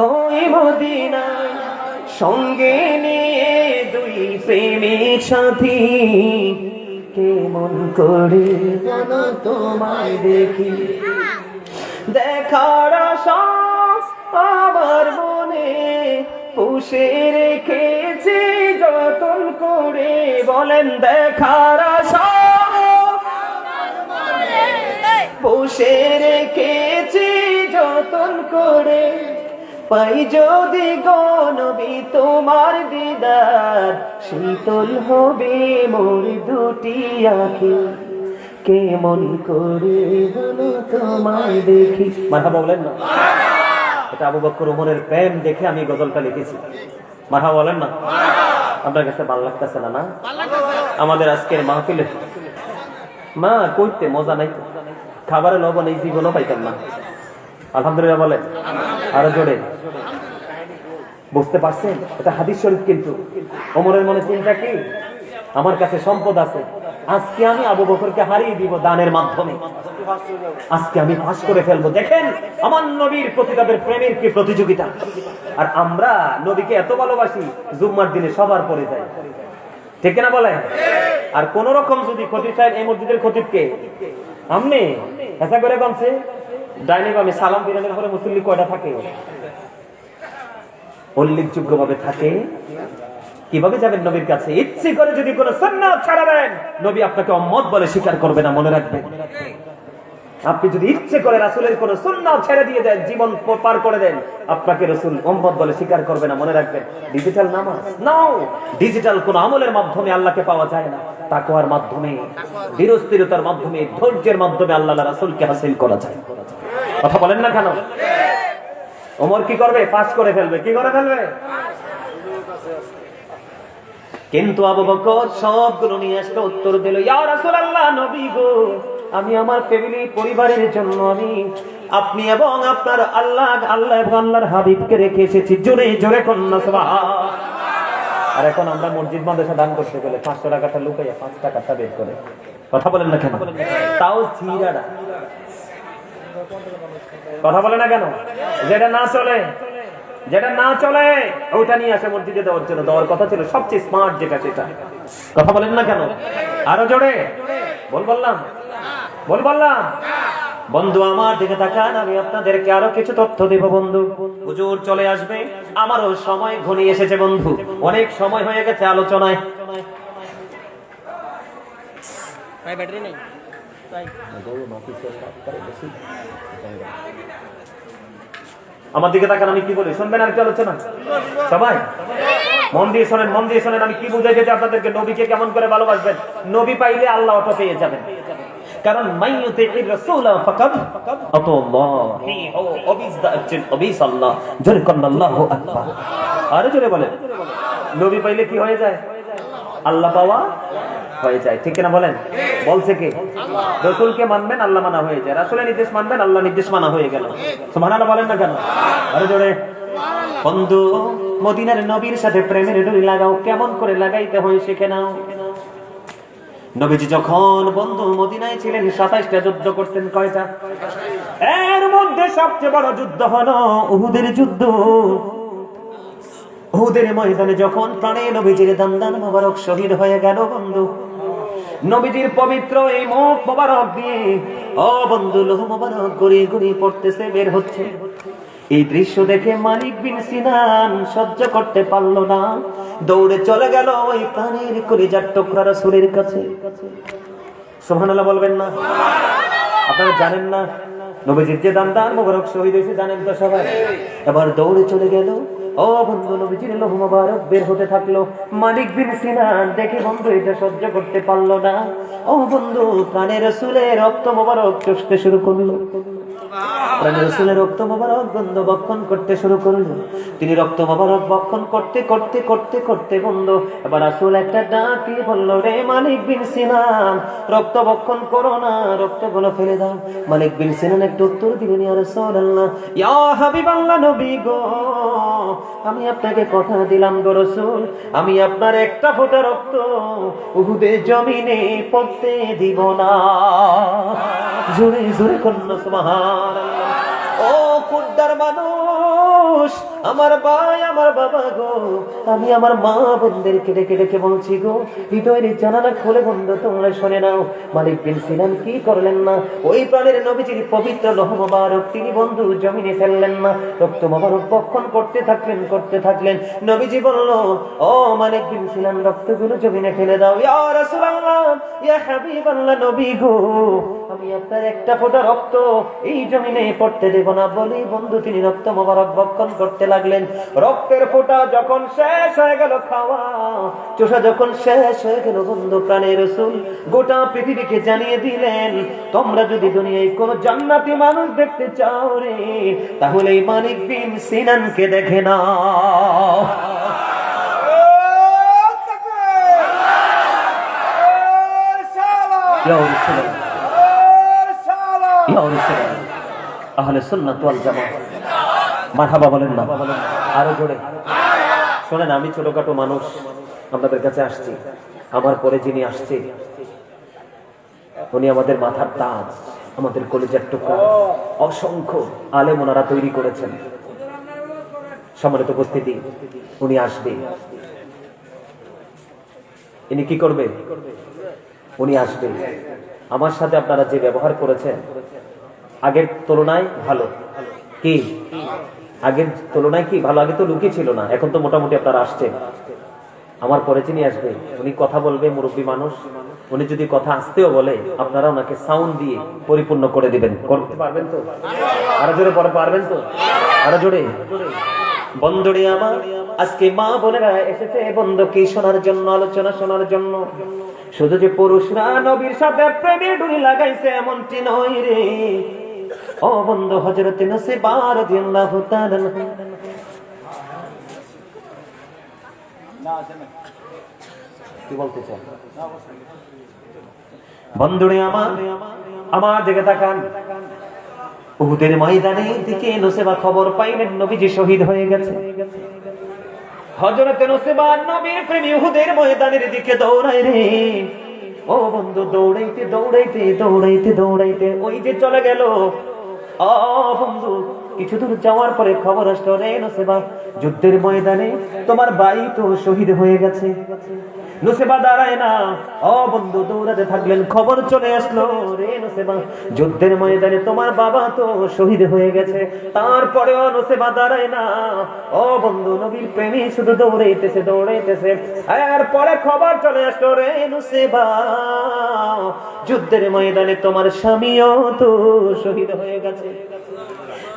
ওই মদিনায়, সঙ্গে নিয়ে দুই প্রেমিক সাথী, কেমন করে বলো তোমায় দেখি, দেখার আশা আমার মনে পুষে রেখেছি যতন করে, বলেন দেখার আশা পুষে রেখেছি যতন করে, পাই যদি গো নবী তোমার দিদার, শীতল হবে মোর দুটি আঁখি, কেমন করে বলো তোমায় দেখি। মারহাবা বলেন না। এটা আবু বকর ওমরের প্রেম দেখে আমি গজলটা লিখেছি। মারহাবা বলেন না। আপনার কাছে ভালো লাগতেছে না? না, আমাদের আজকের মাহফিলে মা কইতে মজা নাই, খাবারের লবণ এই জীবনও পাইতাম না। আলহামদুলিল্লাহ বলেন আরো জোরে। বুঝতে পারছেন? এটা হাদিস শরীফ। কিন্তু ওমরের মনে চিন্তা কি, আমার কাছে সম্পদ আছে, আজকে আমি আবু বকরকে হারিয়ে দিব দানের মাধ্যমে, আজকে আমি পাস করে ফেলবো। দেখেন আমার নবীর প্রতি তাদের প্রেমের কি প্রতিযোগিতা। আর আমরা নবীকে এত ভালোবাসি, জুম্মার দিনে সবার পরে যাই, ঠিক না বলেন? আর কোন রকম যদি খতিব সাহেব, এই মসজিদের খতিবকে আমনে এসা করে বলছে ডাইনে বামে সালাম বিরানের পরে মুসল্লি কয়টা থাকে? উল্লেখযোগ্য ভাবে থাকে। কিভাবে যাবেন নবীর কাছে? ইচ্ছে করে যদি কোন সুন্নাত ছাড়াবেন, নবী আপনাকে উম্মত বলে স্বীকার করবে না, মনে রাখবেন। আপনি যদি ইচ্ছে করে রাসূলের কোন সুন্নাত ছেড়ে দিয়ে দেন, জীবন পার করে দেন, আপনাকে রাসূল উম্মত বলে স্বীকার করবে না, মনে রাখবেন। ডিজিটাল নামাজ নাও, ডিজিটাল কোন আমলের মাধ্যমে আল্লাহকে পাওয়া যায় না। তাকওয়ার মাধ্যমে, ধীরস্থিরতার মাধ্যমে, ধৈর্যের মাধ্যমে আল্লাহ রাসূলকে হাসিল করা যায়। কথা বলেন না কেন? ওমর কি করবে? পাস করে ফেলবে। কি করে ফেলবে? কিন্তু আবু বকর সবগুলো নিয়ে আসলে উত্তর দিল, ইয়া রাসূলুল্লাহ, নবী গো, আমি আমার ফ্যামিলি পরিবারের জন্য আমি আপনি এবং আপনার আল্লাহ এবং আল্লাহর হাবিবকে রেখে এসেছি। জোরে জোরে কন্যা সুবহান। আর এখন আমরা মসজিদ মাদ্রাসা দান করতে গেলে 500 টাকাটা লুকাইয়া 5 টাকাটা বের করে। কথা বলেন না কেন? তাও ছিড়াটা কথা বলে না কেন? যেটা না চলে, যেটা না চলে ওইটা নিয়ে আসে মসজিদে দেওয়ার জন্য। দেওয়ার কথা ছিল সবচেয়ে স্মার্ট যেটা, সেটা। কথা বলেন না কেন? আরো জোরে বললাম। বন্ধু আমার দিকে তাকান, আমি আপনাদেরকে আরো কিছু তথ্য দেব। বন্ধু হুজুর চলে আসবে, আমারও সময় ঘনিয়ে এসেছে বন্ধু, অনেক সময় হয়ে গেছে আলোচনায়। ব্যাটারি নেই, আমার দিকে তাকান, আমি কি বলি শুনবেন? আর কি আলোচনা? সবাই মন দিয়ে শোনেন, মন দিয়ে শোনেন। আমি কি বুঝাই যে আপনাদেরকে নবীকে কেমন করে ভালোবাসবেন। নবী পাইলে আল্লাহ অটো পেয়ে যাবেন। কারণ মাইয়ুতির রাসূল ফাকাদ আতাল্লাহি ওবিস আল্লাহ। জোরে কোন আল্লাহু আকবার। আরে জোরে বলেন। নবী পাইলে কি হয়ে যায়? আল্লাহ পাওয়া হয়ে যায়, ঠিক না বলেন? বলছে কি? রাসূলকে মানবেন, আল্লাহ মানা হয়ে যায়। রাসূলের নির্দেশ মানবেন, আল্লাহ নির্দেশ মানা হয়ে গেল। সুবহানাল্লাহ বলেন না কেন? আরে জোরে। বন্ধু মদিনার নবীর সাথে প্রেমের ডুরি লাগাও, কেমন করে লাগাইতে হয় শিখে নাও। নবীজি যখন বন্ধু মদিনায় ছিলেন 27টা যুদ্ধ করতেন। কয়টা? এর মধ্যে সবচেয়ে বড় যুদ্ধ হলো উহুদের যুদ্ধ। উহুদের ময়দানে যখন প্রাণে নবীজির দান মোবারক শহীদ হয়ে গেল বন্ধু, নবীজির পবিত্র এই মুখ মোবারক দিয়ে ও বন্ধু লোহ মোবারক গড়িয়ে গড়িয়ে পড়তেছে, বের হচ্ছে। এই দৃশ্য দেখে মালিক বিন সিনান সহ্য করতে পারল না, দৌড়ে চলে গেল ওই প্রাণের কলিজার টুকরা রাসূলের কাছে। সুবহানাল্লাহ বলবেন না? আপনারা জানেন না নবীজির যে দান মোবারক শহীদ হয়েছে, জানেন তো সবাই। এবার দৌড়ে চলে গেল। ও বন্ধু নবীজির লোহ মোবারক বের হতে থাকলো। মালিক বিন সিনান দেখে বন্ধু এটা সহ্য করতে পারলো না। ও বন্ধু প্রাণের রাসূলের রক্ত মোবারক চুষতে শুরু করলো। প্রাণের রাসূলের রক্ত মোবারক বন্ধু বক্ষণ করতে শুরু করলো। তিনি রক্ত মোবারক বক্ষণ করতে করতে করতে করতে বন্ধু এবার রাসূল একটা ডাক দিয়ে বলল, রে মালিক বিন সিনান, রক্ত বক্ষণ করো না, রক্তগুলো ফেলে দাও। মালিক বিন সিনান একটু উত্তর দিলেন, ইয়া রাসূলুল্লাহ, ইয়া হাবিবাল্লাহ, নবী গো, আমি আপনাকে কথা দিলাম গো রাসূল, আমি আপনার একটা ফোঁটা রক্ত উহুদের জমিনে পড়তে দিব না। জোরে জোরে কন্যা সুবহানাল্লাহ। ও কুদ্দার মানুষ, আমার ভাই, আমার বাবা গো, আমি আমার মা বোনদেরকে ডেকে ডেকে বলছি গো, হৃদয়ের জানালা খুলে বন্ধু তোমরা শুনে নাও। মালিক বিন সিনান কি করলেন না, ওই প্রাণের নবীজির পবিত্র লোহ মোবারক তিনি বন্ধু জমিনে ফেললেন না, রক্ত মোবারক বক্ষণ করতে থাকলেন। নবীজি বলল, ও মালিক বিন সিনান, রক্তগুলো জমিনে ফেলে দাও। ইয়া রাসূলুল্লাহ, ইয়া হাবিবাল্লাহ, নবী গো, আমি আপনার একটা ফোঁটা রক্ত এই জমিনে পড়তে দেব না বলি বন্ধু তিনি রক্ত মোবারক বক্ষণ করতে লাগলেন। রক্তের ফোঁটা যখন শেষ হয়ে গেল, খাওয়া চোষা যখন শেষ হয়ে গেল, বন্ধু প্রাণের রাসূল গোটা পৃথিবীকে জানিয়ে দিলেন, তোমরা যদি দুনিয়ায় কোন জান্নাতি মানুষ দেখতে চাও রে, তাহলে এই মালিক বিন সিনানকে দেখে নাও। আহলে সুন্নাত ওয়াল জামাত মারহাবা বলেন না? আরো জোরে শোনেন, আমি ছোটখাটো মানুষ, আপনাদের কাছে আসছি। আমার পরে যিনি আসছে উনি আমাদের মাথার তাজ, আমাদের কলিজার টুকরা। অসংখ্য আলেম ওনারা তৈরি করেছেন। সম্মানিত উপস্থিতি, উনি আসবে। ইনি কি করবে? উনি আসবে। আমার সাথে আপনারা যে ব্যবহার করেছেন আগের তুলনায় ভালো। কি আগের তুলনায় কি ভালো? আগে তো লুকি ছিল না, এখন তো মোটামুটি আপনারা আসছেন। আমার পরে যিনি আসবে উনি কথা বলবে, মুরব্বী মানুষ। উনি যদি কথা আসতেও বলে, আপনারা ওনাকে সাউন্ড দিয়ে পরিপূর্ণ করে দিবেন। করতে পারবেন তো? আরো জোরে পরে পারবেন তো? আরো জোরে। বন্ধুরে আমার, আজকে মা বোনেরা এসেছে বন্ধুকে শোনার জন্য, আলোচনা শোনার জন্য। শুধু যে পুরুষরা নবীর সাথে প্রেমে ডুরি লাগাইছে এমনটি নয় রে। ও বন্ধু, হযরত নসীবা রাদিয়াল্লাহু তাআলা কি বলতে চান? বন্ধুরে আমার, আমার দিকে তাকান। উহুদের ময়দানের দিকে নসীবা খবর পাইলেন নবীজি শহীদ হয়ে গেছে। হযরত নসীবা নবীর প্রেমী উহুদের ময়দানের দিকে দৌড়ায় রে। ও বন্ধু, দৌড়াইতে দৌড়াইতে দৌড়াইতে দৌড়াইতে ওই যে চলে গেল। ও বন্ধু, কিছু দূর যাওয়ার পরে খবর আসলো, রে নসীবা, যুদ্ধের ময়দানে তোমার ভাই তো শহীদ হয়ে গেছে। নসীবা দাঁড়ায় না, ও বন্ধু দৌড়াতে থাকলেন। খবর চলে আসলো, রে নসীবা, যুদ্ধের ময়দানে তোমার বাবা তো শহীদ হয়ে গেছে। তারপরেও নসীবা দাঁড়ায় না। ও বন্ধু, নবীর প্রেমী শুধু দৌড়াইতেছে দৌড়াইতেছে। এরপরে খবর চলে আসলো, রে নসীবা, যুদ্ধের ময়দানে তোমার স্বামীও তো শহীদ হয়ে গেছে।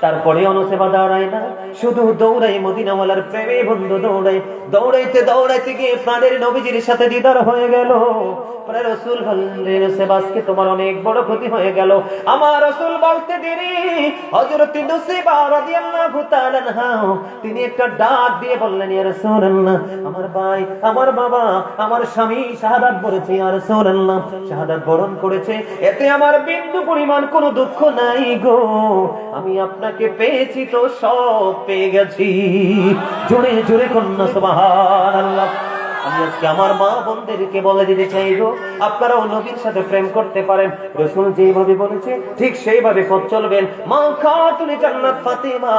তারপরে নসীবা দাঁড়ায় না, শুধু দৌড়াই মদিনাওয়ালার প্রেমে বন্ধু দৌড়াই। দৌড়াইতে দৌড়াইতে গিয়ে প্রাণের নবীজির সাথে দিদার হয়ে গেল। পরে রাসূল বললেন, নসীবা, আজকে তোমার অনেক বড় ক্ষতি হয়ে গেল। আমার রাসূল বলতে দেরি, হযরত নসীবা রাদিয়াল্লাহু তাআলা আনহা তিনি একটা ডাক দিয়ে বললেন, ইয়া রাসূলুল্লাহ, আমার ভাই, আমার বাবা, আমার স্বামী শাহাদাত বরেছে। ইয়া রাসূলুল্লাহ, শাহাদাত বরণ করেছে, এতে আমার বিন্দু পরিমাণ কোনো দুঃখ নাই গো। আমি আপনাকে পেয়েছি তো সব পেয়ে গেছি। জোরে জোরে কন্যা সুবহানাল্লাহ। আমি আজকে আমার মা বোনদেরকে বলে দিতে চাইবো, আপনারাও নবীর সাথে প্রেম করতে পারেন। রাসূল যেভাবে বলেছে ঠিক সেইভাবে পথ চলবেন। মা খাতুনে জান্নাত ফাতেমা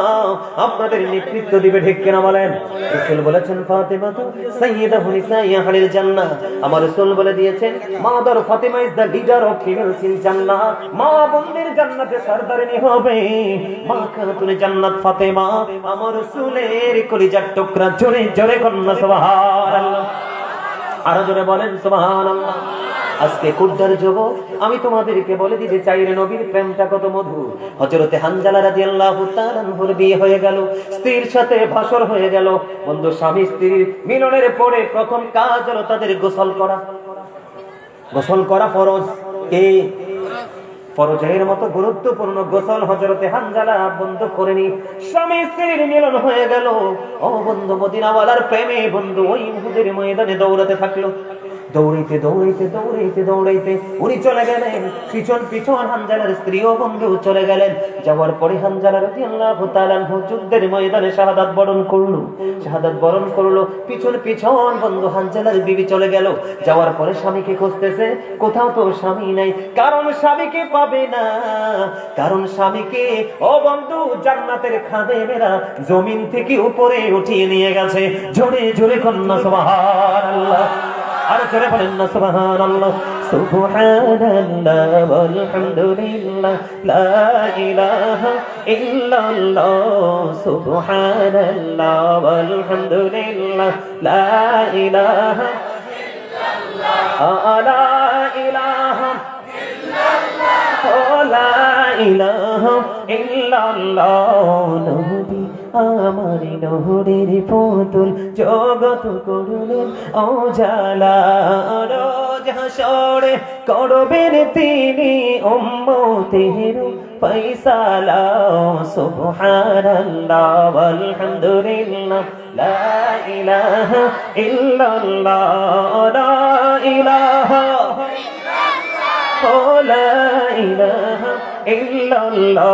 আপনাদের নেতৃত্ব দিবে, ঠিক কিনা বলেন? রাসূল বলেছেন, ফাতেমা তো সাইয়্যিদাতু নিসাই আহলিল জান্নাহ। আমার রাসূল বলে দিয়েছেন, mother Fatema is the leader of females in জান্নাহ। মা বোনদের জান্নাতে সরদারিনী হবে মা খাতুনে জান্নাত ফাতেমা, আমার রাসূলের কলিজার টুকরা। জোরে জোরে কন্যা সুবহানাল্লাহ। আরো জোরে বলেন সুবহানাল্লাহ। আজকে কুদ্দার যুবক, আমি তোমাদেরকে বলে দিতে চাই রে, নবীর প্রেমটা কত মধুর। হযরতে হানজালা রাদিয়াল্লাহু তাআলা আনহুর বিয়ে হয়ে গেল, স্ত্রীর সাথে ভাসর হয়ে গেল। বন্ধু, স্বামী স্ত্রীর মিলনের পরে প্রথম কাজ হলো তাদের গোসল করা। গোসল করা ফরজ। কে? ফরজের মতো গুরুত্বপূর্ণ গোসল হযরতে হানজালা বন্ধ করেনি। স্বামী স্ত্রীর মিলন হয়ে গেল। ও বন্ধু, মদিনাওয়ালার প্রেমে বন্ধু ওই উহুদের ময়দানে দৌড়াতে থাকলো। দৌড়াইতে দৌড়াইতে দৌড়াইতে দৌড়াইতে উনি চলে গেলেন, পিছন পিছন হানজালার স্ত্রীও বন্ধু চলে গেলেন। যাওয়ার পরে হানজালা রাদিয়াল্লাহু তাআলা আনহু যুদ্ধের ময়দানে শাহাদাত বরণ করলো। শাহাদাত বরণ করলো, পিছন পিছন বন্ধু হানজালার বিবি চলে গেল। যাওয়ার পরে স্বামীকে খুঁজতেছে, কোথাও তো স্বামী নাই। কারণ স্বামীকে পাবে না, কারণ স্বামীকে ও বন্ধু জান্নাতের খাদেমেরা জমিন থেকে উপরে উঠিয়ে নিয়ে গেছে। জোরে জোরে কন্যা সুবহানাল্লাহ। আর জোরে বলেন না সুবহানাল্লাহ। সুবহানাল্লাহ ওয়ালহামদুলিল্লাহ লা ইলাহা ইল্লাল্লাহ। সুবহানাল্লাহ ওয়ালহামদুলিল্লাহ লা ইলাহা ইল্লাল্লাহ। লা ইলাহা ইল্লাল্লাহ লা ইলাহা ইল্লাল্লাহ। নবী আমার নহরের পুতুল জগৎ করলেন অজালা রোজ হাসরে করবেন তিনি উম্মতের ফয়সালা সুবহানাল্লাহ আলহামদুলিল্লাহ লা ইলাহা ইল্লাল্লাহ লা ইলাহা লা ইলাহা ইল্লাল্লাহ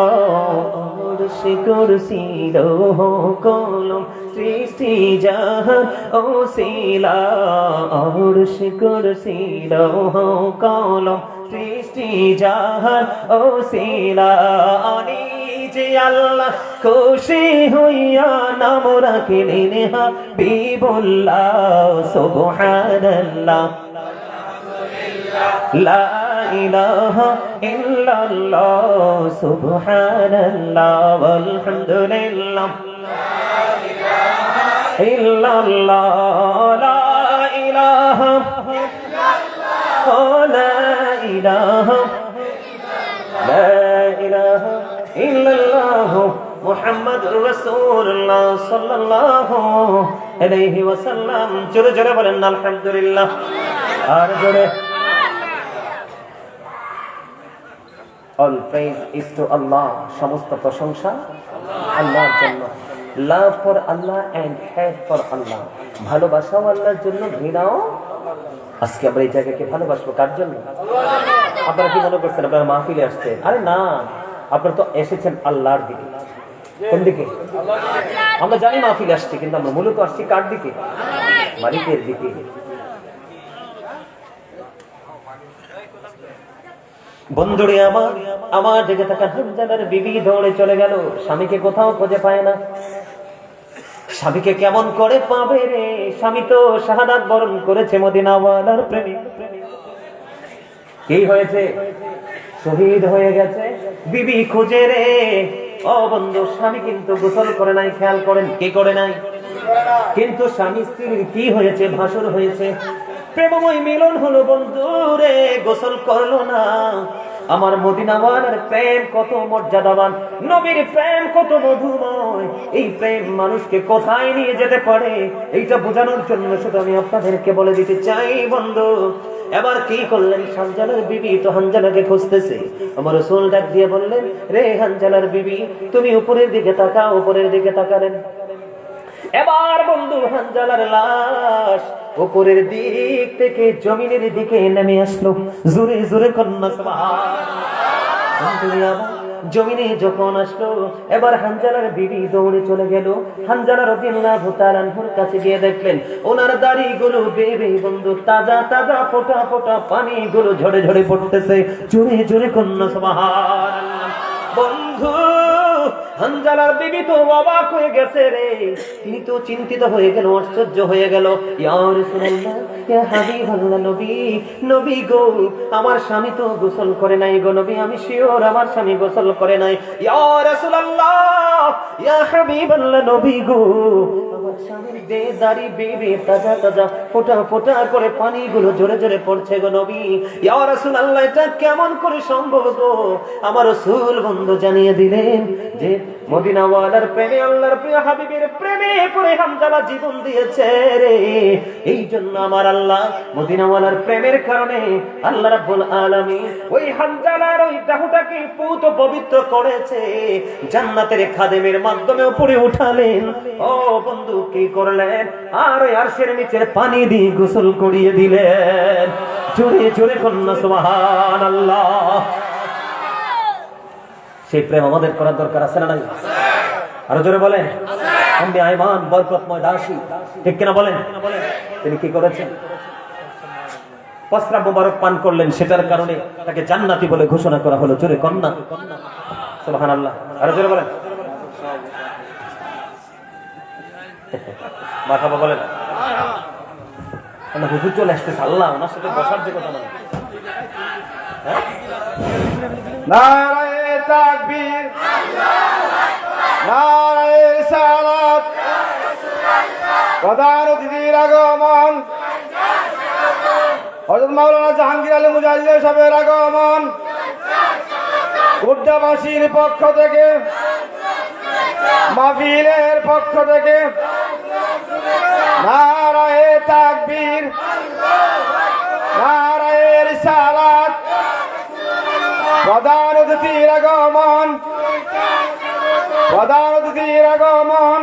আরশে কুরসি লৌহ কলম সৃষ্টি জাহান ওসিলা আরশে কুরসি লৌহ কলম সৃষ্টি জাহান ওসিলা যে আল্লাহ খুশি হইয়া নাম রাখিলেন হাবিবুল্লাহ সুবহানাল্লাহ লা ইলাহা ইল্লাল্লাহ সুবহানাল্লাহ আলহামদুলিল্লাহ লা ইলাহা ইল্লাল্লাহ লা ইলাহা ইল্লাল্লাহ লা ইলাহা লা ইলাহা ইল্লাল্লাহ মুহাম্মাদুর রাসূলুল্লাহ সাল্লাল্লাহু আলাইহি ওয়াসাল্লাম জোরে জোরে বলেন আলহামদুলিল্লাহ আর জোরে All praise is to Allah. সমস্ত প্রশংসা আল্লাহর জন্য। Love for Allah and hate for Allah. ভালোবাসাও আল্লাহর জন্য, ঘৃণাও। আজকে আমরা এই জায়গাকে ভালোবাসবো কার জন্য? আপনারা কি মনে করছেন আপনারা মাহফিলে আসছেন? আরে না, আপনারা তো এসেছেন আল্লাহর দিকে। কোন দিকে? আমরা জানি মাহফিলে আসছি, কিন্তু আমরা মূলত আসছি কার দিকে? মালিকের দিকে। বন্ধুরে আমার দিকে তাকান। হানজালার বিবি দৌড়ে চলে গেল, স্বামীকে কোথাও খুঁজে পায় না। স্বামীকে কেমন করে পাবে রে? স্বামী তো শাহাদাত বরণ করেছে মদিনাওয়ালার প্রেমে। কি হয়েছে? শহীদ হয়ে গেছে। বিবি খুঁজে রে। ও বন্ধু, স্বামী কিন্তু গোসল করে নাই, খেয়াল করেন। কি করে নাই? কিন্তু স্বামী স্ত্রীর কি হয়েছে? ভাসুর হয়েছে, প্রেমময় মিলন হলো। বন্ধু রে, গোসল করলো না। আমার মদিনাওয়ালার প্রেম কত মর্যাদাবান, নবীর প্রেম কত মধুময়। এই প্রেম মানুষকে কোথায় নিয়ে যেতে পারে, এইটা বোঝানোর জন্য শুধু আমি আপনাদেরকে বলে দিতে চাই বন্ধু। এবার কি করলেন? হানজালার বিবি তো হানজালাকে খুঁজতেছে। আমার রাসূল ডাক দিয়ে বললেন, রে হানজালার বিবি, তুমি উপরের দিকে তাকাও। উপরের দিকে তাকালেন। এবার বন্ধু হানজালার লাশ উপরের দিক থেকে জমিনের দিকে নেমে আসলো। জোরে জোরে কন্যা সুবহানাল্লাহ। জমিনে যখন আসলো, এবার হানজালার বিবি দৌড়ে চলে গেল। হানজালা রাদিয়াল্লাহু তাআলা আনহুর কাছে গিয়ে দেখলেন ওনার দাড়িগুলো বেবে বন্ধু তাজা তাজা ফোঁটা ফোঁটা পানিগুলো ঝরে ঝরে পড়তেছে। জোরে জোরে কন্যা সুবহানাল্লাহ। বন্ধু হানজালার বিবি তো অবাক হয়ে গেছে রে। তিনি তো চিন্তিত হয়ে গেল, আশ্চর্য হয়ে গেল। ইয়া রাসূলুল্লাহ, ইয়া হাবিবাল্লাহ, নবী নবী গো, আমার স্বামী তো গোসল করে নাই গো নবী। আমি শিওর আমার স্বামী গোসল করে নাই। ইয়া রাসূলুল্লাহ, ইয়া হাবিবাল্লাহ, নবী গো, আমার স্বামীর দাড়ি বেবে তাজা তাজা ফোঁটা ফোঁটা করে পানিগুলো জোরে জোরে পড়ছে গো নবী। ইয়া রাসূলুল্লাহ, এটা কেমন করে সম্ভব গো? আমার রাসূল বন্ধু জানিয়ে দিলেন যে মদিনাওয়ালার প্রেমে, আল্লাহর প্রিয় হাবিবের প্রেমে পড়ে হানজালা জীবন দিয়েছে রে। এই জন্য আমার আল্লাহ মদিনাওয়ালার প্রেমের কারণে আল্লাহ রাব্বুল আলামিন ওই হানজালার ওই দেহটাকে পুত পবিত্র করেছে, জান্নাতের খাদেমের মাধ্যমে উপরে উঠালেন। ও বন্ধু, কি করলেন? আর ওই আরশের নিচের পানি দিয়ে গোসল করিয়ে দিলেন। জোরে জোরে কন্যা সুবহানাল্লাহ। সেই প্রেম আমাদের করার দরকার আছে না নাই? আরো জোরে বলেন। আমি আইমান বরকতময় দাসী, ঠিক কিনা বলেন? তিনি কি করেছেন? প্রস্রাব মোবারক পান করলেন, সেটার কারণে তাকে জান্নাতি বলে ঘোষণা করা হলো। জোরে কন্যা সুবহানাল্লাহ। আরো জোরে বলেন। মারহাবা বলেন। হুজুর চলে আসতেছে, আল্লাহ ওনার সাথে বসার যে কথা বলেন। নারায়ে তাকবীর, নারায়ে রিসালাত, প্রধান অতিথির আগমন, হযরত মাওলানা জাহাঙ্গীর আলী মুজাহিদ সাহেবের আগমন, কুর্দাবাসীর পক্ষ থেকে মাহফিলের পক্ষ থেকে নারায়ে তাকবীর, নারায়ে রিসালাত। প্রধান অতিথির আগমন, প্রধান অতিথির আগমন।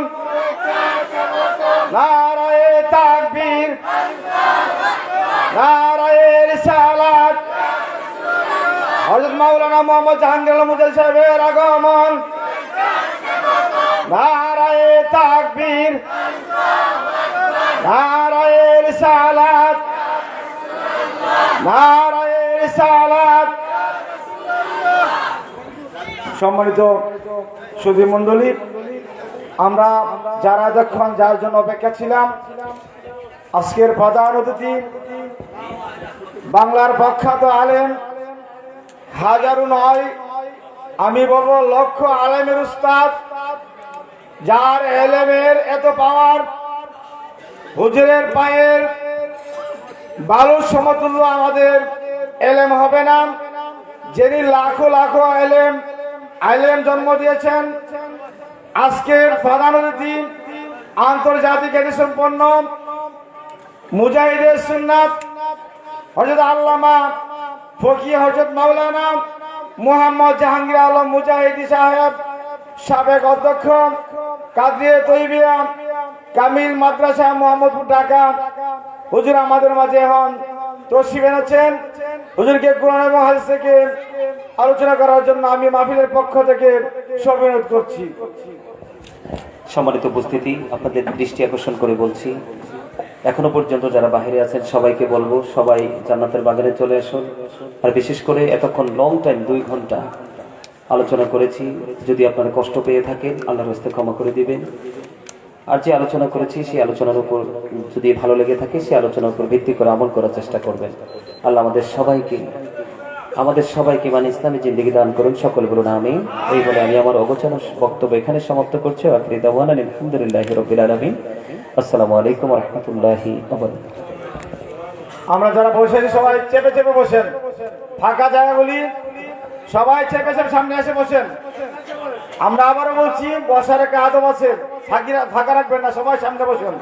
নারায়ে তাকবীর, নারায়ে রিসালাত। হযরত মাওলানা মোহাম্মদ জাহাঙ্গীর আলম মুজাহিদ সাহেবের আগমন। নারায়ে তাকবীর, নারায়ে রিসালাত, নারায়ে রিসালাত। সম্মানিত সুধী মণ্ডলী, আমরা যারা এতক্ষণ যার জন্য অপেক্ষা ছিলাম, আজকের প্রধান অতিথি বাংলার প্রখ্যাত আলেম, হাজারো নয় আমি বলবো লক্ষ আলেমের উস্তাদ, যার এলেমের এত পাওয়ার হুজুরের পায়ের বালুর সমতুল্য আমাদের এলেম হবে না, যিনি লাখো লাখো আলেম জন্ম দিয়েছেন। আজকের প্রধান অতিথি আন্তর্জাতিক খ্যাতি সম্পন্ন মুজাহিদে সুন্নাত হযরত আল্লামা ফকিহ হযরত মাওলানা মোহাম্মদ জাহাঙ্গীর আলম মুজাহিদি সাহেব, সাবেক অধ্যক্ষ কাদরিয়া তৈবিয়া কামিল মাদ্রাসা মোহাম্মদপুর ঢাকা। হুজুর আমাদের মাঝে এখন তশরিফ এনেছেন। হুজুরকে কোরআন এবং হাদিস থেকে আলোচনা করার জন্য আমি মাহফিলের পক্ষ থেকে সবিনোধ করছি। সম্মানিত উপস্থিতি, আপনাদের দৃষ্টি আকর্ষণ করে বলছি, এখনো পর্যন্ত যারা বাইরে আছেন সবাইকে বলবো, সবাই জান্নাতের বাগানে চলে আসুন। আর বিশেষ করে এতক্ষণ লং টাইম 2 ঘন্টা আলোচনা করেছি, যদি আপনারা কষ্ট পেয়ে থাকেন আল্লাহর হস্তে ক্ষমা করে দিবেন। আর যে আলোচনা করেছি সেই আলোচনার উপর যদি ভালো লেগে থাকে সেই আলোচনার উপর ভিত্তি করে আমল করার চেষ্টা করবেন। আল্লাহ আমাদের সবাইকে মানে ইসলামী জিন্দেগি দান করুন, সকল বলুন আমিন। এই বলে আমি আমার অগোচর বক্তব্য এখানে সমাপ্ত করছি। আখিরি দাওয়ানা আলহামদুলিল্লাহি রাব্বিল আলামিন। আসসালামু আলাইকুম ওয়া রাহমাতুল্লাহি ওয়া বারাকাতুহু। আমরা যারা বসে আছি সবাই চেপে চেপে বসেন, ফাঁকা জায়গাগুলি সবাই চেপে চেপে সামনে এসে বসেন। আমরা আবারও বলছি, বসার একটা আদব আছে, ফাঁকা রাখবেন না, সবাই সামনে বসেন।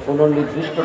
কোনো নির্দিষ্ট